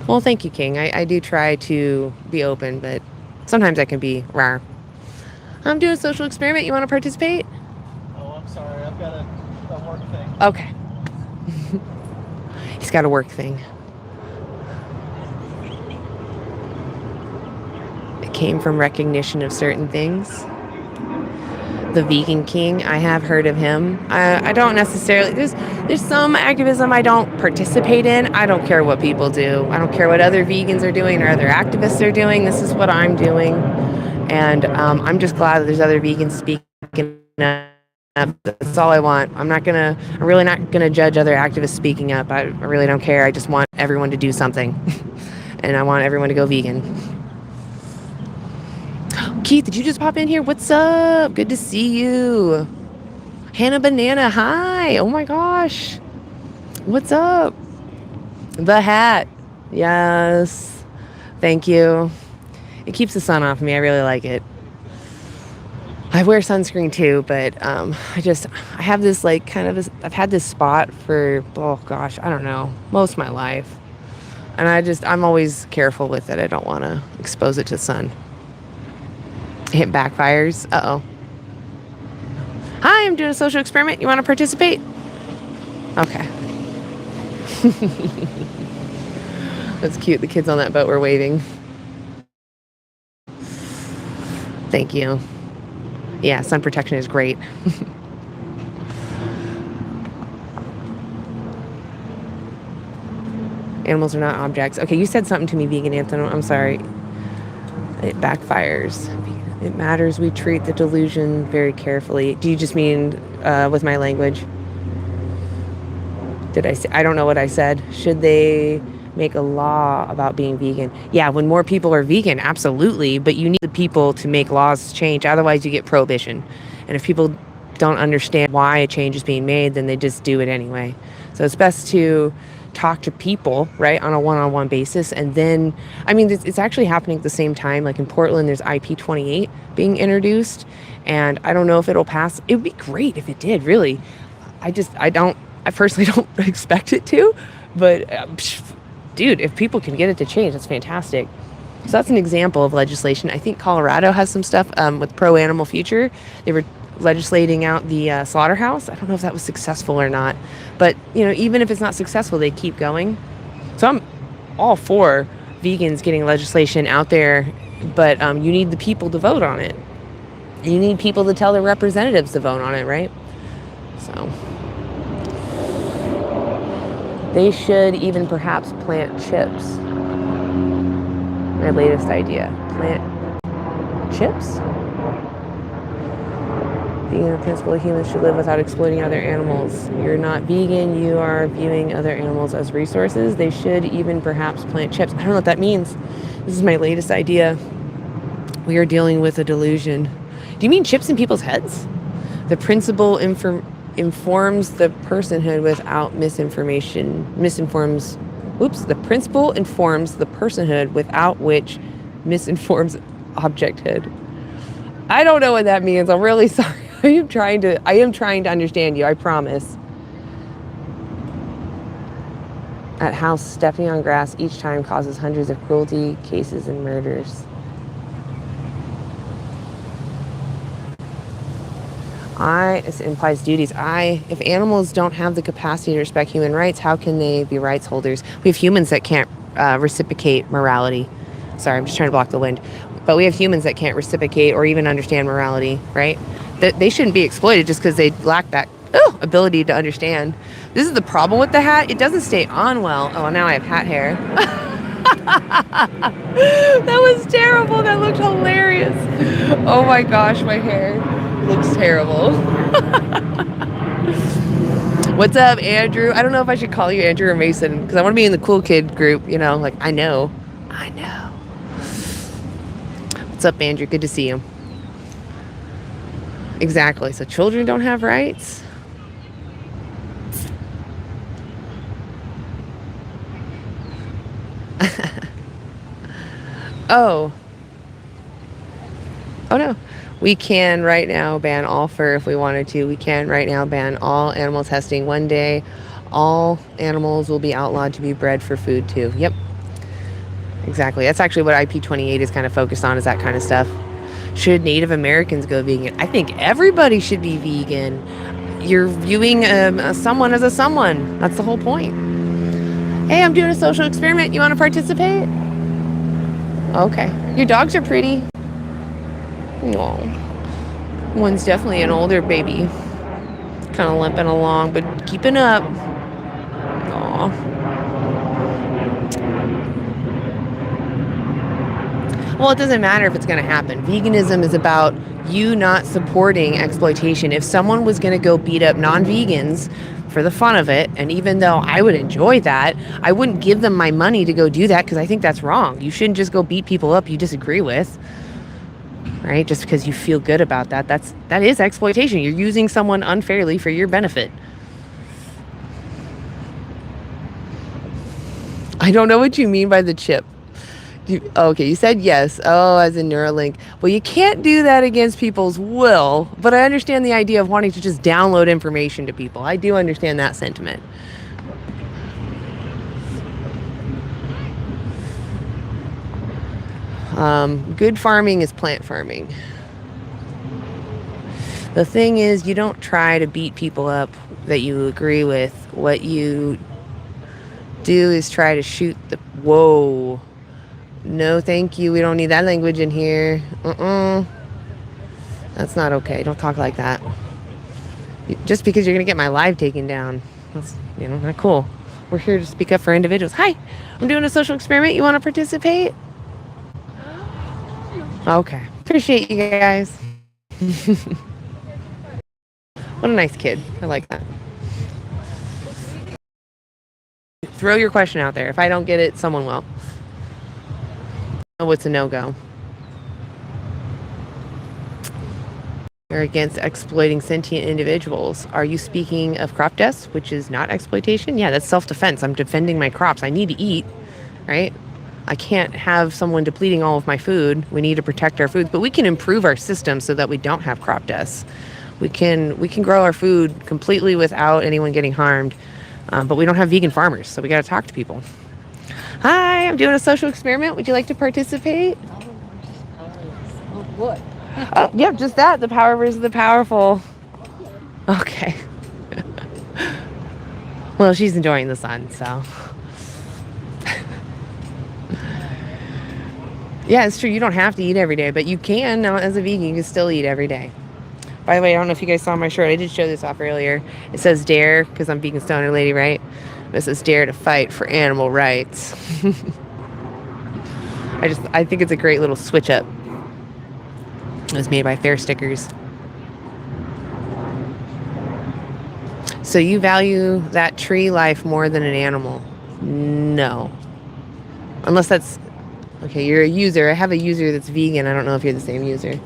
Well, thank you, King. I do try to be open, but sometimes I can be rar. I'm doing a social experiment. You want to participate? Oh, I'm sorry. I've got to Okay. He's got a work thing. It came from recognition of certain things. The Vegan King, I have heard of him. I don't necessarily, there's some activism I don't participate in. I don't care what people do. I don't care what other vegans are doing or other activists are doing. This is what I'm doing. And I'm just glad that there's other vegans speaking up. That's all I want. I'm really not gonna judge other activists speaking up. I really don't care. I just want everyone to do something. And I want everyone to go vegan. Keith, did you just pop in here? What's up? Good to see you. Hannah Banana, hi. Oh my gosh. What's up? The hat. Yes. Thank you. It keeps the sun off me. I really like it. I wear sunscreen too, but I have this like I've had this spot for, oh gosh, I don't know, most of my life. And I'm always careful with it. I don't want to expose it to the sun. It backfires. Uh-oh. Hi, I'm doing a social experiment. You want to participate? Okay. That's cute. The kids on that boat were waving. Thank you. Yeah, sun protection is great. Animals are not objects. Okay, you said something to me, Vegan Anthem. I'm sorry. It backfires. It matters we treat the delusion very carefully. Do you just mean with my language? Did I say? I don't know what I said. Should they make a law about being vegan? Yeah, when more people are vegan, absolutely. But you need the people to make laws change. Otherwise, you get prohibition. And if people don't understand why a change is being made, then they just do it anyway. So it's best to talk to people, right, on a one-on-one basis. And then, I mean, it's actually happening at the same time. Like in Portland, there's IP28 being introduced. And I don't know if it'll pass. It would be great if it did, really. I personally don't expect it to. But, dude, if people can get it to change, that's fantastic. So that's an example of legislation. I think Colorado has some stuff with pro-animal future. They were legislating out the slaughterhouse. I don't know if that was successful or not. But, you know, even if it's not successful, they keep going. So I'm all for vegans getting legislation out there. But you need the people to vote on it. You need people to tell their representatives to vote on it, right? So they should even perhaps plant chips. My latest idea. Plant chips? Being a principle, humans should live without exploiting other animals. You're not vegan, you are viewing other animals as resources. They should even perhaps plant chips. I don't know what that means. This is my latest idea. We are dealing with a delusion. Do you mean chips in people's heads? The principle informs the personhood without misinformation. The principle informs the personhood without which misinforms objecthood. I don't know what that means. I'm really sorry. I am trying to understand you, I promise. At house, stepping on grass each time causes hundreds of cruelty cases and murders. It implies duties. If animals don't have the capacity to respect human rights, how can they be rights holders? We have humans that can't reciprocate morality. Sorry, I'm just trying to block the wind. But we have humans that can't reciprocate or even understand morality, right? They shouldn't be exploited just because they lack that ability to understand. This is the problem with the hat. It doesn't stay on well. Oh, now I have hat hair. That was terrible. That looked hilarious. Oh my gosh, my hair looks terrible. What's up, Andrew? I don't know if I should call you Andrew or Mason because I want to be in the cool kid group, you know, like I know. What's up, Andrew? Good to see you. Exactly. So children don't have rights? Oh no. We can right now ban all fur if we wanted to. We can right now ban all animal testing. One day, all animals will be outlawed to be bred for food too. Yep. Exactly. That's actually what IP28 is kind of focused on, is that kind of stuff. Should Native Americans go vegan? I think everybody should be vegan. you're viewing someone as a someone. That's the whole point. Hey, I'm doing a social experiment. You want to participate? Okay. Your dogs are pretty. No. One's definitely an older baby. Kind of limping along, but keeping up. Aw. Well, it doesn't matter if it's going to happen. Veganism is about you not supporting exploitation. If someone was going to go beat up non-vegans for the fun of it, and even though I would enjoy that, I wouldn't give them my money to go do that because I think that's wrong. You shouldn't just go beat people up you disagree with, right? Just because you feel good about that. That is exploitation. You're using someone unfairly for your benefit. I don't know what you mean by the chip. Okay, you said yes. Oh, as in Neuralink. Well, you can't do that against people's will, but I understand the idea of wanting to just download information to people. I do understand that sentiment. Good farming is plant farming. The thing is, you don't try to beat people up that you agree with. What you do is try to shoot the... Whoa. No, thank you. We don't need that language in here. That's not okay. Don't talk like that. Just because you're going to get my live taken down. That's, not cool. We're here to speak up for individuals. Hi, I'm doing a social experiment. You want to participate? Okay. Appreciate you guys. What a nice kid. I like that. Throw your question out there. If I don't get it, someone will. What's a no-go? You're against exploiting sentient individuals. Are you speaking of crop deaths, which is not exploitation? Yeah, that's self-defense. I'm defending my crops. I need to eat, right? I can't have someone depleting all of my food. We need to protect our foods, but we can improve our system so that we don't have crop deaths. We can grow our food completely without anyone getting harmed, but we don't have vegan farmers, so we got to talk to people. Hi, I'm doing a social experiment. Would you like to participate? What? Yep, just that. The power versus the powerful. Okay. Well, she's enjoying the sun, so. Yeah, it's true. You don't have to eat every day, but you can. Now, as a vegan, you can still eat every day. By the way, I don't know if you guys saw my shirt. I did show this off earlier. It says dare, because I'm vegan stoner lady, right? It says dare to fight for animal rights. I think it's a great little switch up. It was made by Fair Stickers. So you value that tree life more than an animal? No. Unless that's... Okay, you're a user. I have a user that's vegan. I don't know if you're the same user.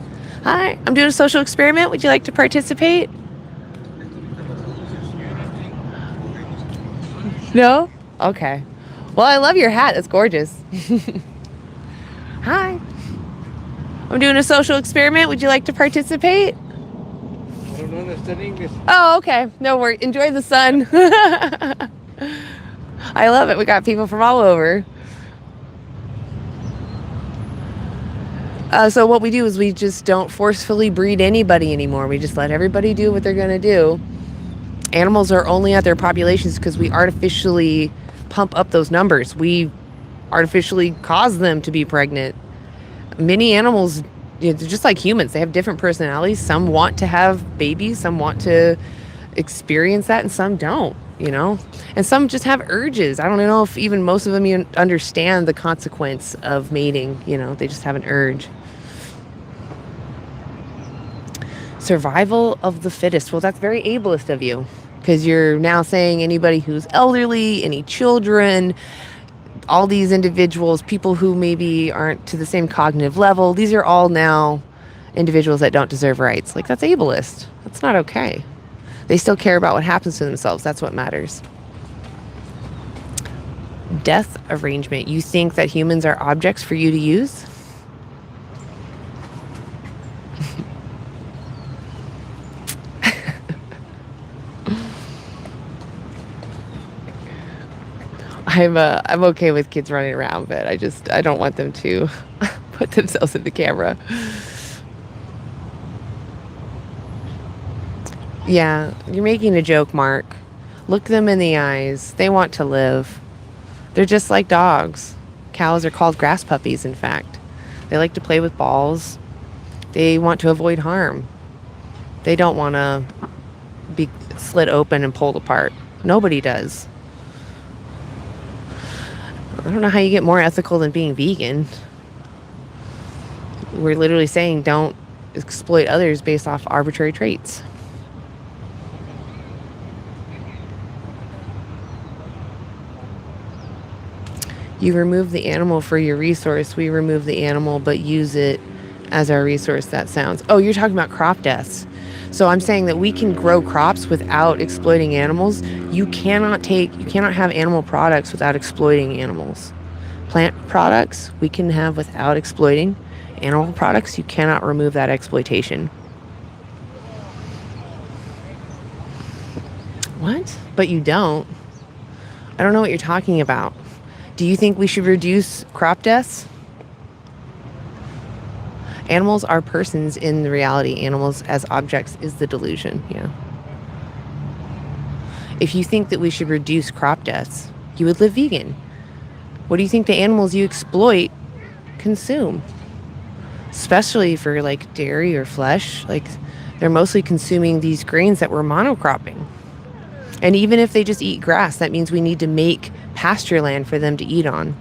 Hi, I'm doing a social experiment. Would you like to participate? No? Okay. Well, I love your hat. It's gorgeous. Hi. I'm doing a social experiment. Would you like to participate? I don't understand English. Oh, okay. No worries. Enjoy the sun. I love it. We got people from all over. So what we do is we just don't forcefully breed anybody anymore. We just let everybody do what they're going to do. Animals are only at their populations because we artificially pump up those numbers. We artificially cause them to be pregnant. Many animals, they're just like humans. They have different personalities. Some want to have babies. Some want to experience that, and some don't, And some just have urges. I don't know if even most of them even understand the consequence of mating. They just have an urge. Survival of the fittest. Well, that's very ableist of you, because you're now saying anybody who's elderly, any children, all these individuals, people who maybe aren't to the same cognitive level, these are all now individuals that don't deserve rights. Like, that's ableist. That's not okay. They still care about what happens to themselves. That's what matters. Death arrangement. You think that humans are objects for you to use? I'm okay with kids running around, but I don't want them to put themselves in the camera. Yeah, you're making a joke, Mark. Look them in the eyes. They want to live. They're just like dogs. Cows are called grass puppies, in fact. They like to play with balls. They want to avoid harm. They don't want to be slit open and pulled apart. Nobody does. I don't know how you get more ethical than being vegan. We're literally saying don't exploit others based off arbitrary traits. You remove the animal for your resource. We remove the animal but use it as our resource. That sounds... Oh, you're talking about crop deaths. So I'm saying that we can grow crops without exploiting animals. You cannot have animal products without exploiting animals. Plant products we can have without exploiting. Animal products, you cannot remove that exploitation. What? But you don't. I don't know what you're talking about. Do you think we should reduce crop deaths? Animals are persons in the reality. Animals as objects is the delusion. Yeah. If you think that we should reduce crop deaths, you would live vegan. What do you think the animals you exploit consume? Especially for like dairy or flesh, like they're mostly consuming these grains that we're monocropping. And even if they just eat grass, that means we need to make pasture land for them to eat on.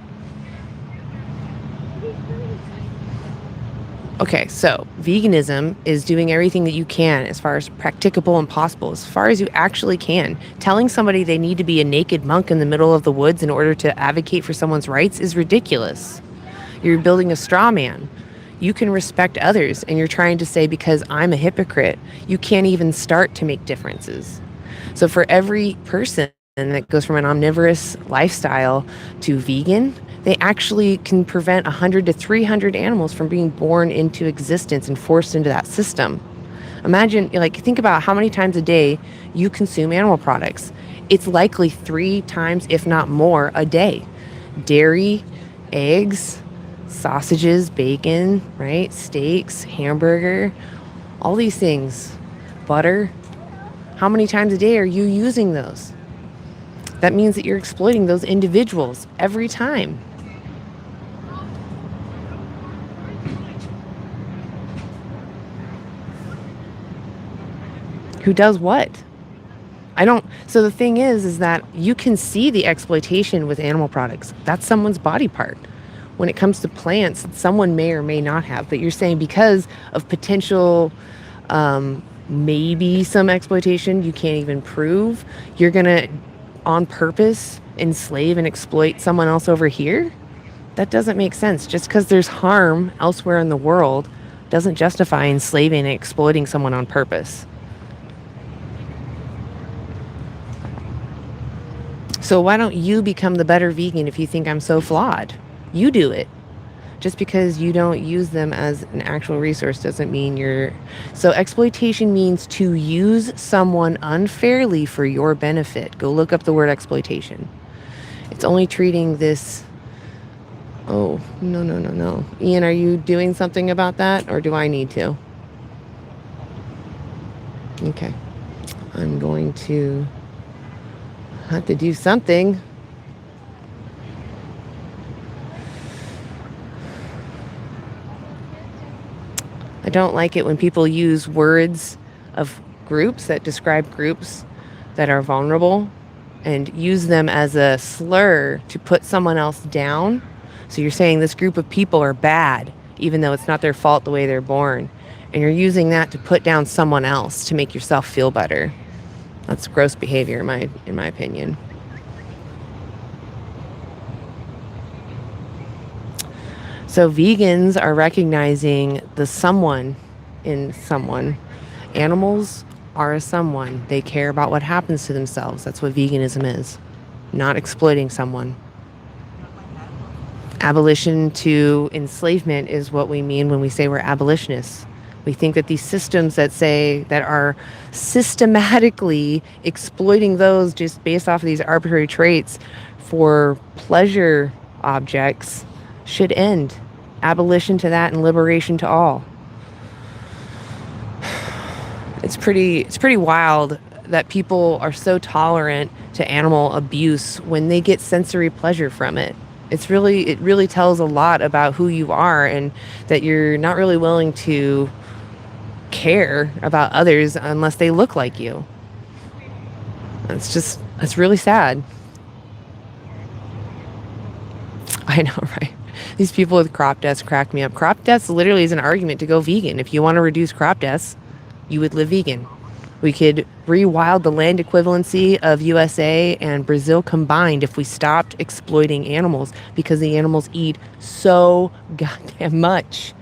Okay, so veganism is doing everything that you can as far as practicable and possible, as far as you actually can. Telling somebody they need to be a naked monk in the middle of the woods in order to advocate for someone's rights is ridiculous. You're building a straw man. You can respect others, and you're trying to say because I'm a hypocrite, you can't even start to make differences. So for every person that goes from an omnivorous lifestyle to vegan, they actually can prevent 100 to 300 animals from being born into existence and forced into that system. Imagine, like, think about how many times a day you consume animal products. It's likely 3 times, if not more, a day. Dairy, eggs, sausages, bacon, right? Steaks, hamburger, all these things. Butter. How many times a day are you using those? That means that you're exploiting those individuals every time. Who does what? So the thing is that you can see the exploitation with animal products. That's someone's body part. When it comes to plants, someone may or may not have, but you're saying because of potential, maybe some exploitation you can't even prove, you're going to, on purpose, enslave and exploit someone else over here? That doesn't make sense. Just because there's harm elsewhere in the world doesn't justify enslaving and exploiting someone on purpose. So why don't you become the better vegan if you think I'm so flawed? You do it. Just because you don't use them as an actual resource doesn't mean you're... So exploitation means to use someone unfairly for your benefit. Go look up the word exploitation. It's only treating this... Oh, no. Ian, are you doing something about that, or do I need to? Okay. I'm going to have to do something. I don't like it when people use words of groups that describe groups that are vulnerable and use them as a slur to put someone else down. So you're saying this group of people are bad, even though it's not their fault the way they're born. And you're using that to put down someone else to make yourself feel better. That's gross behavior in my opinion. So vegans are recognizing the someone in someone. Animals are a someone. They care about what happens to themselves. That's what veganism is. Not exploiting someone. Abolition to enslavement is what we mean when we say we're abolitionists. We think that these systems that are systematically exploiting those just based off of these arbitrary traits for pleasure objects should end. Abolition to that and liberation to all. It's pretty wild that people are so tolerant to animal abuse when they get sensory pleasure from it. It really tells a lot about who you are, and that you're not really willing to care about others unless they look like you. It's really sad. I know, right? These people with crop deaths crack me up. Crop deaths literally is an argument to go vegan. If you want to reduce crop deaths, you would live vegan. We could rewild the land equivalency of USA and Brazil combined if we stopped exploiting animals, because the animals eat so goddamn much.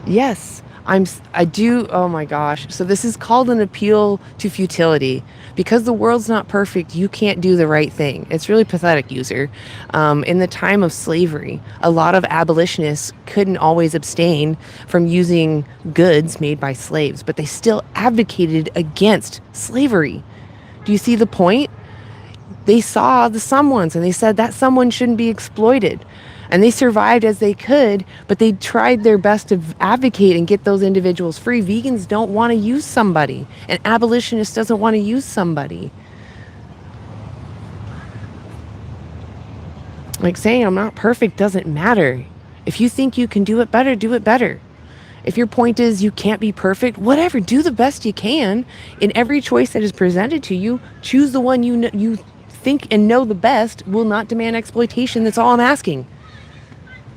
Yes, I do. Oh my gosh. So this is called an appeal to futility. Because the world's not perfect, you can't do the right thing. It's really pathetic, user. In the time of slavery, a lot of abolitionists couldn't always abstain from using goods made by slaves, but they still advocated against slavery. Do you see the point? They saw the someones and they said that someone shouldn't be exploited. And they survived as they could, but they tried their best to advocate and get those individuals free. Vegans don't want to use somebody. An abolitionist doesn't want to use somebody. Like, saying I'm not perfect doesn't matter. If you think you can do it better, do it better. If your point is you can't be perfect, whatever, do the best you can. In every choice that is presented to you, choose the one you think and know the best. Will not demand exploitation. That's all I'm asking.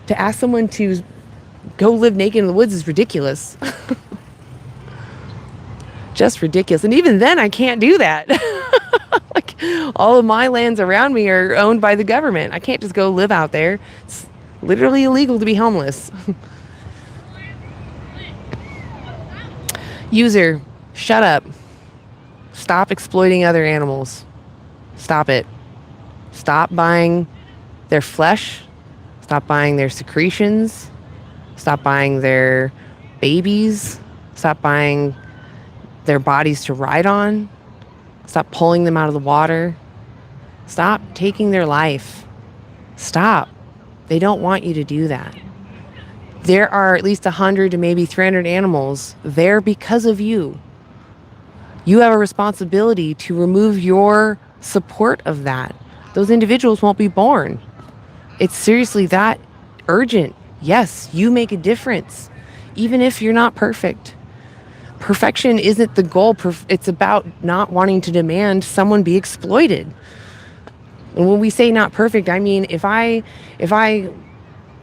To ask someone to go live naked in the woods is ridiculous. Just ridiculous. And even then, I can't do that. Like, all of my lands around me are owned by the government. I can't just go live out there. It's literally illegal to be homeless. User, shut up. Stop exploiting other animals. Stop it. Stop buying their flesh. Stop buying their secretions. Stop buying their babies. Stop buying their bodies to ride on. Stop pulling them out of the water. Stop taking their life. Stop. They don't want you to do that. There are at least 100 to maybe 300 animals there because of you. You have a responsibility to remove your support of that. Those individuals won't be born. It's seriously that urgent. Yes, you make a difference, even if you're not perfect. Perfection isn't the goal. It's about not wanting to demand someone be exploited. And when we say not perfect, I mean, if I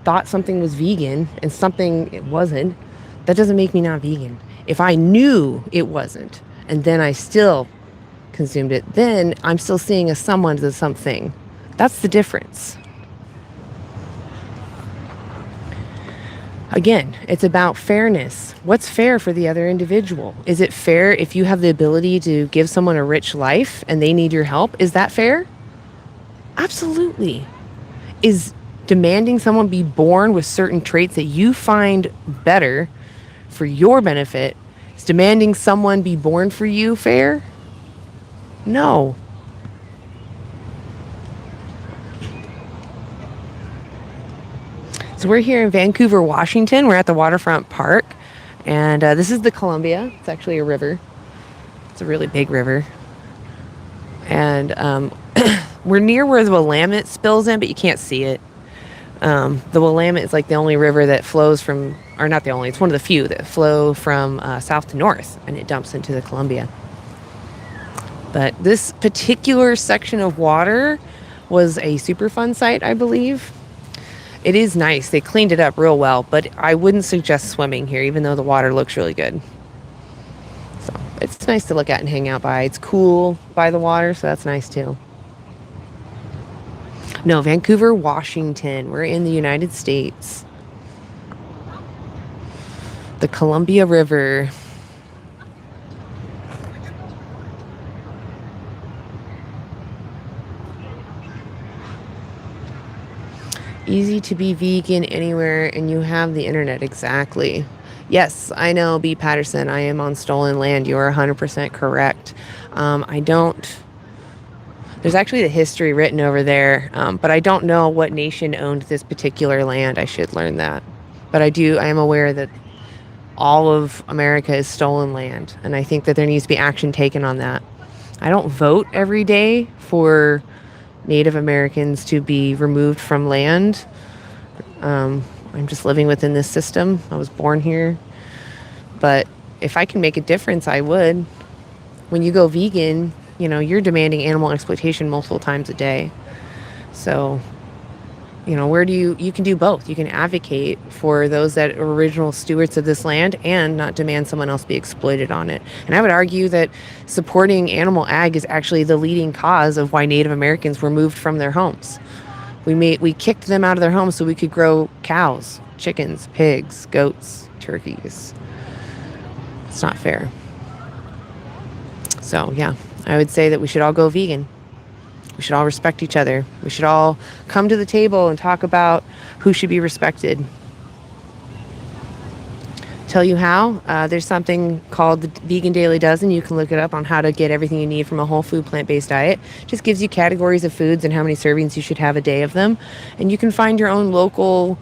thought something was vegan and something it wasn't, that doesn't make me not vegan. If I knew it wasn't and then I still consumed it, then I'm still seeing a someone as something. That's the difference. Again, it's about fairness. What's fair for the other individual? Is it fair if you have the ability to give someone a rich life and they need your help? Is that fair? Absolutely. Is demanding someone be born with certain traits that you find better for your benefit, is demanding someone be born for you fair? No. So we're here in Vancouver, Washington. We're at the Waterfront Park, and this is the Columbia. It's actually a river. It's a really big river. And we're near where the Willamette spills in, but you can't see it. The Willamette is like the only river that flows from, or not the only, it's one of the few that flow from south to north, and it dumps into the Columbia. But this particular section of water was a Superfund site, I believe. It is nice. They cleaned it up real well, but I wouldn't suggest swimming here, even though the water looks really good. So it's nice to look at and hang out by. It's cool by the water, so that's nice too. No, Vancouver, Washington. We're in the United States. The Columbia River. Easy to be vegan anywhere and you have the internet. Exactly. Yes, I know, B. Patterson. I am on stolen land. You are 100% correct. I don't There's actually the history written over there, but I don't know what nation owned this particular land. I should learn that. But I am aware that all of America is stolen land, and I think that there needs to be action taken on that. I don't vote every day for Native Americans to be removed from land. I'm just living within this system. I was born here. But if I can make a difference, I would. When you go vegan, you're demanding animal exploitation multiple times a day. So, you can do both. You can advocate for those that are original stewards of this land and not demand someone else be exploited on it. And I would argue that supporting animal ag is actually the leading cause of why Native Americans were moved from their homes. We kicked them out of their homes so we could grow cows, chickens, pigs, goats, turkeys. It's not fair. So, yeah, I would say that we should all go vegan. We should all respect each other. We should all come to the table and talk about who should be respected. Tell you how. There's something called the Vegan Daily Dozen. You can look it up on how to get everything you need from a whole food plant-based diet. Just gives you categories of foods and how many servings you should have a day of them. And you can find your own local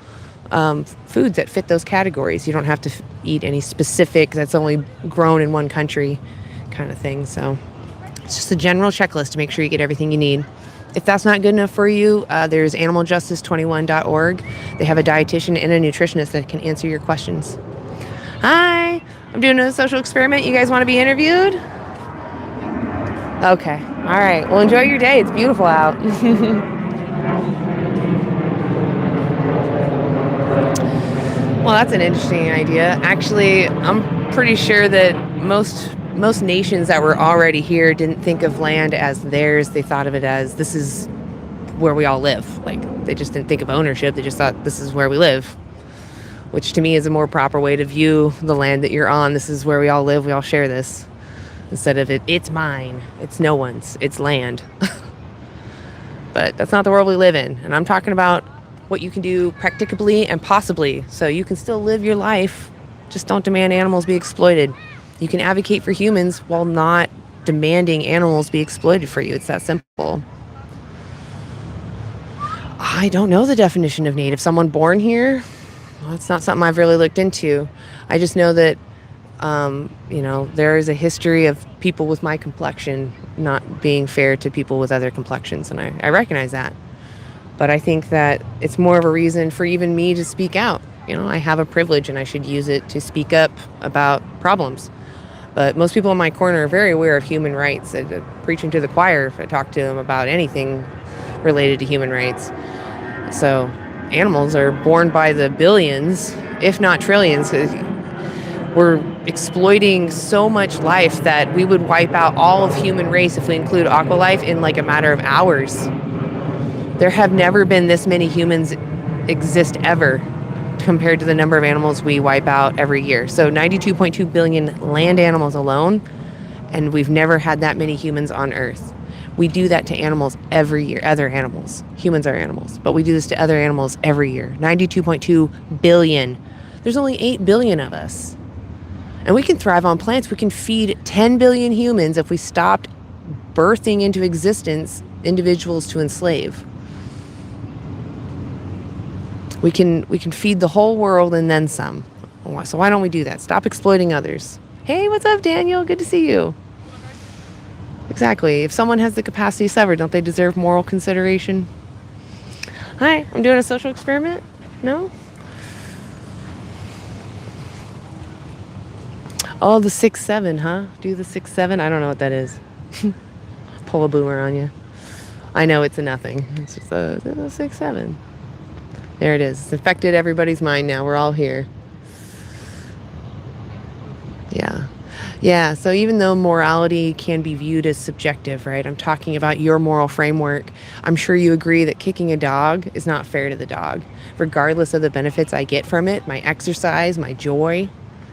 foods that fit those categories. You don't have to eat any specific that's only grown in one country kind of thing. So it's just a general checklist to make sure you get everything you need. If that's not good enough for you, there's animaljustice21.org. They have a dietitian and a nutritionist that can answer your questions. Hi, I'm doing a social experiment. You guys want to be interviewed? Okay. All right. Well, enjoy your day. It's beautiful out. Well, that's an interesting idea. Actually, I'm pretty sure that most nations that were already here didn't think of land as theirs. They thought of it as this is where we all live. Like, they just didn't think of ownership. They just thought this is where we live, which to me is a more proper way to view the land that you're on. This is where we all live. We all share this. Instead of it's mine. It's no one's. It's land. But that's not the world we live in. And I'm talking about what you can do practicably and possibly so you can still live your life. Just don't demand animals be exploited. You can advocate for humans while not demanding animals be exploited for you. It's that simple. I don't know the definition of native. Someone born here? Well, it's not something I've really looked into. I just know that, there is a history of people with my complexion not being fair to people with other complexions, and I recognize that. But I think that it's more of a reason for even me to speak out. I have a privilege and I should use it to speak up about problems. But most people in my corner are very aware of human rights. Preaching to the choir if I talk to them about anything related to human rights. So animals are born by the billions, if not trillions. We're exploiting so much life that we would wipe out all of human race if we include aqualife in like a matter of hours. There have never been this many humans exist ever compared to the number of animals we wipe out every year. So 92.2 billion land animals alone, and we've never had that many humans on Earth. We do that to animals every year, other animals. Humans are animals, but we do this to other animals every year. 92.2 billion. There's only 8 billion of us. And we can thrive on plants. We can feed 10 billion humans if we stopped birthing into existence individuals to enslave. We can feed the whole world and then some. So why don't we do that? Stop exploiting others. Hey, what's up, Daniel? Good to see you. Exactly. If someone has the capacity to suffer, don't they deserve moral consideration? Hi, I'm doing a social experiment. No? Oh, the 6-7, huh? Do the 6-7? I don't know what that is. Pull a boomer on you. I know it's a nothing. It's just a 6-7. There it is. It's infected everybody's mind now. We're all here. Yeah. Yeah, so even though morality can be viewed as subjective, right? I'm talking about your moral framework. I'm sure you agree that kicking a dog is not fair to the dog. Regardless of the benefits I get from it, my exercise, my joy,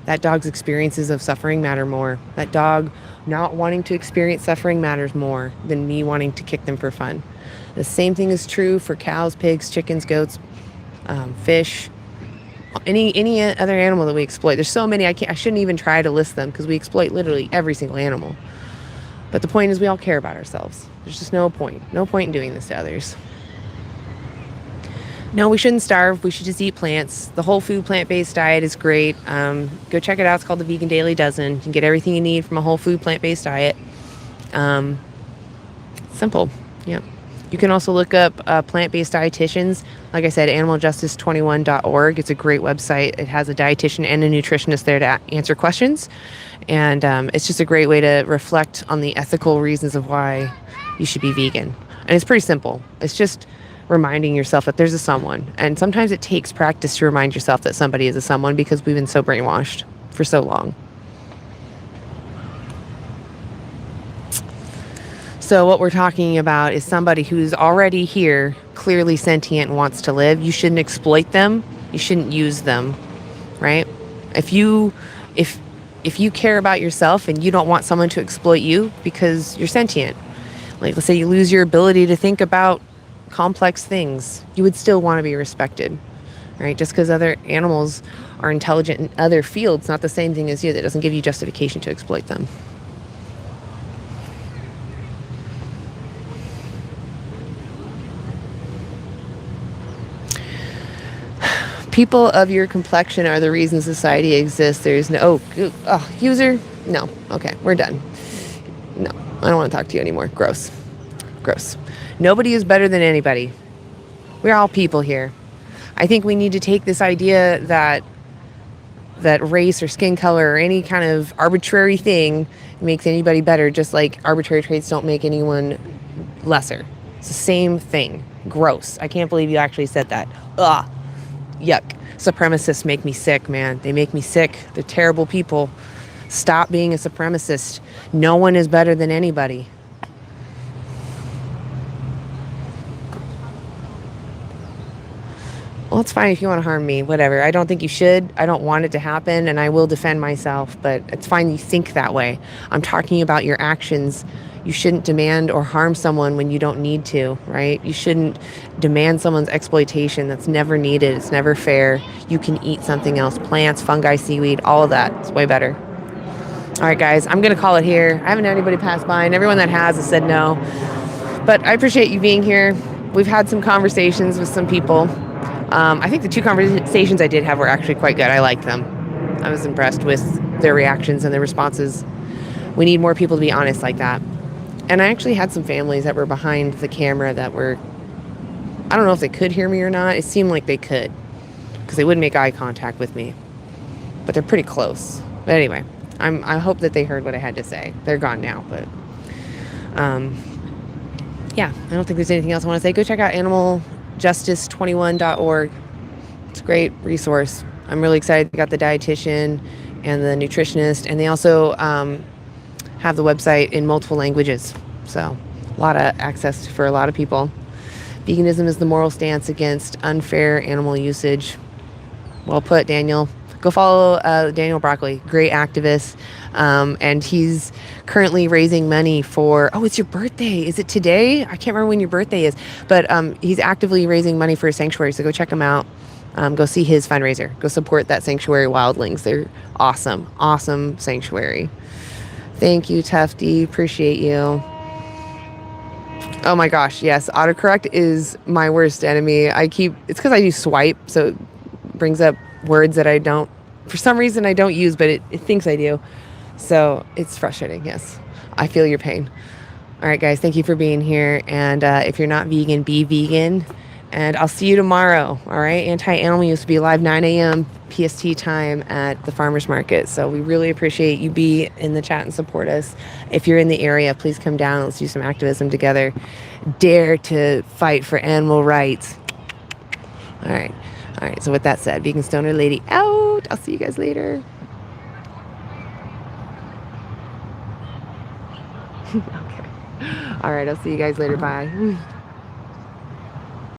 that dog's experiences of suffering matter more. That dog not wanting to experience suffering matters more than me wanting to kick them for fun. The same thing is true for cows, pigs, chickens, goats, fish, any other animal that we exploit. There's so many, I shouldn't even try to list them because we exploit literally every single animal. But the point is we all care about ourselves. There's just no point in doing this to others. No, we shouldn't starve. We should just eat plants. The whole food plant-based diet is great. Go check it out. It's called the Vegan Daily Dozen. You can get everything you need from a whole food plant-based diet. Simple. Yeah. You can also look up plant-based dietitians. Like I said, animaljustice21.org. It's a great website. It has a dietitian and a nutritionist there to answer questions. And it's just a great way to reflect on the ethical reasons of why you should be vegan. And it's pretty simple. It's just reminding yourself that there's a someone. And sometimes it takes practice to remind yourself that somebody is a someone because we've been so brainwashed for so long. So what we're talking about is somebody who's already here, clearly sentient and wants to live. You shouldn't exploit them. You shouldn't use them, right? If you care about yourself and you don't want someone to exploit you because you're sentient, like let's say you lose your ability to think about complex things, you would still want to be respected, right? Just because other animals are intelligent in other fields, not the same thing as you. That doesn't give you justification to exploit them. People of your complexion are the reason society exists. There's no... user? No. Okay, we're done. No, I don't want to talk to you anymore. Gross. Gross. Nobody is better than anybody. We're all people here. I think we need to take this idea that race or skin color or any kind of arbitrary thing makes anybody better, just like arbitrary traits don't make anyone lesser. It's the same thing. Gross. I can't believe you actually said that. Ugh. Yuck. Supremacists make me sick, man. They make me sick. They're terrible people. Stop being a supremacist. No one is better than anybody. Well, it's fine if you want to harm me, whatever. I don't think you should. I don't want it to happen, and I will defend myself, but it's fine you think that way. I'm talking about your actions. You shouldn't demand or harm someone when you don't need to, right? You shouldn't demand someone's exploitation. That's never needed. It's never fair. You can eat something else. Plants, fungi, seaweed, all of that. It's way better. All right, guys, I'm going to call it here. I haven't had anybody pass by, and everyone that has said no. But I appreciate you being here. We've had some conversations with some people. I think the 2 conversations I did have were actually quite good. I liked them. I was impressed with their reactions and their responses. We need more people to be honest like that. And I actually had some families that were behind the camera that were, I don't know if they could hear me or not. It seemed like they could because they wouldn't make eye contact with me. But they're pretty close. But anyway, I hope that they heard what I had to say. They're gone now, but yeah, I don't think there's anything else I want to say. Go check out animaljustice21.org. It's a great resource. I'm really excited. They got the dietitian and the nutritionist, and they also have the website in multiple languages. So a lot of access for a lot of people. Veganism is the moral stance against unfair animal usage. Well put, Daniel. Go follow Daniel Broccoli, great activist. And he's currently raising money for, it's your birthday. Is it today? I can't remember when your birthday is. But he's actively raising money for a sanctuary. So go check him out. Go see his fundraiser. Go support that sanctuary, Wildlings. They're awesome. Awesome sanctuary. Thank you, Tufty. Appreciate you. Oh my gosh, yes. Autocorrect is my worst enemy. It's because I do swipe, so it brings up words that I don't, for some reason I don't use, but it thinks I do. So it's frustrating, yes. I feel your pain. All right, guys, thank you for being here. And if you're not vegan, be vegan. And I'll see you tomorrow, all right? Anti-Animal used to be live 9 a.m. PST time at the farmer's market. So we really appreciate you be in the chat and support us. If you're in the area, please come down. Let's do some activism together. Dare to fight for animal rights. All right. All right. So with that said, Vegan Stoner Lady out. I'll see you guys later. Okay. All right. I'll see you guys later. Bye.